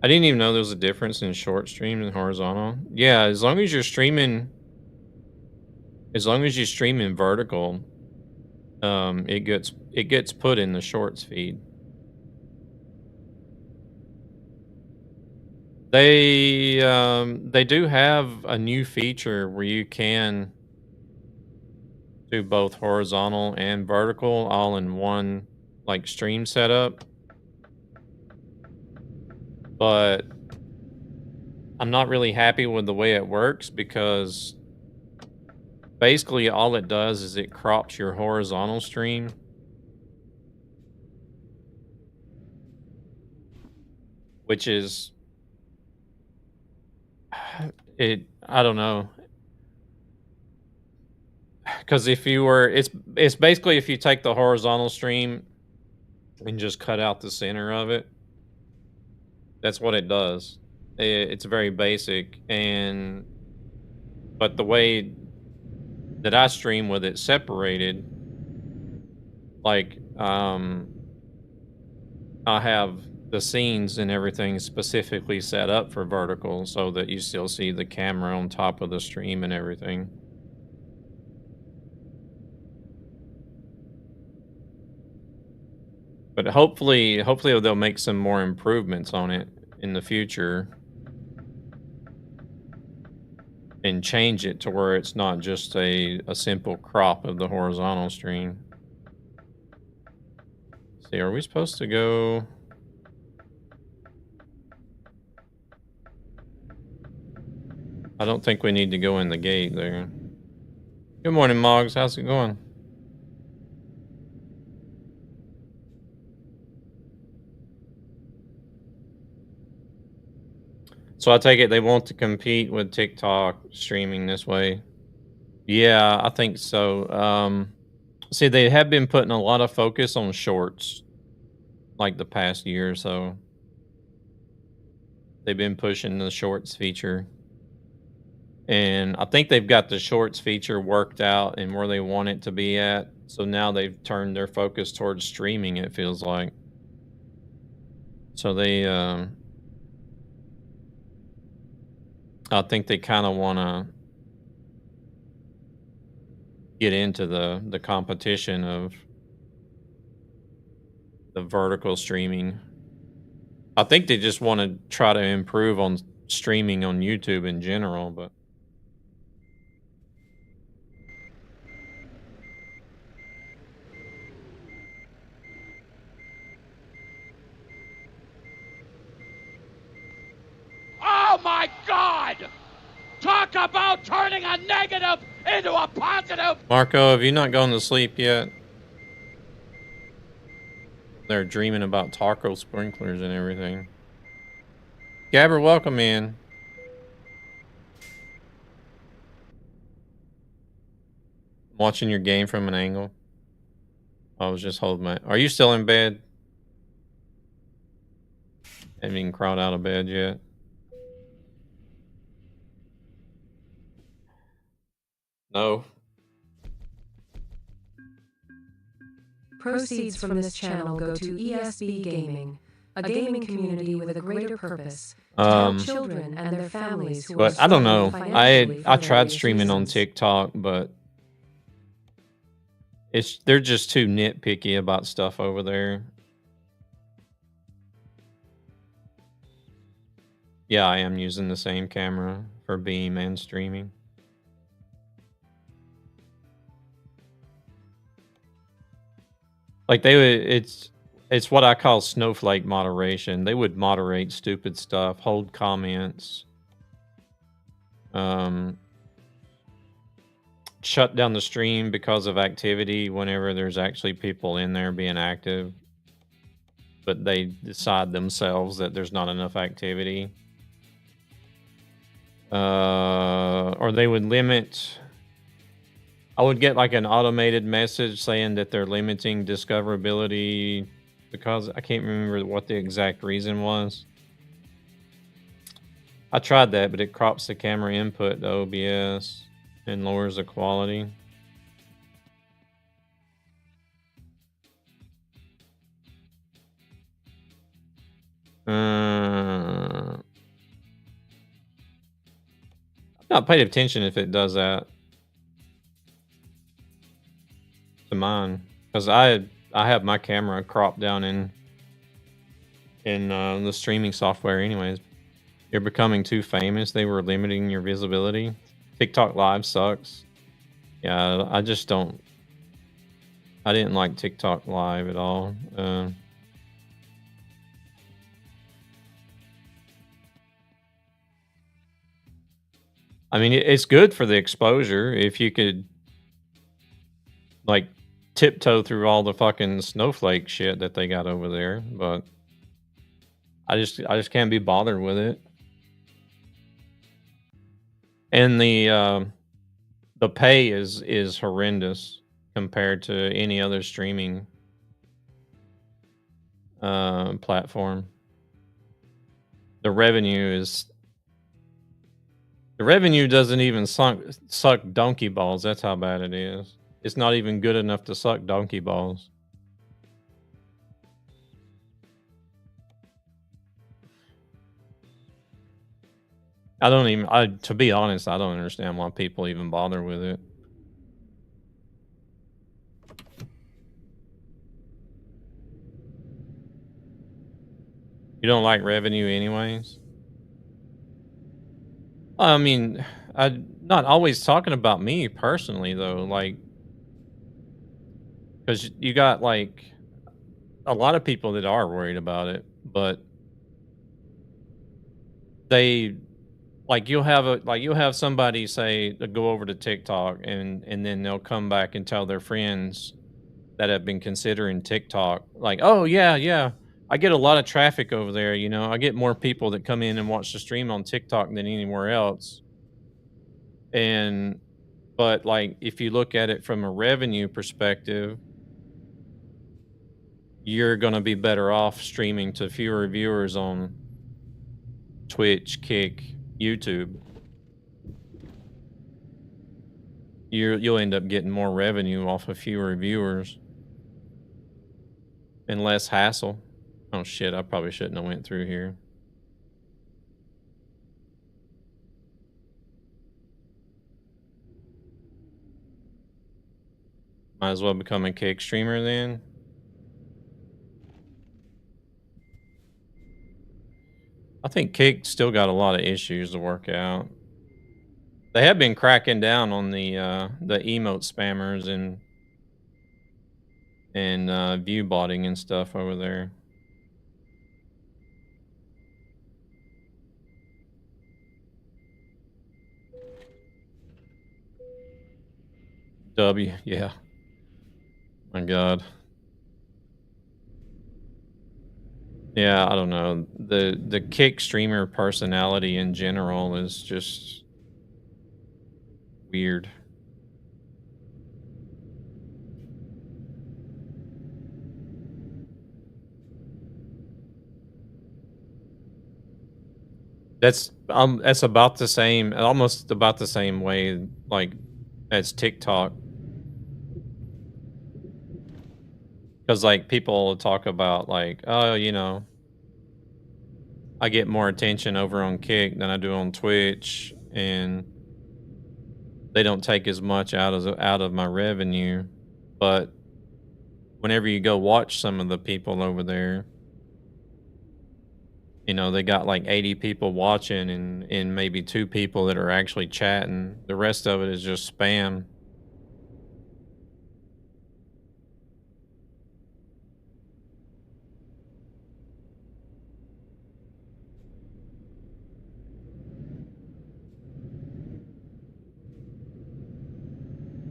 I didn't even know there was a difference in short stream and horizontal. Yeah, as long as you're streaming vertical, it gets put in the shorts feed. They do have a new feature where you can do both horizontal and vertical all in one like stream setup. But I'm not really happy with the way it works, because basically all it does is it crops your horizontal stream. Which is I don't know. Because if you were, it's basically if you take the horizontal stream and just cut out the center of it, that's what it does. It's very basic, but the way that I stream with it separated, like I have the scenes and everything specifically set up for vertical so that you still see the camera on top of the stream and everything. But hopefully they'll make some more improvements on it in the future and change it to where it's not just a simple crop of the horizontal stream. Let's see, are we supposed to go? I don't think we need to go in the gate there. Good morning, Moggs. How's it going? So I take it they want to compete with TikTok streaming this way. Yeah, I think so. See, they have been putting a lot of focus on shorts, like the past year or so. They've been pushing the shorts feature. And I think they've got the shorts feature worked out and where they want it to be at. So now they've turned their focus towards streaming, it feels like. So they, I think they kind of want to get into the competition of the vertical streaming. I think they just want to try to improve on streaming on YouTube in general, but Oh my God! Talk about turning a negative into a positive! Marco, have you not gone to sleep yet? They're dreaming about taco sprinklers and everything. Gabber, welcome in. Watching your game from an angle. I was just holding my... Are you still in bed? Haven't even crawled out of bed yet. No. Proceeds from this channel go to ESB Gaming, a gaming community with a greater purpose to help children and their families who are But I don't know. financially for I tried various streaming on reasons. TikTok, but they're just too nitpicky about stuff over there. Yeah, I am using the same camera for Beam and streaming. Like they would, it's what I call snowflake moderation. They would moderate stupid stuff, hold comments, shut down the stream because of activity whenever there's actually people in there being active, but they decide themselves that there's not enough activity. Or they would limit... I would get like an automated message saying that they're limiting discoverability because I can't remember what the exact reason was. I tried that, but it crops the camera input to OBS and lowers the quality. I've not paid attention if it does that. To mine, because I have my camera cropped down in the streaming software anyways. You're becoming too famous. They were limiting your visibility. TikTok Live sucks. Yeah, I just don't... I didn't like TikTok Live at all. I mean, it's good for the exposure if you could like tiptoe through all the fucking snowflake shit that they got over there, but I just can't be bothered with it. And the pay is horrendous compared to any other streaming platform. The revenue doesn't even suck donkey balls. That's how bad it is. It's not even good enough to suck donkey balls. To be honest, I don't understand why people even bother with it. You don't like revenue anyways? I mean, I'm not always talking about me personally though, like, because you got like a lot of people that are worried about it, but they like you'll have somebody say go over to TikTok and then they'll come back and tell their friends that have been considering TikTok, like, oh yeah, I get a lot of traffic over there. You know, I get more people that come in and watch the stream on TikTok than anywhere else. But like, if you look at it from a revenue perspective, you're going to be better off streaming to fewer viewers on Twitch, Kick, YouTube. You'll end up getting more revenue off of fewer viewers and less hassle. Oh shit, I probably shouldn't have went through here. Might as well become a Kick streamer then. I think Kick still got a lot of issues to work out. They have been cracking down on the emote spammers and view botting and stuff over there. W, yeah. My God. Yeah, I don't know. The Kick streamer personality in general is just weird. That's about the same, almost about the same way like as TikTok. Because like people will talk about like, oh, you know, I get more attention over on Kick than I do on Twitch, and they don't take as much out of my revenue. But whenever you go watch some of the people over there, you know, they got like 80 people watching and maybe 2 people that are actually chatting. The rest of it is just spam.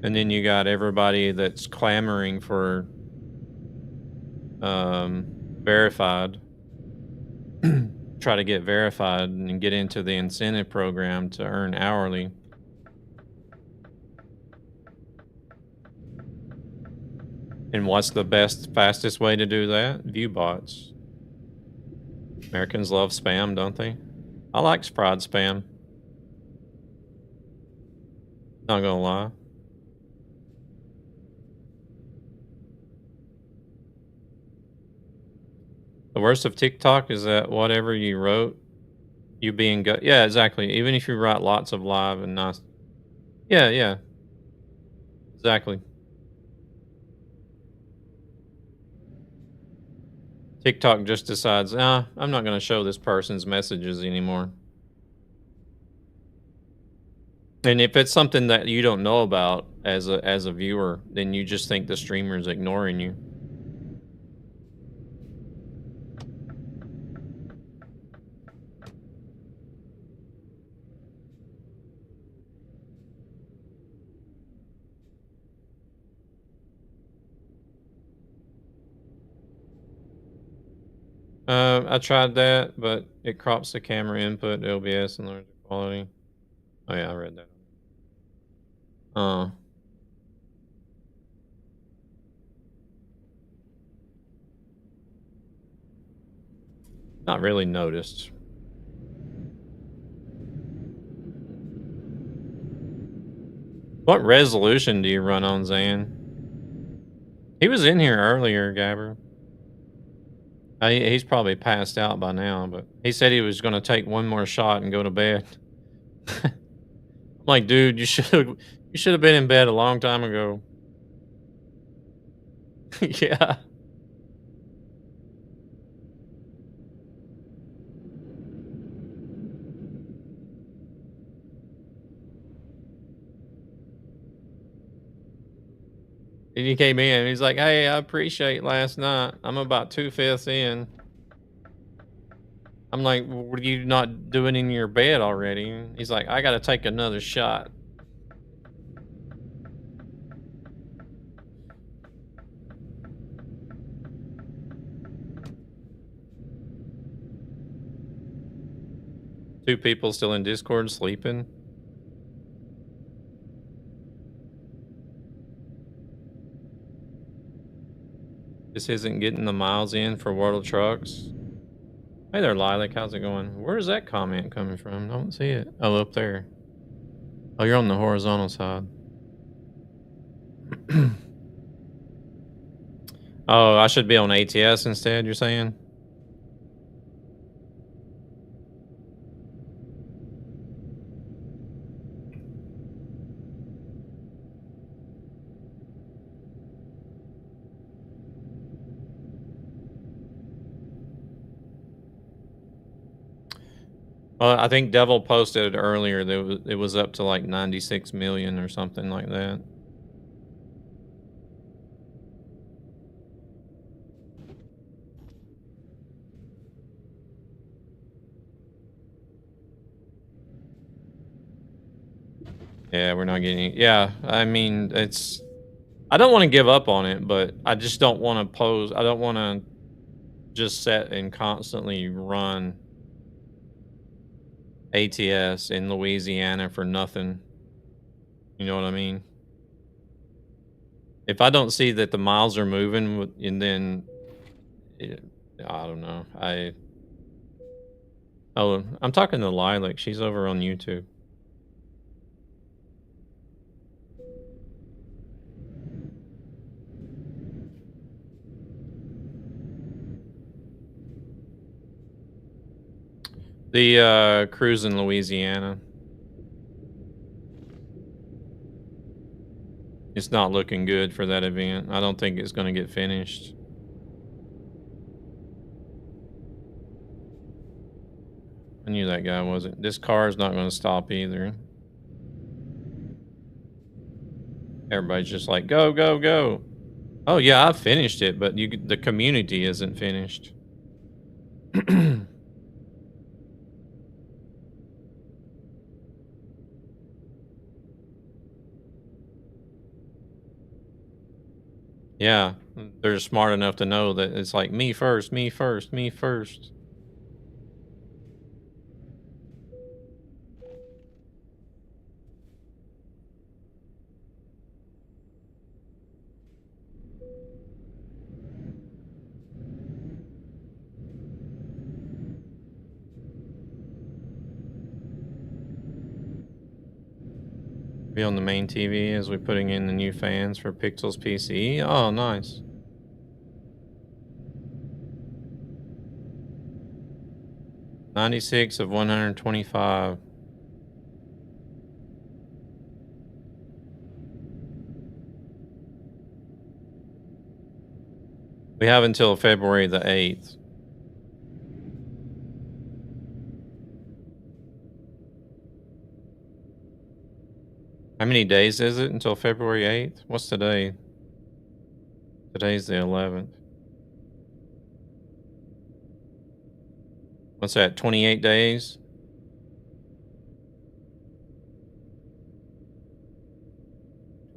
And then you got everybody that's clamoring for verified. Try to get verified and get into the incentive program to earn hourly. And what's the fastest way to do that? View bots. Americans love spam, don't they? I like fraud spam. Not gonna lie. The worst of TikTok is that whatever you wrote, you being good. Yeah, exactly. Even if you write lots of live and nice. Yeah. Exactly. TikTok just decides, I'm not going to show this person's messages anymore. And if it's something that you don't know about as a viewer, then you just think the streamer is ignoring you. I tried that, but it crops the camera input, LBS, and larger quality. Oh yeah, I read that. Not really noticed. What resolution do you run on, Zan? He was in here earlier, Gabber. He's probably passed out by now, but he said he was going to take one more shot and go to bed. I'm like, dude, you should have been in bed a long time ago. Yeah. And he came in and he's like, hey, I appreciate last night. I'm about 2/5 in. I'm like, what are you not doing in your bed already? He's like, I gotta take another shot. Two people still in Discord sleeping. This isn't getting the miles in for World of Trucks. Hey there, Lilac. How's it going? Where's that comment coming from? I don't see it. Oh, up there. Oh, you're on the horizontal side. Oh, I should be on ATS instead, you're saying? Well, I think Devil posted earlier that it was up to like 96 million or something like that. Yeah, we're not getting... Yeah, I mean, it's... I don't want to give up on it, but I just don't want to pose... I don't want to just set and constantly run ATS in Louisiana for nothing. You know what I mean? If I don't see that the miles are moving, and then... I don't know. Oh, I'm talking to Lilac. She's over on YouTube. The cruise in Louisiana. It's not looking good for that event. I don't think it's going to get finished. I knew that guy wasn't. This car is not going to stop either. Everybody's just like, go, go, go. Oh yeah, I've finished it, but the community isn't finished. Yeah, they're smart enough to know that it's like me first, me first, me first. Be on the main TV as we're putting in the new fans for Pixels PC. Oh, nice. $96 of 125. We have until February the 8th. How many days is it until February 8th? What's today? Today's the 11th. What's that, 28 days?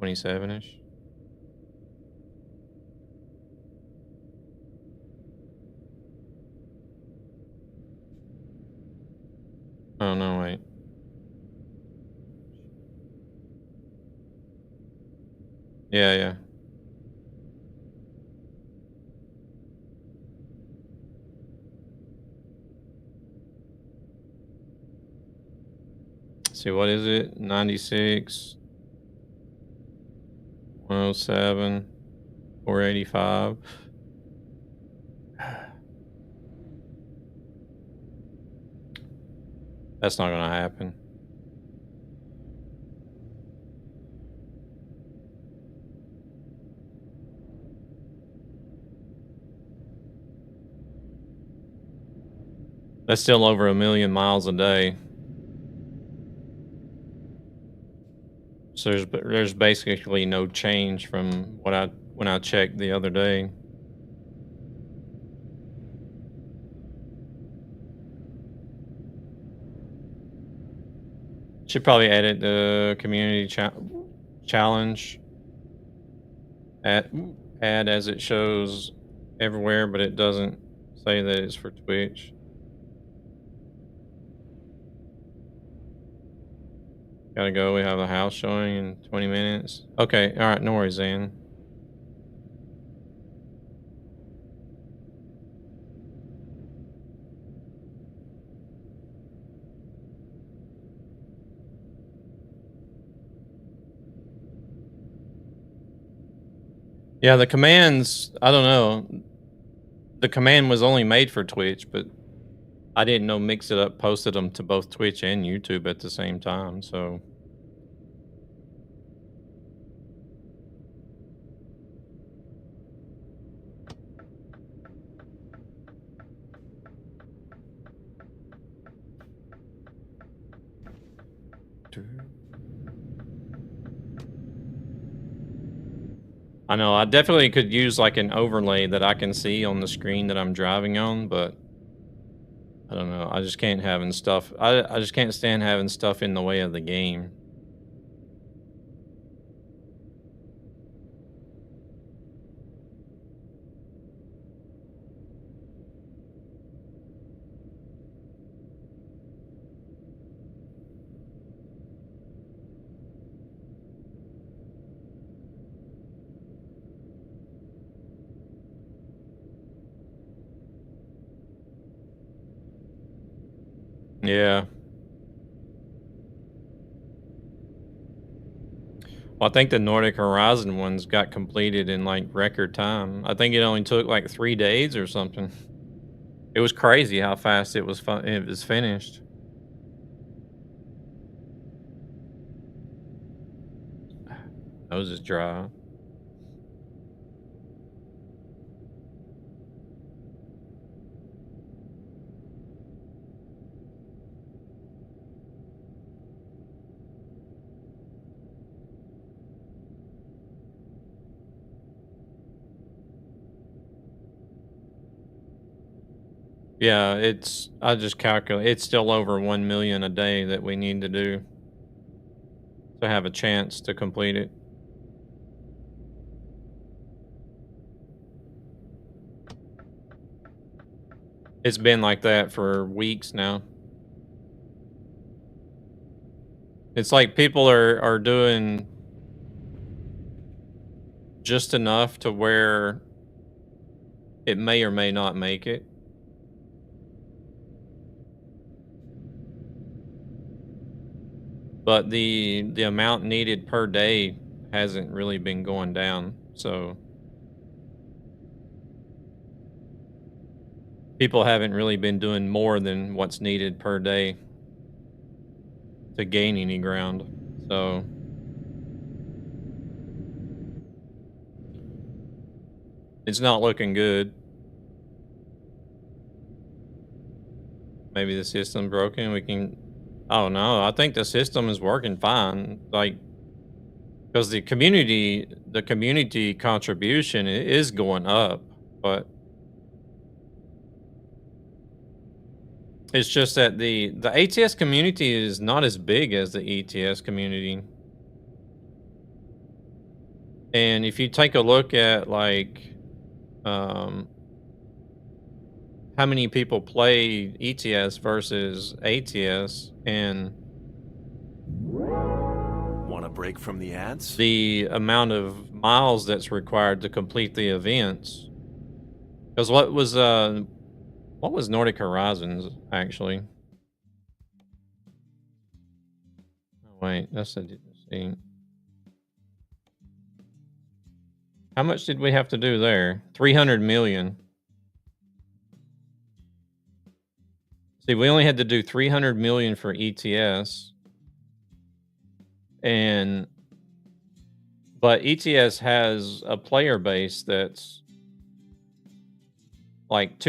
$27-ish. Oh, no, wait. Yeah, yeah. Let's see, what is it? 96, 107, 485. That's not gonna happen. That's still over 1 million miles a day. So there's basically no change from what when I checked the other day. should probably edit the community challenge. Add as it shows everywhere, but it doesn't say that it's for Twitch. Gotta go. We have a house showing in 20 minutes. Okay. All right. No worries, Zan. Yeah, the commands, I don't know. The command was only made for Twitch, but I didn't know Mix It Up posted them to both Twitch and YouTube at the same time, so. I know, I definitely could use like an overlay that I can see on the screen that I'm driving on, but I don't know. I just can't having stuff. I just can't stand having stuff in the way of the game. Yeah. Well, I think the Nordic Horizon ones got completed in like record time. I think it only took like 3 days or something. It was crazy how fast it was finished. Nose is dry. Yeah, I just calculate, it's still over 1 million a day that we need to do to have a chance to complete it. It's been like that for weeks now. It's like people are doing just enough to where it may or may not make it. But the amount needed per day hasn't really been going down, so people haven't really been doing more than what's needed per day to gain any ground, so it's not looking good. Maybe the system's broken. We can. Oh no, I think the system is working fine. Like, because the community contribution is going up, but it's just that the ATS community is not as big as the ETS community. And if you take a look at like how many people play ETS versus ATS, and want a break from the ads? The amount of miles that's required to complete the events. Because what was Nordic Horizons actually? Oh, wait, that's a see. How much did we have to do there? 300 million. See, we only had to do 300 million for ETS. But ETS has a player base that's like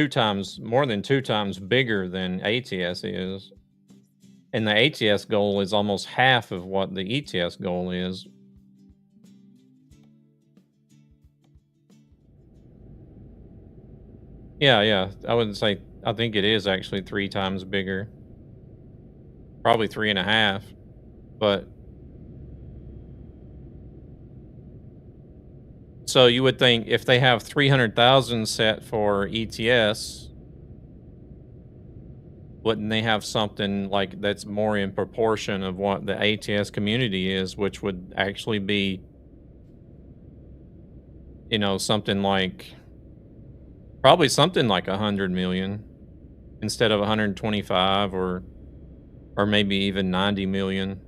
more than 2 times bigger than ATS is. And the ATS goal is almost half of what the ETS goal is. Yeah, I wouldn't say, I think it is actually 3 times bigger. Probably 3.5. But so you would think if they have 300,000 set for ETS, wouldn't they have something like that's more in proportion of what the ATS community is, which would actually be, you know, something like probably something like 100 million instead of 125 or maybe even 90 million.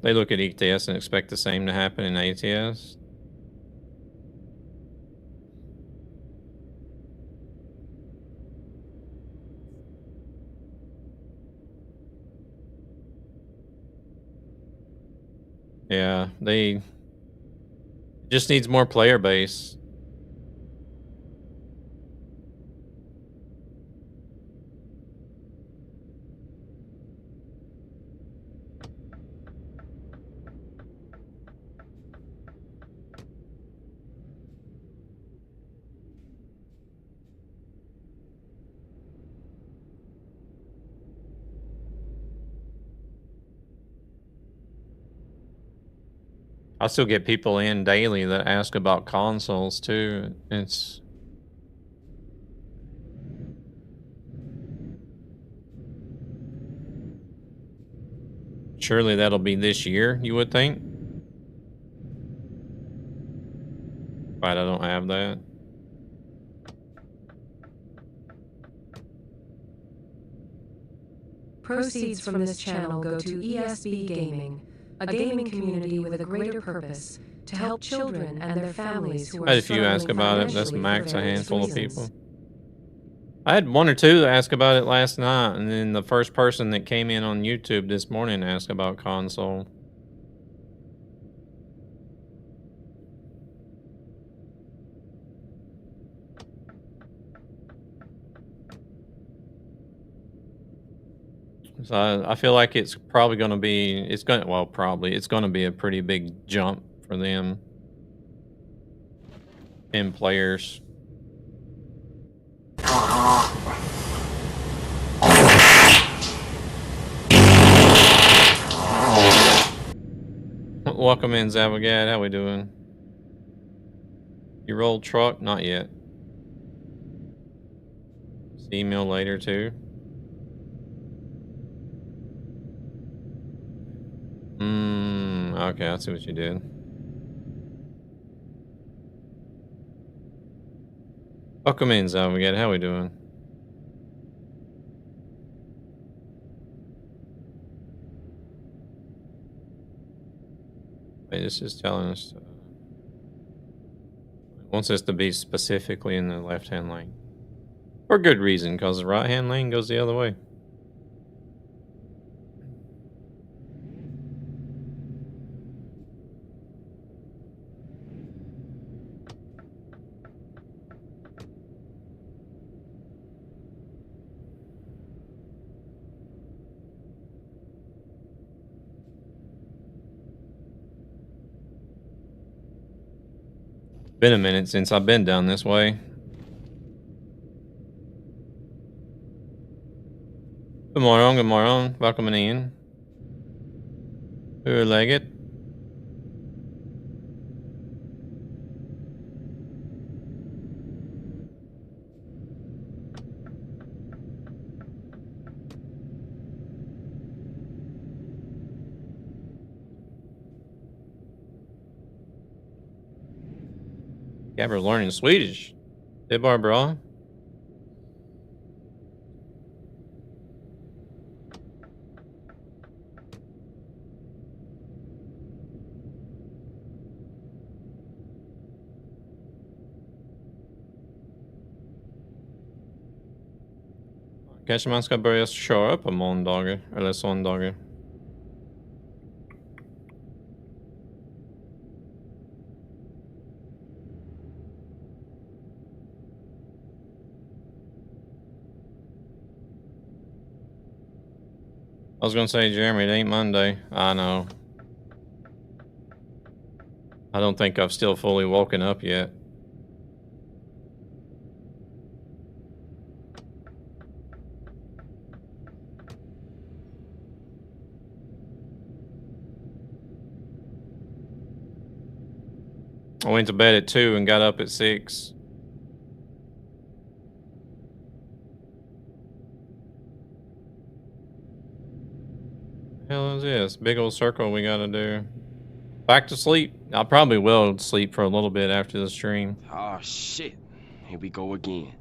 They look at ETS and expect the same to happen in ATS. Yeah, they just needs more player base. I still get people in daily that ask about consoles too. It's surely that'll be this year, you would think. But I don't have that. Proceeds from this channel go to ESB Gaming, a gaming community with a greater purpose to help children and their families who are If you ask about it, that's max a handful of people. I had one or two that asked about it last night, and then the first person that came in on YouTube this morning asked about console. So I feel like it's probably going to be, it's going to be a pretty big jump for them in players. Welcome in, Zavagad. How we doing? You rolled truck? Not yet. See email later too. Okay, I see what you did. Welcome in, Zavagad. How we doing? Wait, this is telling us it wants us to be specifically in the left-hand lane. For good reason, because the right-hand lane goes the other way. Been a minute since I've been down this way. Good morning. Welcome in. Hur-läget? Gabber's learning Swedish. Det är bara bra. Kanske man ska börja köra på måndagar eller söndagar. I was gonna say, Jeremy, it ain't Monday. I know. I don't think I've still fully woken up yet. I went to bed at 2 and got up at 6. The hell is this? Big old circle we gotta do. Back to sleep. I probably will sleep for a little bit after the stream. Oh shit. Here we go again.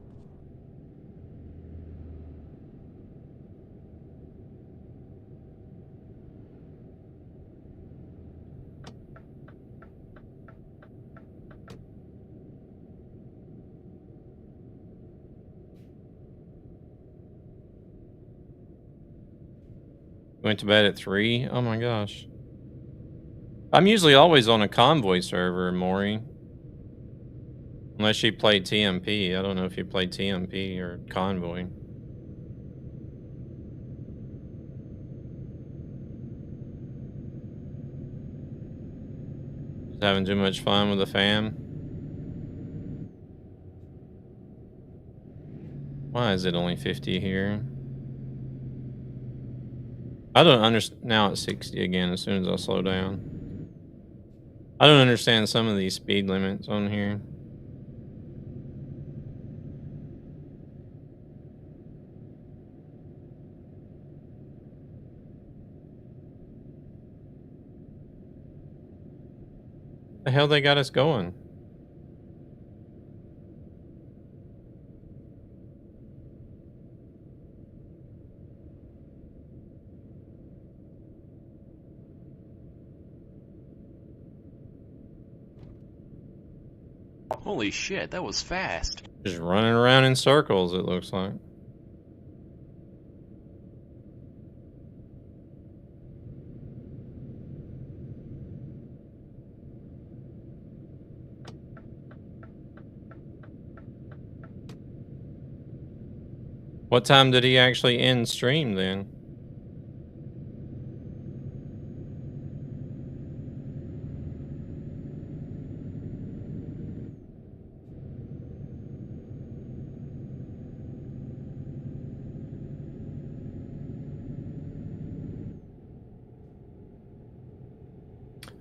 Went to bed at 3. Oh my gosh. I'm usually always on a convoy server, Maury. Unless you play TMP. I don't know if you play TMP or convoy. Just having too much fun with the fam. Why is it only 50 here? I don't understand. Now it's 60 again as soon as I slow down. I don't understand some of these speed limits on here. The hell they got us going? Holy shit, that was fast. Just running around in circles, it looks like. What time did he actually end stream then?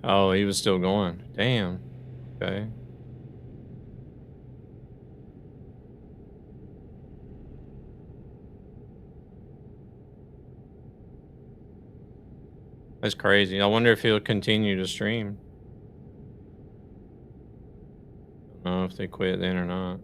Oh, he was still going. Damn. Okay. That's crazy. I wonder if he'll continue to stream. I don't know if they quit then or not.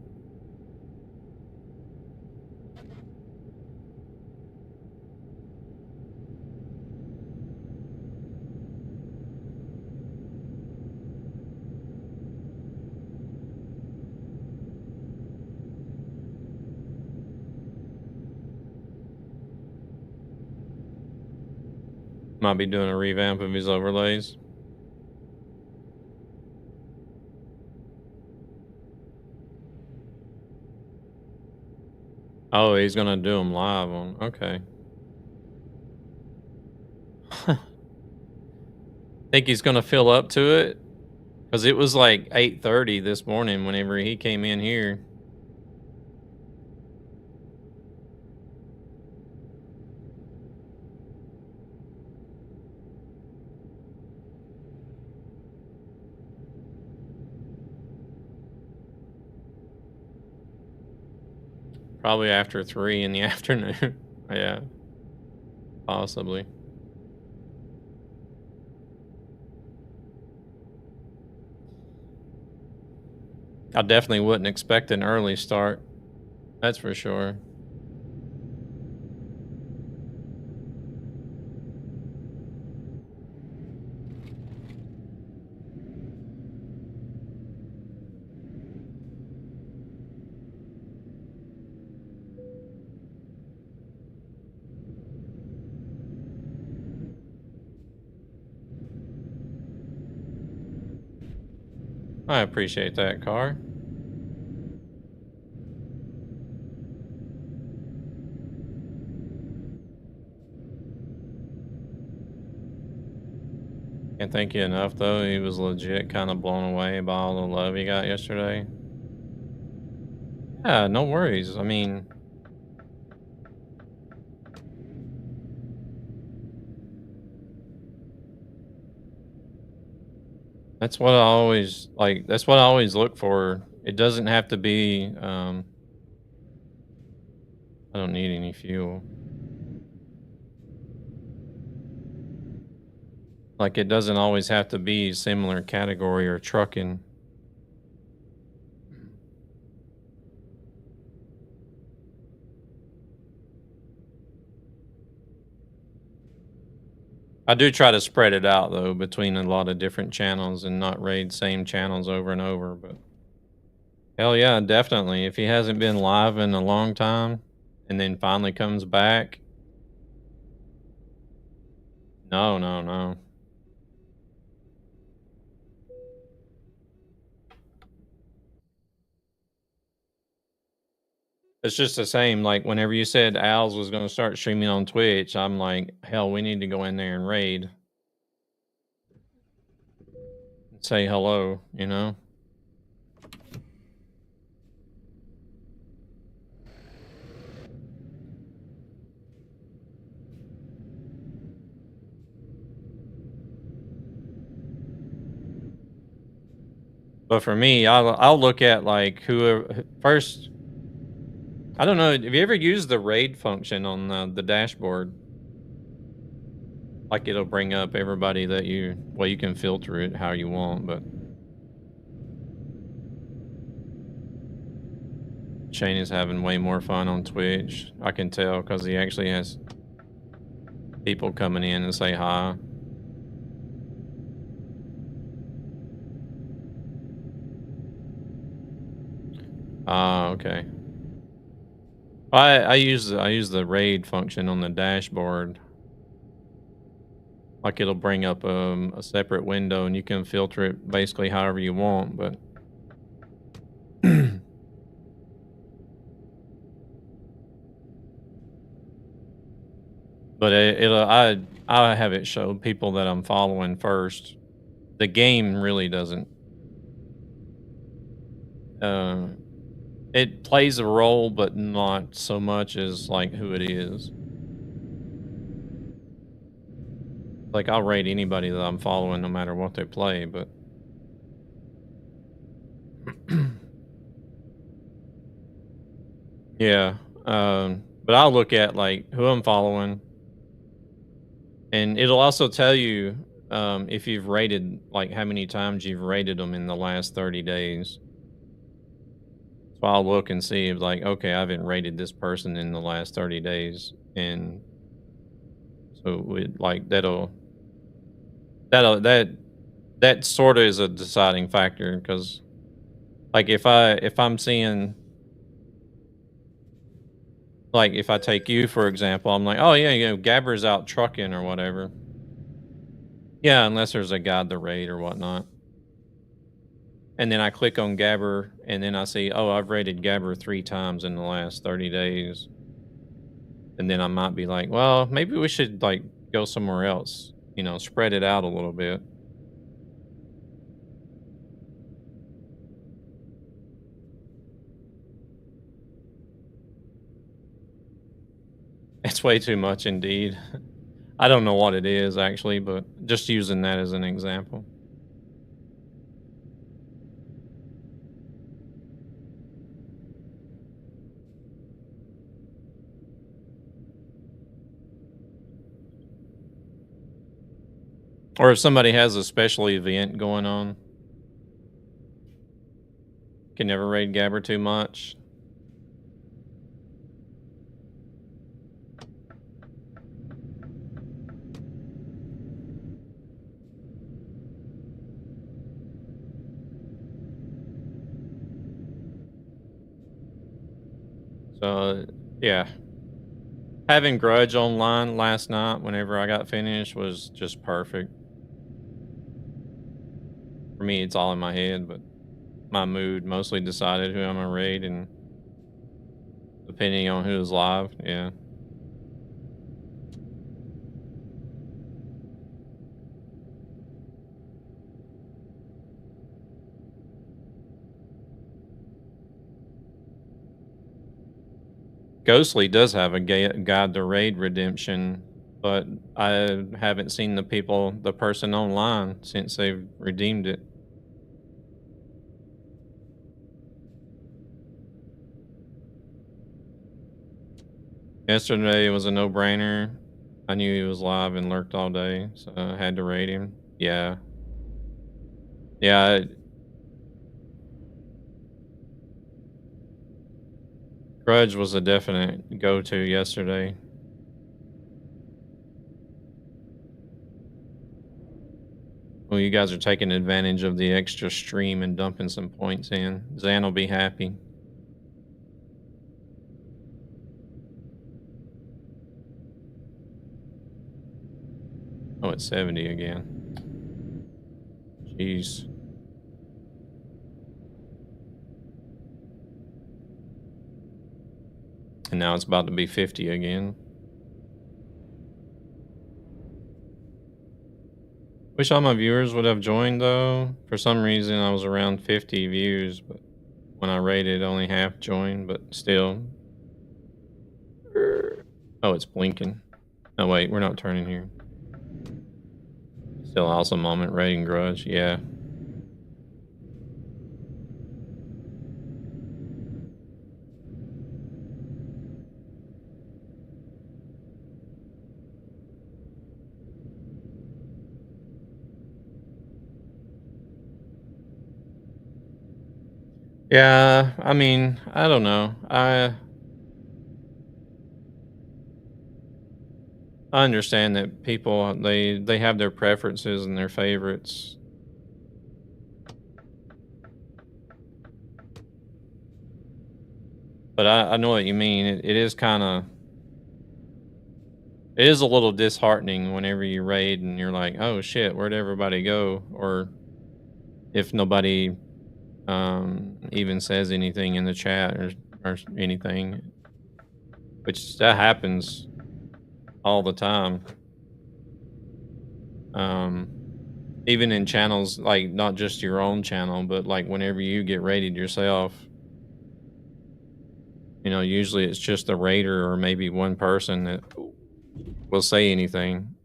Might be doing a revamp of his overlays. Oh, he's gonna do them live on. Okay. Think he's gonna fill up to it? Because it was like 8:30 this morning whenever he came in here. Probably after 3 in the afternoon. Yeah. Possibly. I definitely wouldn't expect an early start. That's for sure. I appreciate that, Car. Can't thank you enough, though. He was legit kind of blown away by all the love he got yesterday. Yeah, no worries. I mean, that's what I always like. That's what I always look for. It doesn't have to be. I don't need any fuel. Like, it doesn't always have to be similar category or trucking. I do try to spread it out, though, between a lot of different channels and not raid same channels over and over. But hell yeah, definitely. If he hasn't been live in a long time and then finally comes back. No. It's just the same. Like, whenever you said Al's was going to start streaming on Twitch, I'm like, hell, we need to go in there and raid. Say hello, you know? But for me, I'll look at, like, whoever first. I don't know. Have you ever used the raid function on the dashboard? Like, it'll bring up everybody that you can filter it how you want, but Shane is having way more fun on Twitch. I can tell because he actually has people coming in and say hi. Okay. I use the raid function on the dashboard. Like, it'll bring up a separate window and you can filter it basically however you want, but but I have it show people that I'm following first. The game really doesn't. It plays a role, but not so much as like who it is. Like, I'll rate anybody that I'm following no matter what they play, but yeah. But I'll look at like who I'm following, and it'll also tell you if you've rated, like how many times you've rated them in the last 30 days. So I'll look and see if, like, okay, I haven't rated this person in the last 30 days, and so like that sort of is a deciding factor, because like if I'm seeing, like, if I take you for example, I'm like, oh yeah, you know, Gabber's out trucking or whatever. Yeah, unless there's a guide to raid or whatnot. And then I click on Gabber, and then I see, oh, I've rated Gabber 3 times in the last 30 days. And then I might be like, well, maybe we should like go somewhere else, you know, spread it out a little bit. It's way too much indeed. I don't know what it is actually, but just using that as an example. Or if somebody has a special event going on, can never raid Gabber too much. So, yeah. Having Grudge online last night whenever I got finished was just perfect. For me, it's all in my head, but my mood mostly decided who I'm gonna raid, and depending on who's live, yeah. Ghostly does have a guide to raid redemption, but I haven't seen the person online since they've redeemed it. Yesterday was a no-brainer. I knew he was live and lurked all day, so I had to raid him. Yeah. Yeah. Grudge was a definite go-to yesterday. Well, you guys are taking advantage of the extra stream and dumping some points in. Zan will be happy. Oh, it's 70 again. Jeez. And now it's about to be 50 again. Wish all my viewers would have joined though. For some reason I was around 50 views, but when I rated only half joined, but still. Oh, it's blinking. Oh wait, we're not turning here. Still awesome moment raiding Grudge, yeah. Yeah, I mean, I don't know. I understand that people they have their preferences and their favorites. But I know what you mean. It is kind of it is a little disheartening whenever you raid and you're like, oh shit, where'd everybody go? Or if nobody even says anything in the chat or anything, which that happens all the time. Even in channels, like not just your own channel, but like whenever you get raided yourself, you know, usually it's just the raider or maybe one person that will say anything.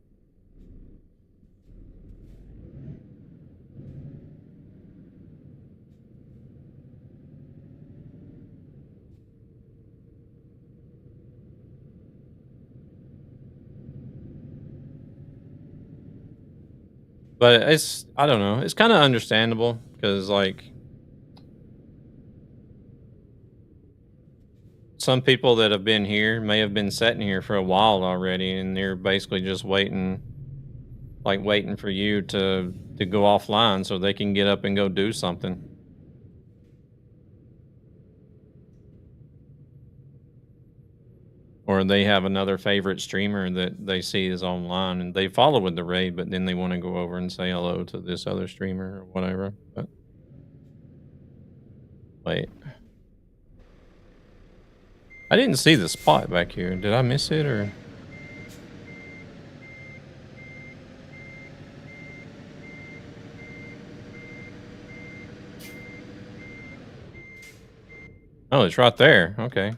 But it's, I don't know, it's kind of understandable because like some people that have been here may have been sitting here for a while already and they're basically just waiting, like waiting for you to go offline so they can get up and go do something. Or they have another favorite streamer that they see is online and they follow with the raid, but then they want to go over and say hello to this other streamer or whatever. But wait. I didn't see the spot back here. Did I miss it or? Oh, it's right there. Okay.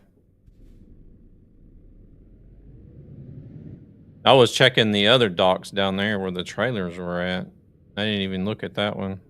I was checking the other docks down there where the trailers were at. I didn't even look at that one.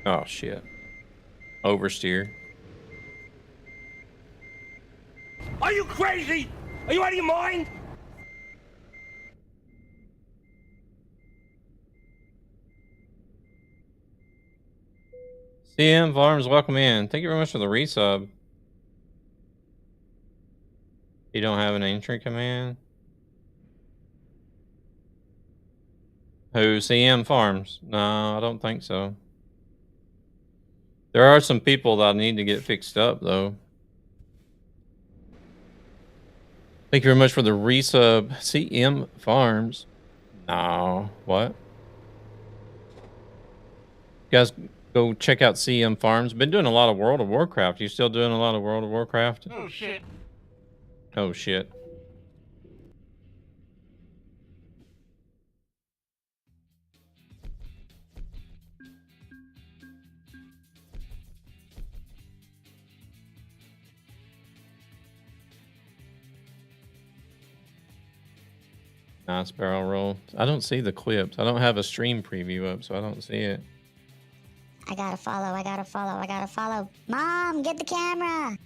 Oh shit. Oversteer. Are you crazy? Are you out of your mind? CM Farms, welcome in. Thank you very much for the resub. You don't have an entry command? Who? CM Farms? No, I don't think so. There are some people that need to get fixed up, though. Thank you very much for the resub. CM Farms. No, what? You guys go check out CM Farms. Been doing a lot of World of Warcraft. You still doing a lot of World of Warcraft? Oh shit. Oh shit. Nice barrel roll. I don't see the clips. I don't have a stream preview up, so I don't see it. I gotta follow, I gotta follow, I gotta follow. Mom, get the camera!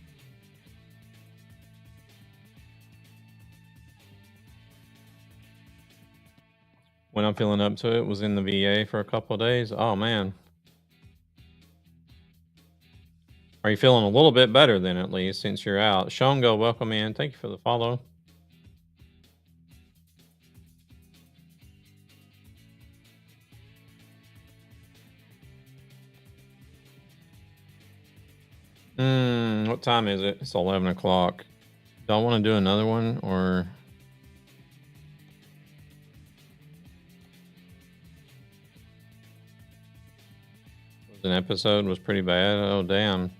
When I'm feeling up to it, was in the VA for a couple of days. Oh man. Are you feeling a little bit better then, at least, since you're out? Shongo, welcome in. Thank you for the follow. What time is it? It's 11 o'clock. Do I want to do another one, or... An episode was pretty bad. Oh, damn.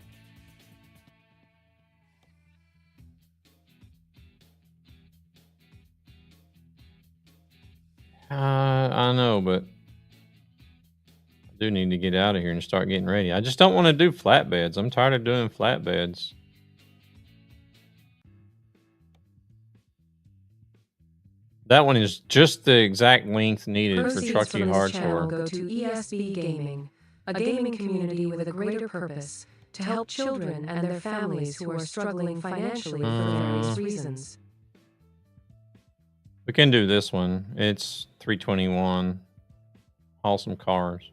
I know, but I do need to get out of here and start getting ready. I just don't want to do flatbeds. I'm tired of doing flatbeds. That one is just the exact length needed for Truckee Hardcore. Go to ESB Gaming, a gaming community with a greater purpose to help children and their families who are struggling financially for various reasons. We can do this one. It's 321. Awesome cars.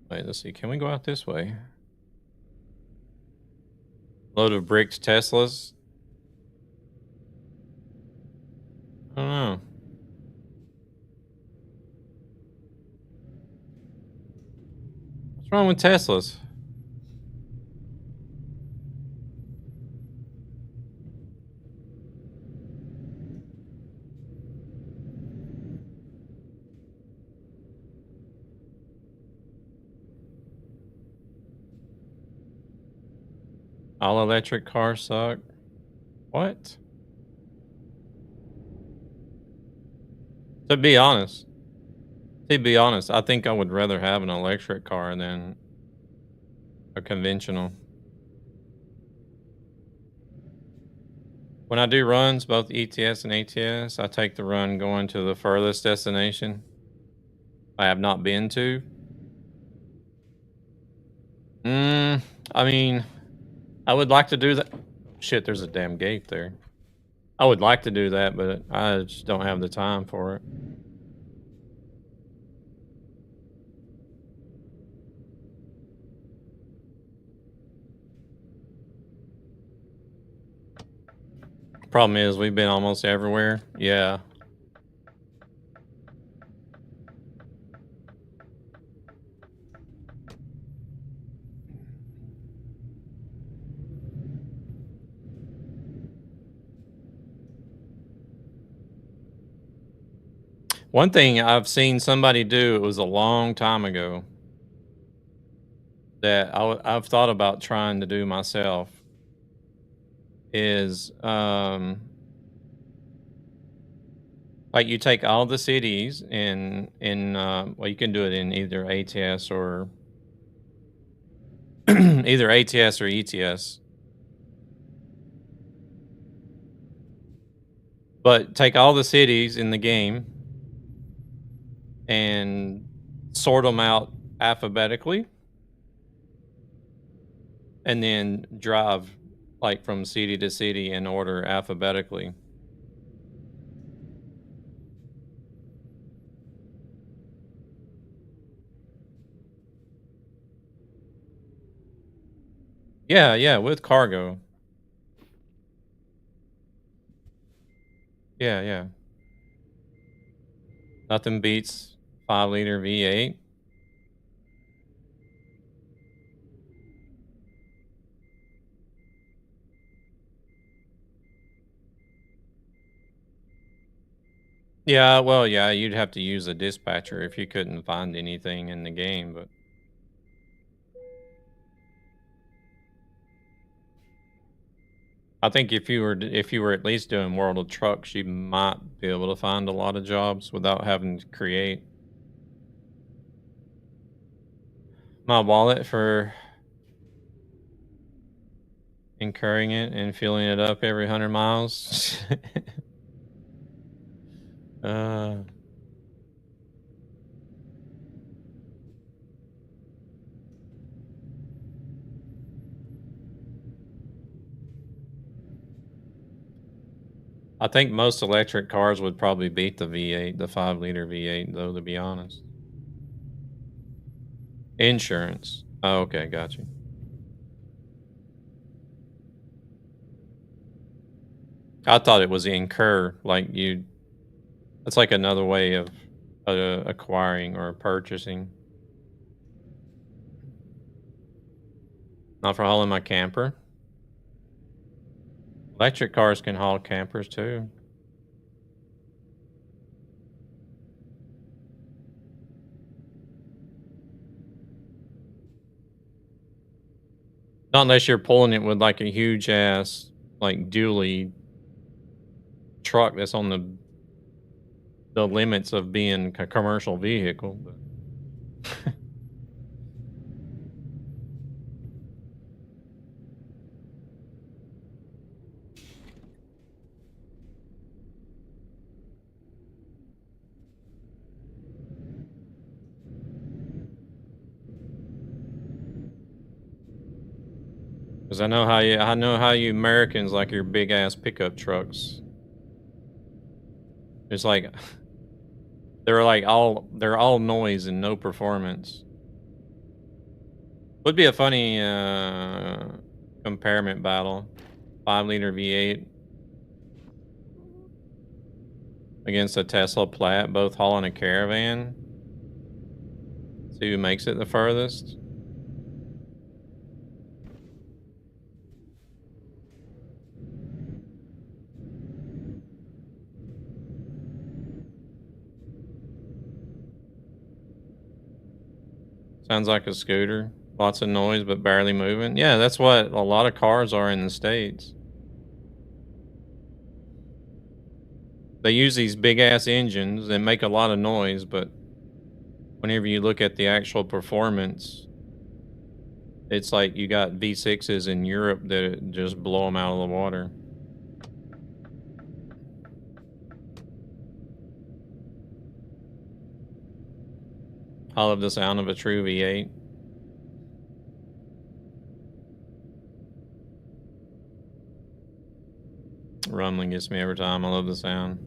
Wait, let's see. Can we go out this way? Load of bricked Teslas. I don't know. What's wrong with Teslas? All electric cars suck. What? To be honest, I think I would rather have an electric car than a conventional. When I do runs, both ETS and ATS, I take the run going to the furthest destination I have not been to. I mean, I would like to do that. Shit, there's a damn gate there. I would like to do that, but I just don't have the time for it. Problem is, we've been almost everywhere. Yeah. One thing I've seen somebody do, it was a long time ago, that I've thought about trying to do myself, is like you take all the cities well, you can do it in either ATS or either ATS or ETS. But take all the cities in the game and sort them out alphabetically, and then drive like from city to city in order alphabetically. Yeah, yeah, with cargo. Yeah, yeah. Nothing beats 5-liter V8. Yeah, well, yeah, you'd have to use a dispatcher if you couldn't find anything in the game, but I think if you were at least doing World of Trucks, you might be able to find a lot of jobs without having to create. My wallet for incurring it and filling it up every 100 miles. I think most electric cars would probably beat the V8, the 5-liter V8, though, to be honest. Insurance. Oh, okay, got you. I thought it was incur, like you. That's like another way of acquiring or purchasing. Not for hauling my camper. Electric cars can haul campers too. Not unless you're pulling it with like a huge ass, like dually truck that's on the limits of being a commercial vehicle. But because I know how you Americans like your big ass pickup trucks. It's like they're all noise and no performance. Would be a funny comparison battle. 5-liter V8 against a Tesla Plaid, both hauling a Caravan. See who makes it the furthest. Sounds like a scooter. Lots of noise, but barely moving. Yeah, that's what a lot of cars are in the States. They use these big ass engines and make a lot of noise, but whenever you look at the actual performance, it's like you got V6s in Europe that just blow them out of the water. I love the sound of a true V8. Rumbling gets me every time. I love the sound.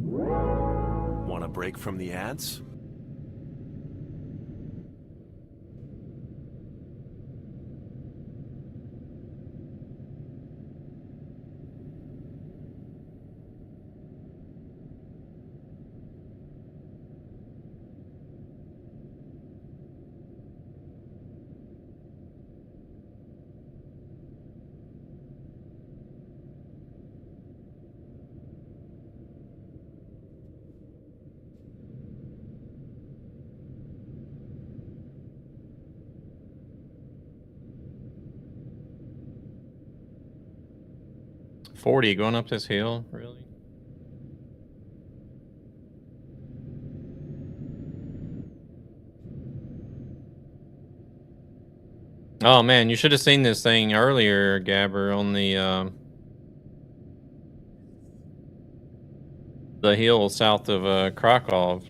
Want a break from the ads? $40 going up this hill, really? Oh man, you should have seen this thing earlier, Gabber, on the hill south of Krakow.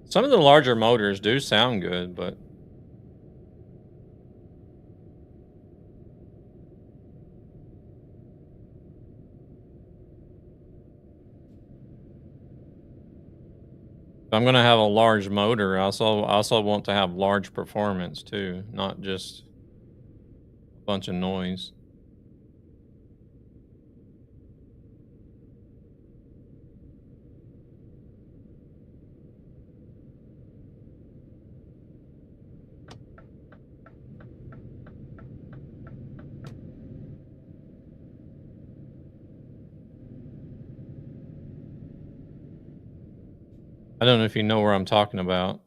Some of the larger motors do sound good, but I'm going to have a large motor. I also want to have large performance too, not just a bunch of noise. I don't know if you know where I'm talking about.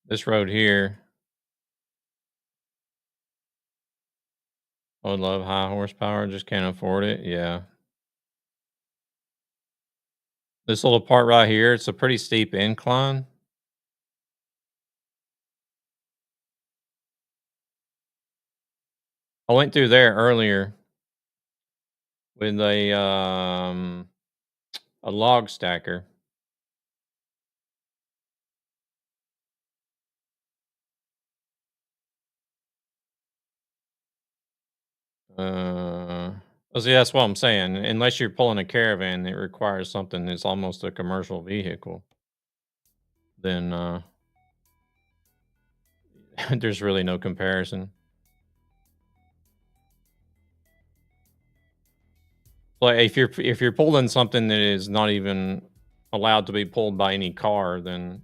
This road here. I would love high horsepower, just can't afford it. Yeah. This little part right here, it's a pretty steep incline. I went through there earlier with a log stacker. See, that's what I'm saying. Unless you're pulling a caravan that requires something that's almost a commercial vehicle, then there's really no comparison. Like if you're pulling something that is not even allowed to be pulled by any car, then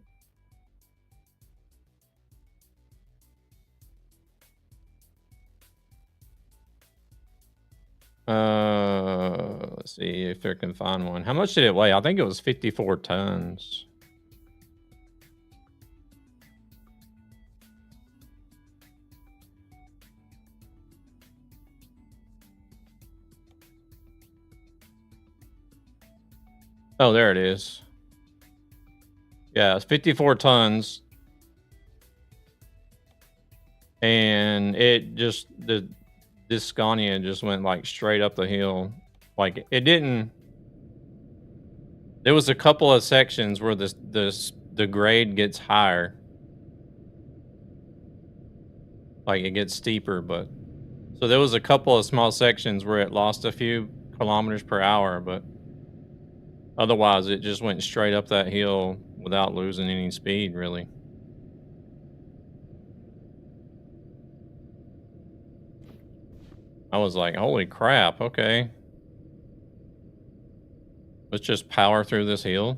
let's see if I can find one. How much did it weigh? I think it was 54 tons. Oh, there it is. Yeah, it's 54 tons. And it just, this Scania just went like straight up the hill. Like it didn't, there was a couple of sections where the grade gets higher. Like it gets steeper, but so there was a couple of small sections where it lost a few kilometers per hour, but otherwise it just went straight up that hill without losing any speed, really. I was like, holy crap, okay. Let's just power through this hill.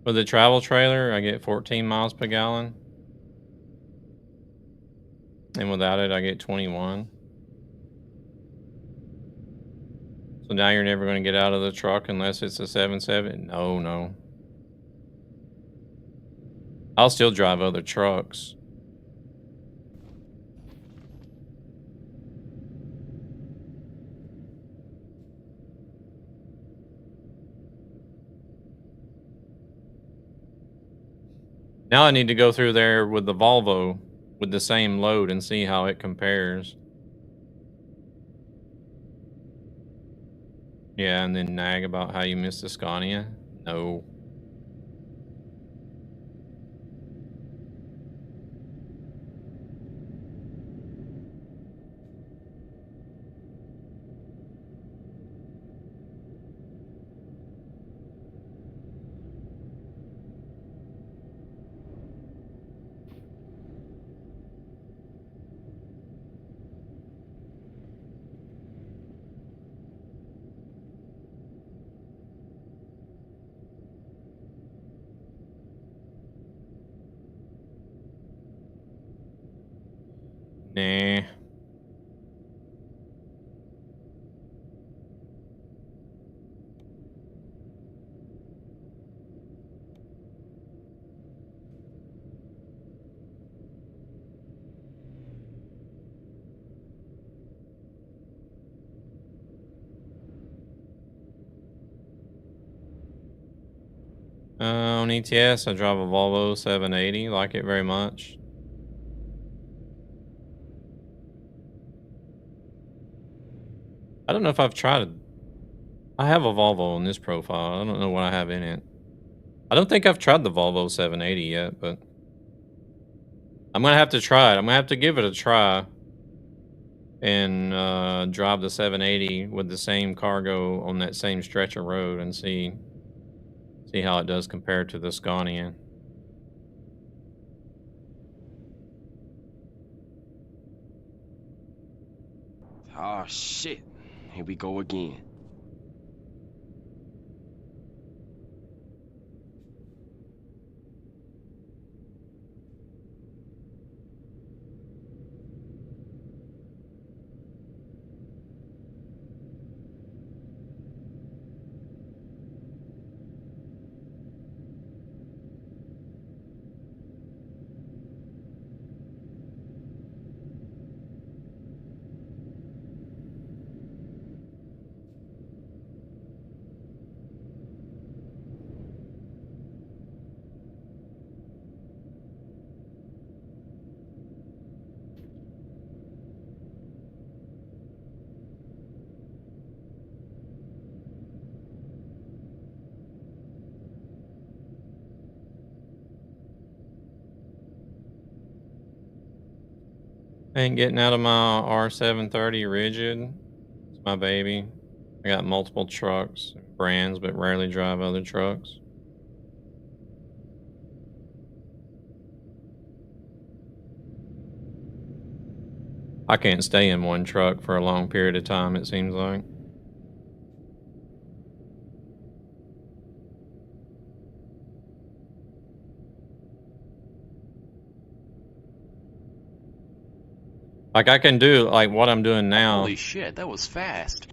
With the travel trailer, I get 14 miles per gallon. And without it, I get 21. So now you're never going to get out of the truck unless it's a 7.7? No. I'll still drive other trucks. Now I need to go through there with the Volvo with the same load and see how it compares. Yeah, and then nag about how you missed the Scania. No. Nah. On ETS, I drive a Volvo 780. Like it very much. I don't know if I've tried it. I have a Volvo on this profile. I don't know what I have in it. I don't think I've tried the Volvo 780 yet, but I'm gonna have to try it. I'm gonna have to give it a try and drive the 780 with the same cargo on that same stretch of road and see how it does compared to the Scania. Oh shit. Here we go again. I ain't getting out of my R730 rigid. It's my baby. I got multiple trucks, brands, but rarely drive other trucks. I can't stay in one truck for a long period of time, it seems like. Like I can do like what I'm doing now. Holy shit, that was fast.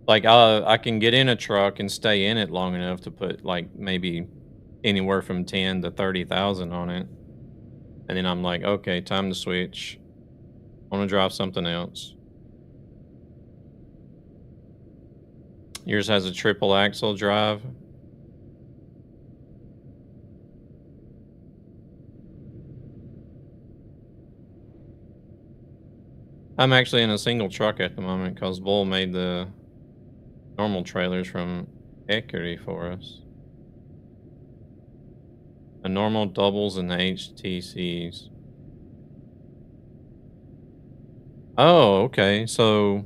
Like I can get in a truck and stay in it long enough to put like maybe anywhere from 10 to 30,000 on it. And then I'm like, okay, time to switch. I want to drive something else. Yours has a triple axle drive. I'm actually in a single truck at the moment because Bull made the normal trailers from Equity for us. The normal doubles and the HTCs. Oh, okay. So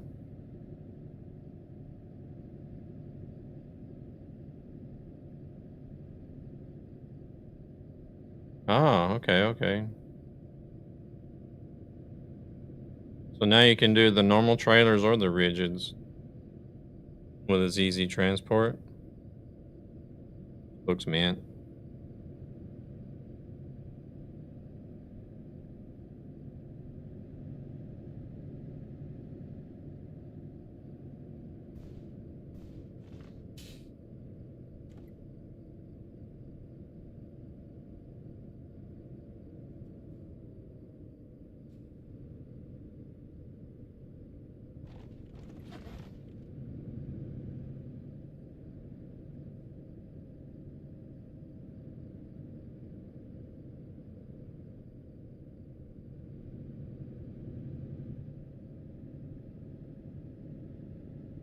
oh, okay. So now you can do the normal trailers or the rigids with a ZZ Transport. Looks mint.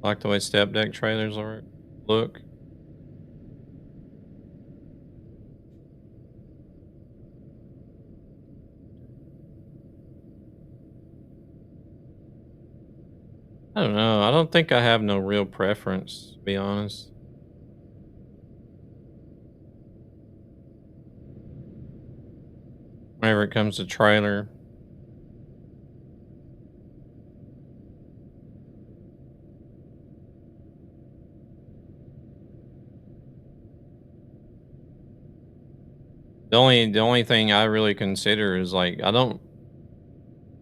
Like the way step deck trailers look. I don't know. I don't think I have no real preference, to be honest. Whenever it comes to trailer. The only thing I really consider is like I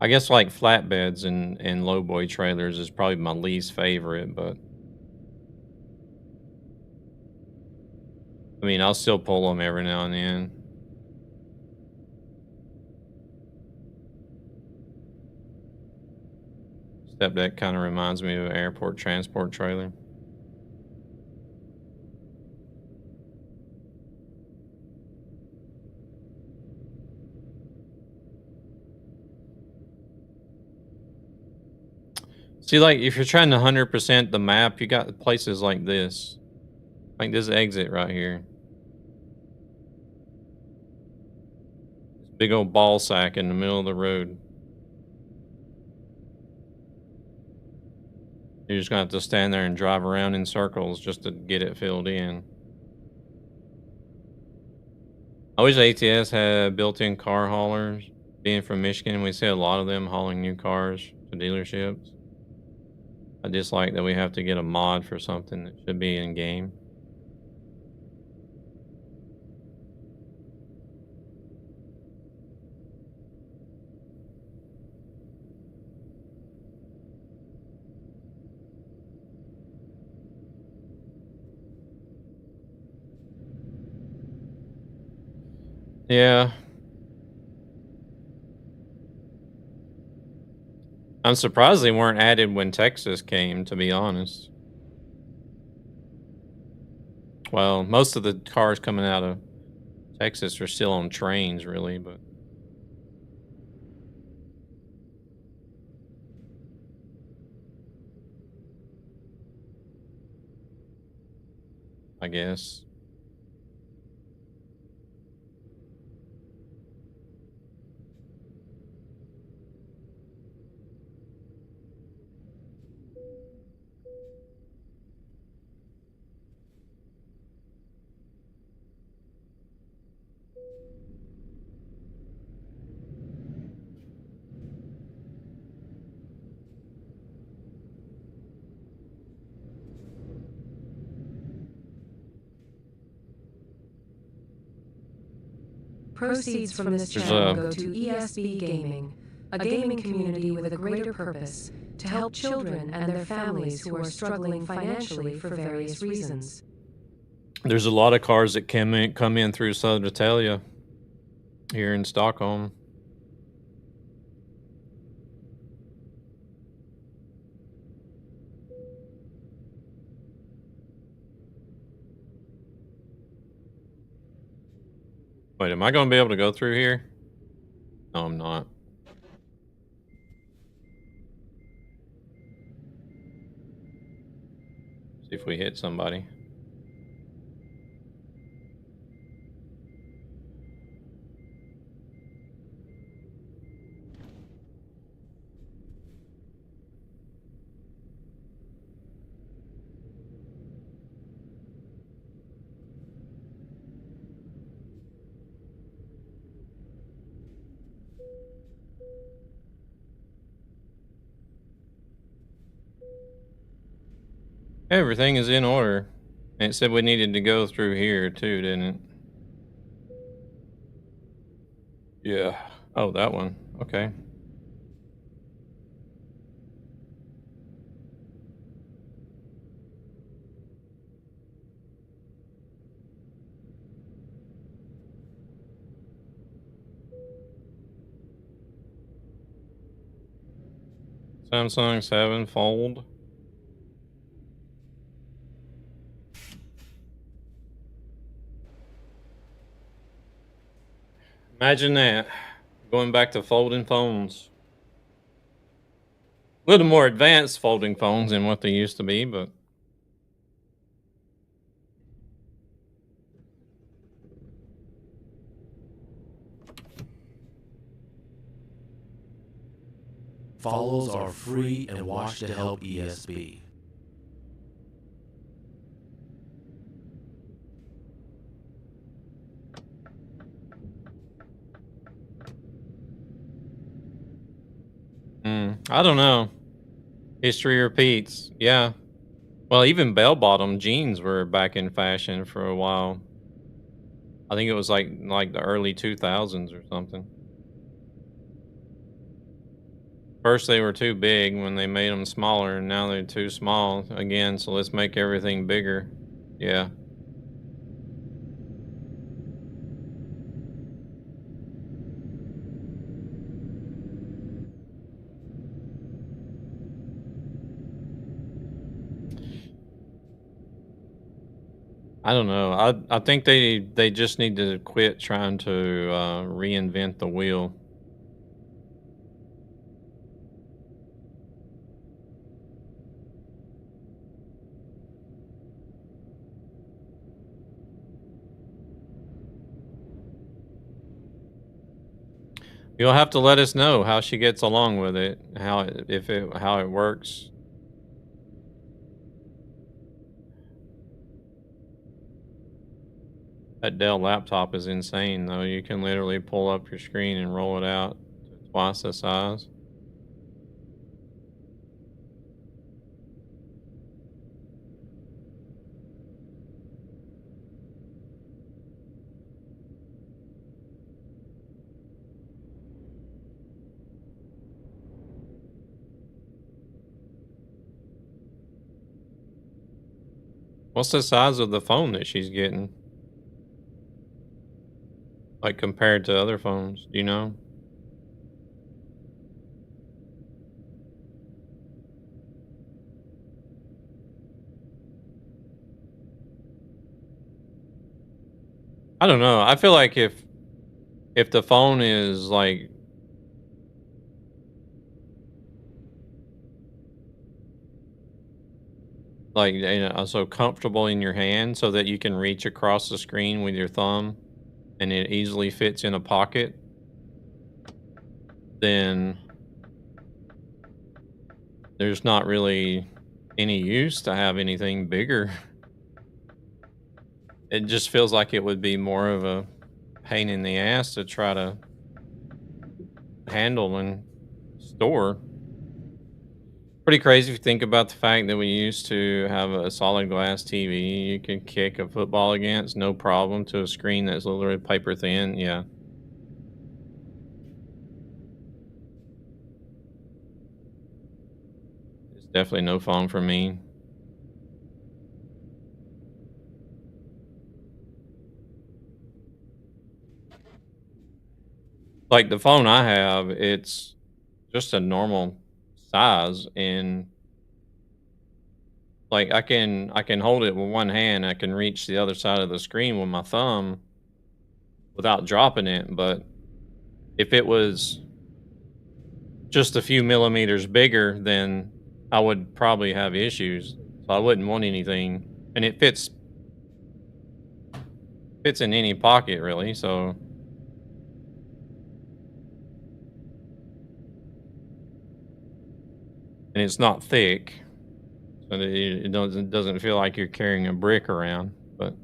guess like flatbeds and lowboy trailers is probably my least favorite, but I mean I'll still pull them every now and then. Step deck kind of reminds me of an airport transport trailer. See, like, if you're trying to 100% the map, you got places like this. Like this exit right here. This Big old ball sack in the middle of the road. You're just gonna have to stand there and drive around in circles just to get it filled in. I wish ATS had built-in car haulers. Being from Michigan, we see a lot of them hauling new cars to dealerships. I dislike that we have to get a mod for something that should be in game. Yeah. I'm surprised they weren't added when Texas came, to be honest. Well, most of the cars coming out of Texas are still on trains, really, but I guess. Proceeds from this channel go to ESB Gaming, a gaming community with a greater purpose, to help children and their families who are struggling financially for various reasons. There's a lot of cars that come in through Södertälje here in Stockholm. Wait, am I going to be able to go through here? No, I'm not. See if we hit somebody. Everything is in order. And it said we needed to go through here too, didn't it? Yeah. Oh, that one. Okay. Samsung 7 Fold. Imagine that. Going back to folding phones. A little more advanced folding phones than what they used to be, but Follows are free and watch to help ESB. I don't know. History repeats. Yeah. Well, even bell-bottom jeans were back in fashion for a while. I think it was like the early 2000s or something. First they were too big when they made them smaller, and now they're too small again, so let's make everything bigger. Yeah. I don't know. I think they just need to quit trying to reinvent the wheel. You'll have to let us know how she gets along with it, how it works. That Dell laptop is insane, though. You can literally pull up your screen and roll it out to twice the size. What's the size of the phone that she's getting? Like compared to other phones, do you know? I don't know. I feel like if the phone is like so comfortable in your hand so that you can reach across the screen with your thumb and it easily fits in a pocket, then there's not really any use to have anything bigger. It just feels like it would be more of a pain in the ass to try to handle and store. Pretty crazy if you think about the fact that we used to have a solid glass TV you could kick a football against, no problem, to a screen that's literally paper thin. Yeah. It's definitely no phone for me. Like the phone I have, it's just a normal size, and like I can hold it with one hand. I can reach the other side of the screen with my thumb without dropping it. But if it was just a few millimeters bigger, then I would probably have issues. So I wouldn't want anything, and it fits in any pocket really. So. And it's not thick, so it doesn't feel like you're carrying a brick around. But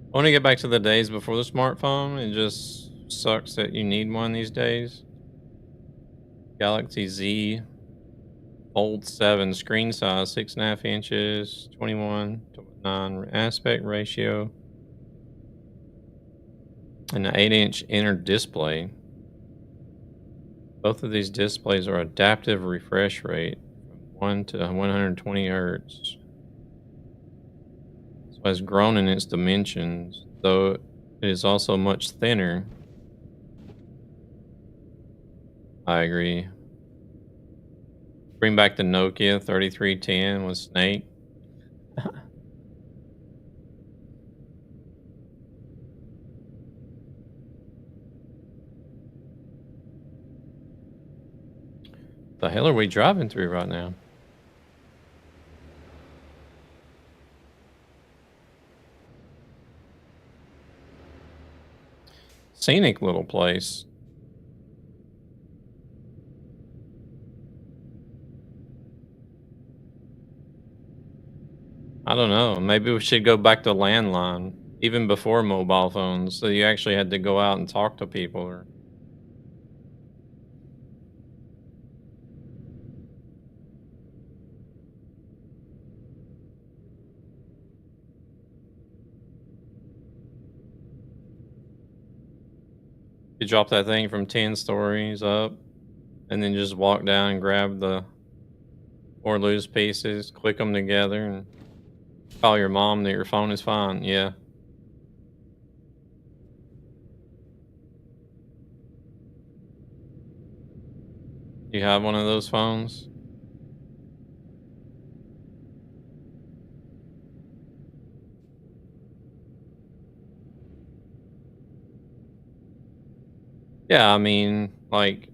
I want to get back to the days before the smartphone. It just sucks that you need one these days. Galaxy Z Fold 7 screen size 6.5 inches, 21:9 aspect ratio, and an 8-inch inner display. Both of these displays are adaptive refresh rate from 1 to 120 hertz. So it has grown in its dimensions, though it is also much thinner. I agree. Bring back the Nokia 3310 with Snake. The hell are we driving through right now? Scenic little place. I don't know. Maybe we should go back to landline, even before mobile phones, so you actually had to go out and talk to people. Or you drop that thing from 10 stories up, and then just walk down and grab the or loose pieces, click them together, and call your mom that your phone is fine. Yeah. You have one of those phones? Yeah, I mean, like,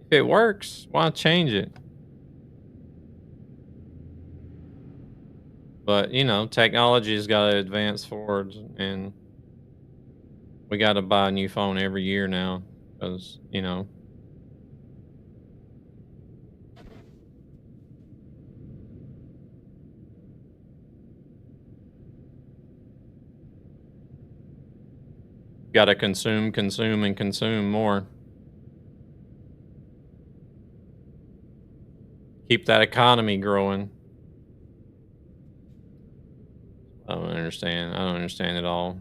if it works, why change it? But, you know, technology's got to advance forward, and we got to buy a new phone every year now because, you know. Got to consume, and consume more. Keep that economy growing. I don't understand. I don't understand at all.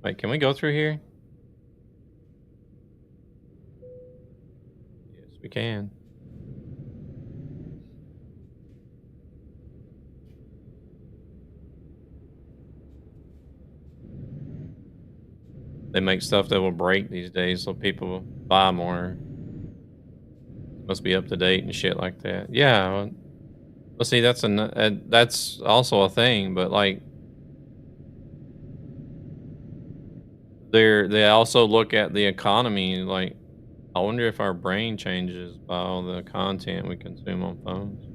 Wait, can we go through here? Yes, we can. They make stuff that will break these days, so people buy more. Must be up to date and shit like that. Yeah. Well, see, that's also a thing, but like, they also look at the economy. Like, I wonder if our brain changes by all the content we consume on phones.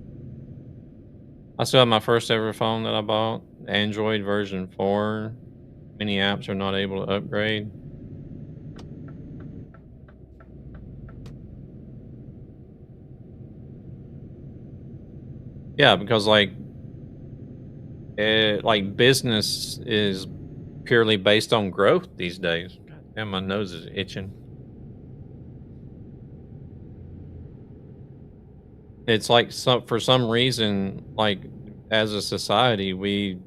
I still have my first ever phone that I bought, Android version 4. Many apps are not able to upgrade. Yeah, because like business is purely based on growth these days. God damn, my nose is itching. It's like for some reason, like as a society, we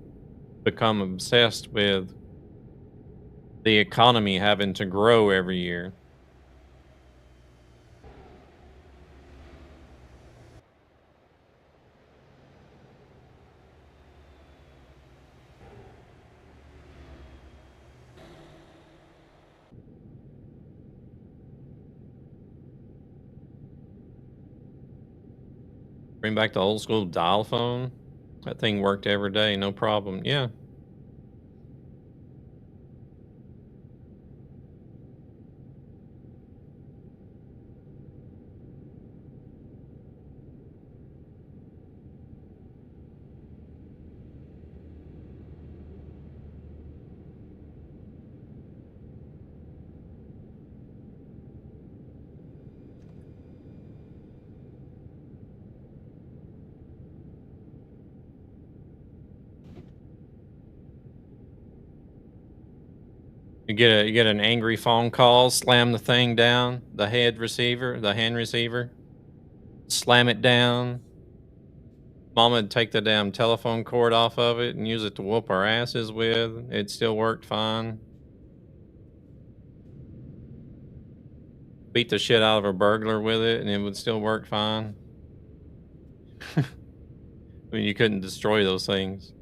become obsessed with the economy having to grow every year. Bring back the old school dial phone. That thing worked every day, no problem. Yeah. You get an angry phone call, slam the thing down, the hand receiver, slam it down. Mama would take the damn telephone cord off of it and use it to whoop our asses with. It still worked fine. Beat the shit out of a burglar with it and it would still work fine. I mean, you couldn't destroy those things.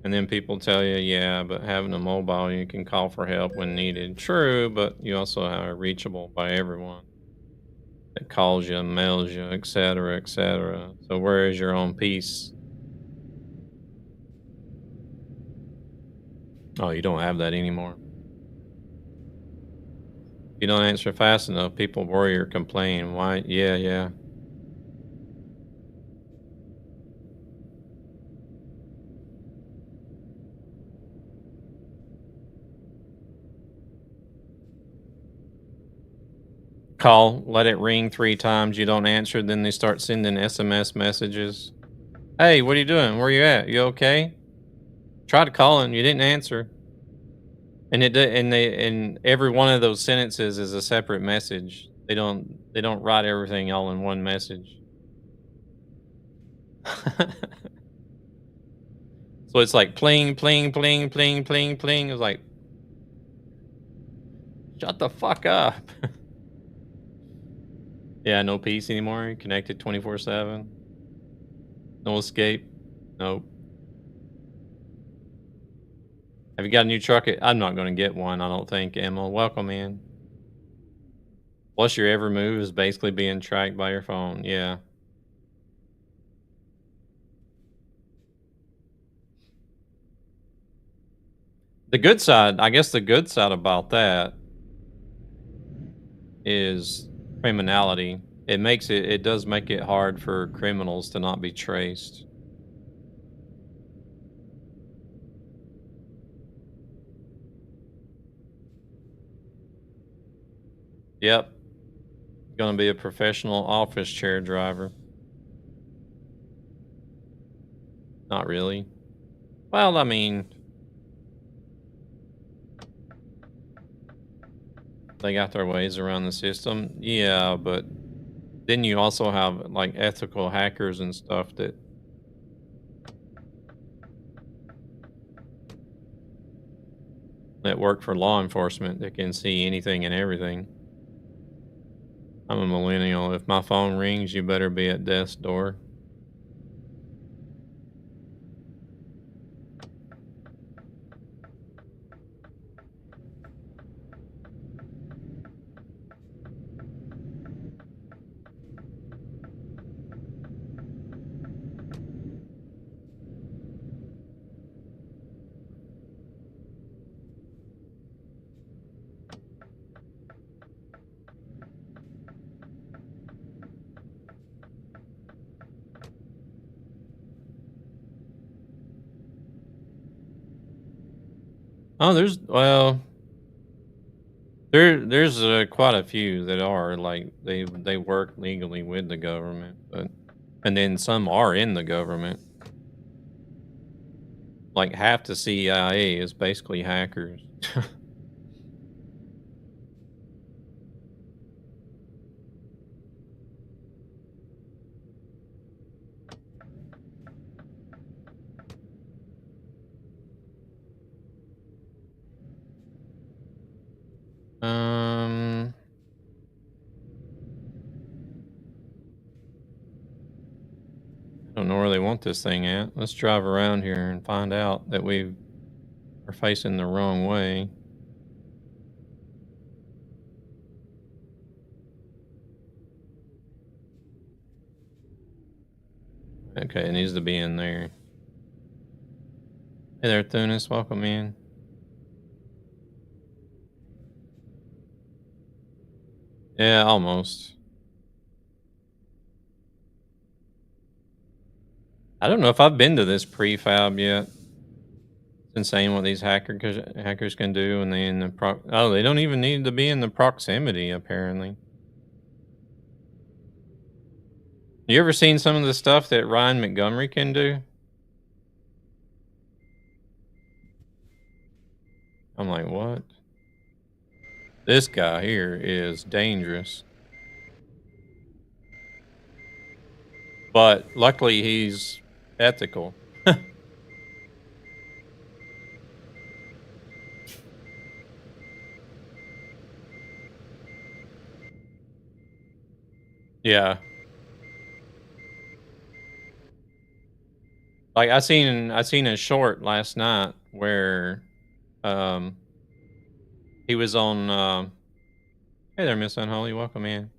And then people tell you, yeah, but having a mobile, you can call for help when needed. True, but you also are reachable by everyone that calls you, mails you, etc., etc. So where is your own peace? Oh, you don't have that anymore. If you don't answer fast enough, people worry or complain. Why? Yeah. Call, let it ring 3 times. You don't answer, then they start sending SMS messages. Hey, what are you doing? Where you at? You okay? Tried calling, you didn't answer. And and every one of those sentences is a separate message. They don't write everything all in one message. So it's like pling, pling, pling, pling, pling, pling. It's like, shut the fuck up. Yeah, no peace anymore. Connected 24/7. No escape. Nope. Have you got a new truck? I'm not going to get one, I don't think, Emma. Welcome in. Plus, your every move is basically being tracked by your phone. Yeah. The good side, I guess the good side about that is criminality. It does make it hard for criminals to not be traced. Yep. Gonna be a professional office chair driver. Not really. Well, I mean, they got their ways around the system. Yeah, but then you also have like ethical hackers and stuff that work for law enforcement that can see anything and everything. I'm a millennial. If my phone rings, you better be at death's door. Oh, there's quite a few that are like they work legally with the government, and then some are in the government. Like half the CIA is basically hackers. I don't know where they want this thing at. Let's drive around here and find out that we are facing the wrong way. Okay, it needs to be in there. Hey there, Thunis. Welcome in. Yeah, almost. I don't know if I've been to this prefab yet. It's insane what these hackers can do, and they they don't even need to be in the proximity apparently. You ever seen some of the stuff that Ryan Montgomery can do? I'm like, what? This guy here is dangerous. But luckily he's ethical. Yeah. Like I seen a short last night where he was on hey there, Miss Unholy, welcome in.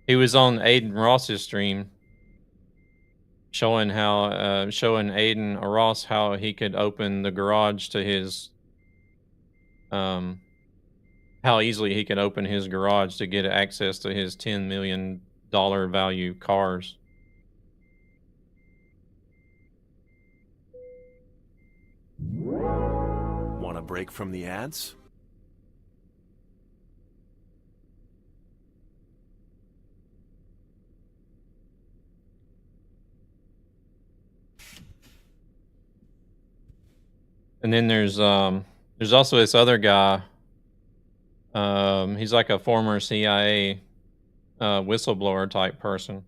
He was on Aiden Ross's stream showing Aiden Ross how he could open the garage to his how easily he could open his garage to get access to his $10 million value cars. Want a break from the ads? And then there's also this other guy. He's like a former CIA whistleblower type person.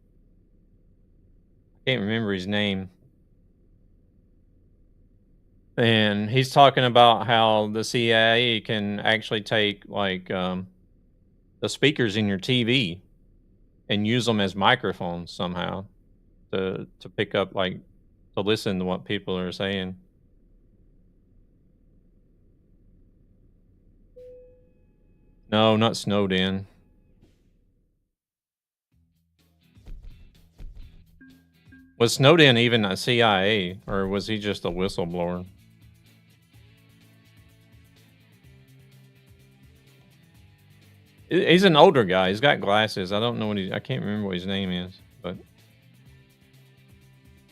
I can't remember his name. And he's talking about how the CIA can actually take like the speakers in your TV and use them as microphones somehow to pick up, like, to listen to what people are saying. No, not Snowden. Was Snowden even a CIA, or was he just a whistleblower? He's an older guy. He's got glasses. I don't know I can't remember what his name is, but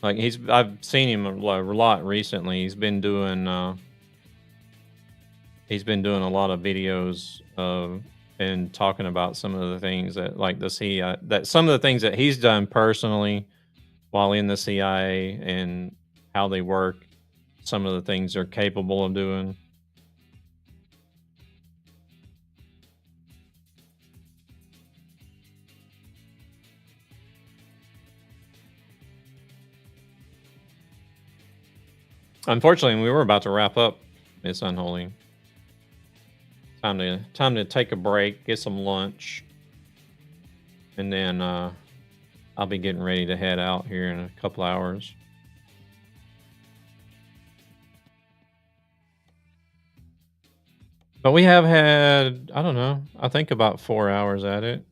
like I've seen him a lot recently. He's been doing a lot of videos and talking about some of the things that like the CIA, that some of the things that he's done personally while in the CIA and how they work, some of the things they're capable of doing. Unfortunately, we were about to wrap up. It's Unholy. Time to take a break, get some lunch, and then I'll be getting ready to head out here in a couple hours. But we have had, I don't know, I think about 4 hours at it.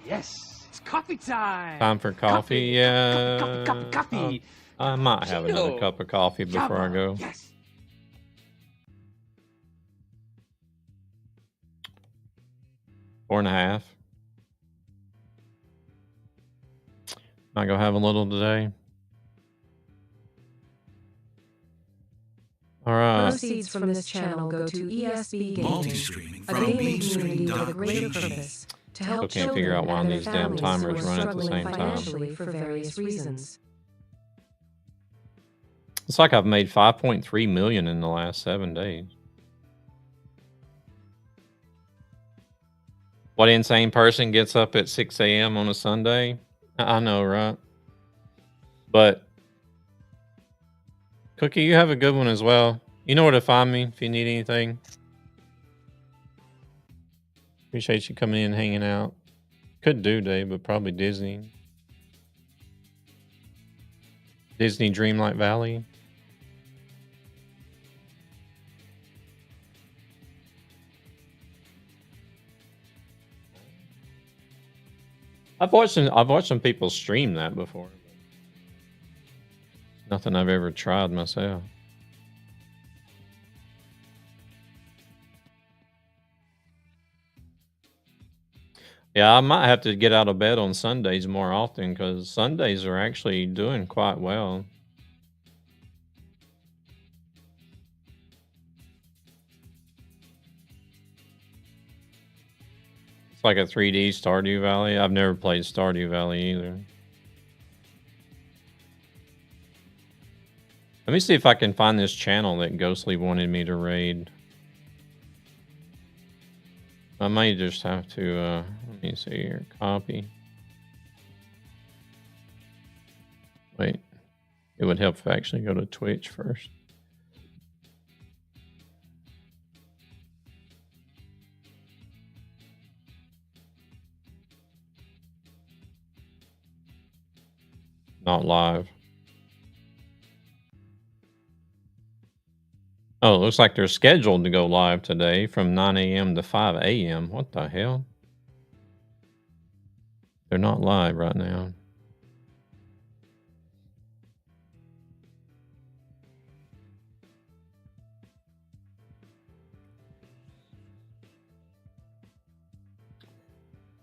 Yes, it's coffee time. Time for coffee, yeah. Coffee. I might have another cup of coffee before I go. Yes. 4.5. Might go have a little today. All right. Proceeds from this channel go to ESB Gaming, a gaming community with a greater purpose to help Still can't figure out why children and these their damn families timers who are run at the struggling same time. financially for various reasons. It's like I've made 5.3 million in the last 7 days. What insane person gets up at 6 a.m. on a Sunday? I know, right? But Cookie, you have a good one as well. You know where to find me if you need anything. Appreciate you coming in and hanging out. Could do, Dave, but probably Disney. Disney Dreamlight Valley. I've watched some people stream that before. Nothing I've ever tried myself. Yeah, I might have to get out of bed on Sundays more often because Sundays are actually doing quite well. It's like a 3D Stardew Valley. I've never played Stardew Valley either. Let me see if I can find this channel that Ghostly wanted me to raid. I might just have to, let me see here, copy. Wait, it would help if I actually go to Twitch first. Not live. Oh, it looks like they're scheduled to go live today from 9 a.m. to 5 a.m. What the hell? They're not live right now.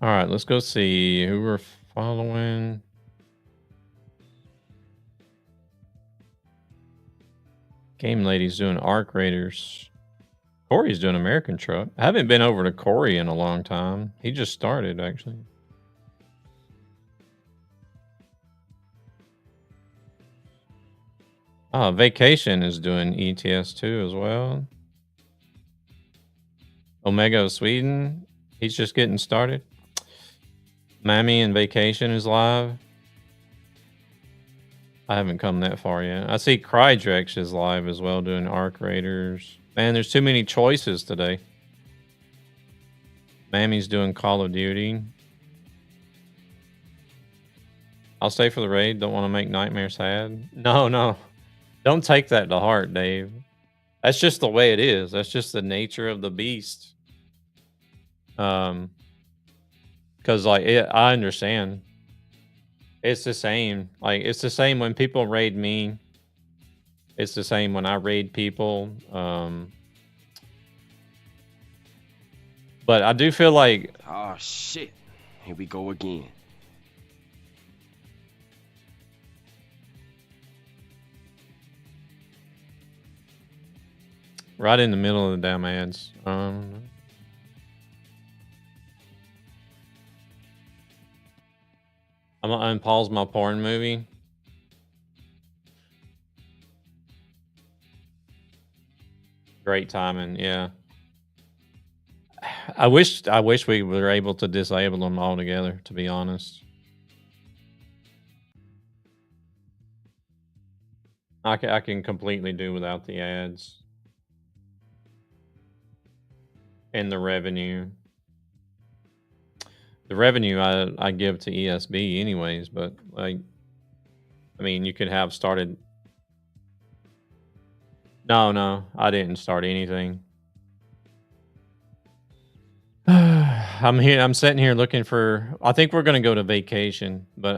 All right, let's go see who we're following. Game Lady's doing Arc Raiders. Corey's doing American Truck. I haven't been over to Corey in a long time. He just started, actually. Vacation is doing ETS2 as well. Omega of Sweden. He's just getting started. Mammy and Vacation is live. I haven't come that far yet. I see Crydrex is live as well doing Arc Raiders. Man, there's too many choices today. Mammy's doing Call of Duty. I'll stay for the raid. Don't want to make Nightmare sad. No. Don't take that to heart, Dave. That's just the way it is. That's just the nature of the beast. Because, like, I understand. It's the same. Like, it's the same when people raid me. It's the same when I raid people. But I do feel like... Oh, shit. Here we go again. Right in the middle of the damn ads. I'm gonna unpause my porn movie. Great timing, yeah. I wish we were able to disable them altogether, to be honest. I can completely do without the ads. And the revenue. The revenue I give to ESB anyways, but like, I mean, you could have started. No, I didn't start anything. I'm sitting here looking for. I think we're gonna go to vacation, but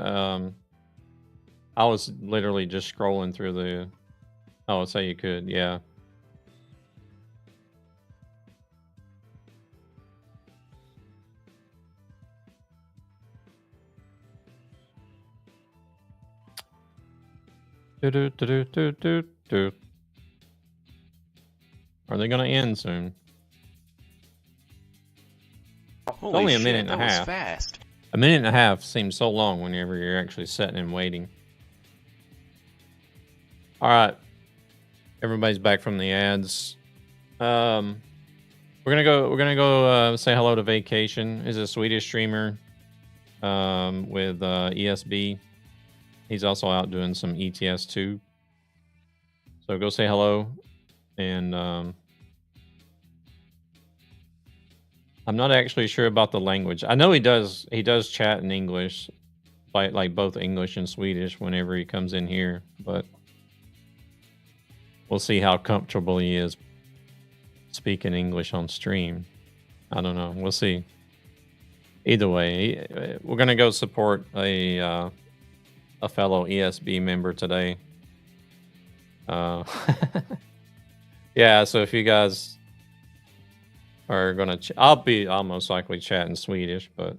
I was literally just scrolling through the. Oh, so you could, yeah. Are they gonna end soon? Holy Only a shit, minute and a that was half. fast. A minute and a half seems so long whenever you're actually sitting and waiting. All right, everybody's back from the ads. We're gonna go say hello to Vacation. He's a Swedish streamer with ESB. He's also out doing some ETS too. So go say hello, and I'm not actually sure about the language. I know he does chat in English, like both English and Swedish whenever he comes in here, but we'll see how comfortable he is speaking English on stream. I don't know. We'll see. Either way, we're gonna go support a fellow ESB member today. Yeah, so if you guys are gonna, I'll most likely chat in Swedish, but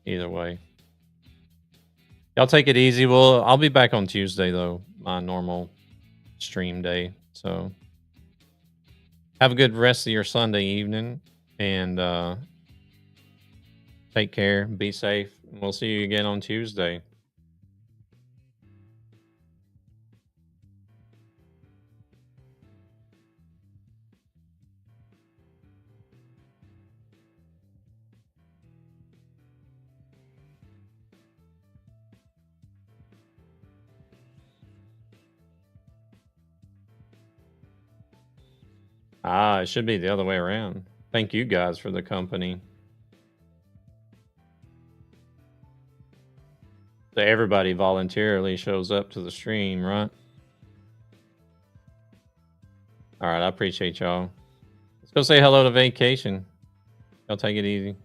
either way, y'all take it easy. Well, I'll be back on Tuesday though, my normal stream day. So have a good rest of your Sunday evening, and take care, be safe, and we'll see you again on Tuesday. It should be the other way around. Thank you guys for the company. So everybody voluntarily shows up to the stream, right? All right, I appreciate y'all. Let's go say hello to Vacation. Y'all take it easy.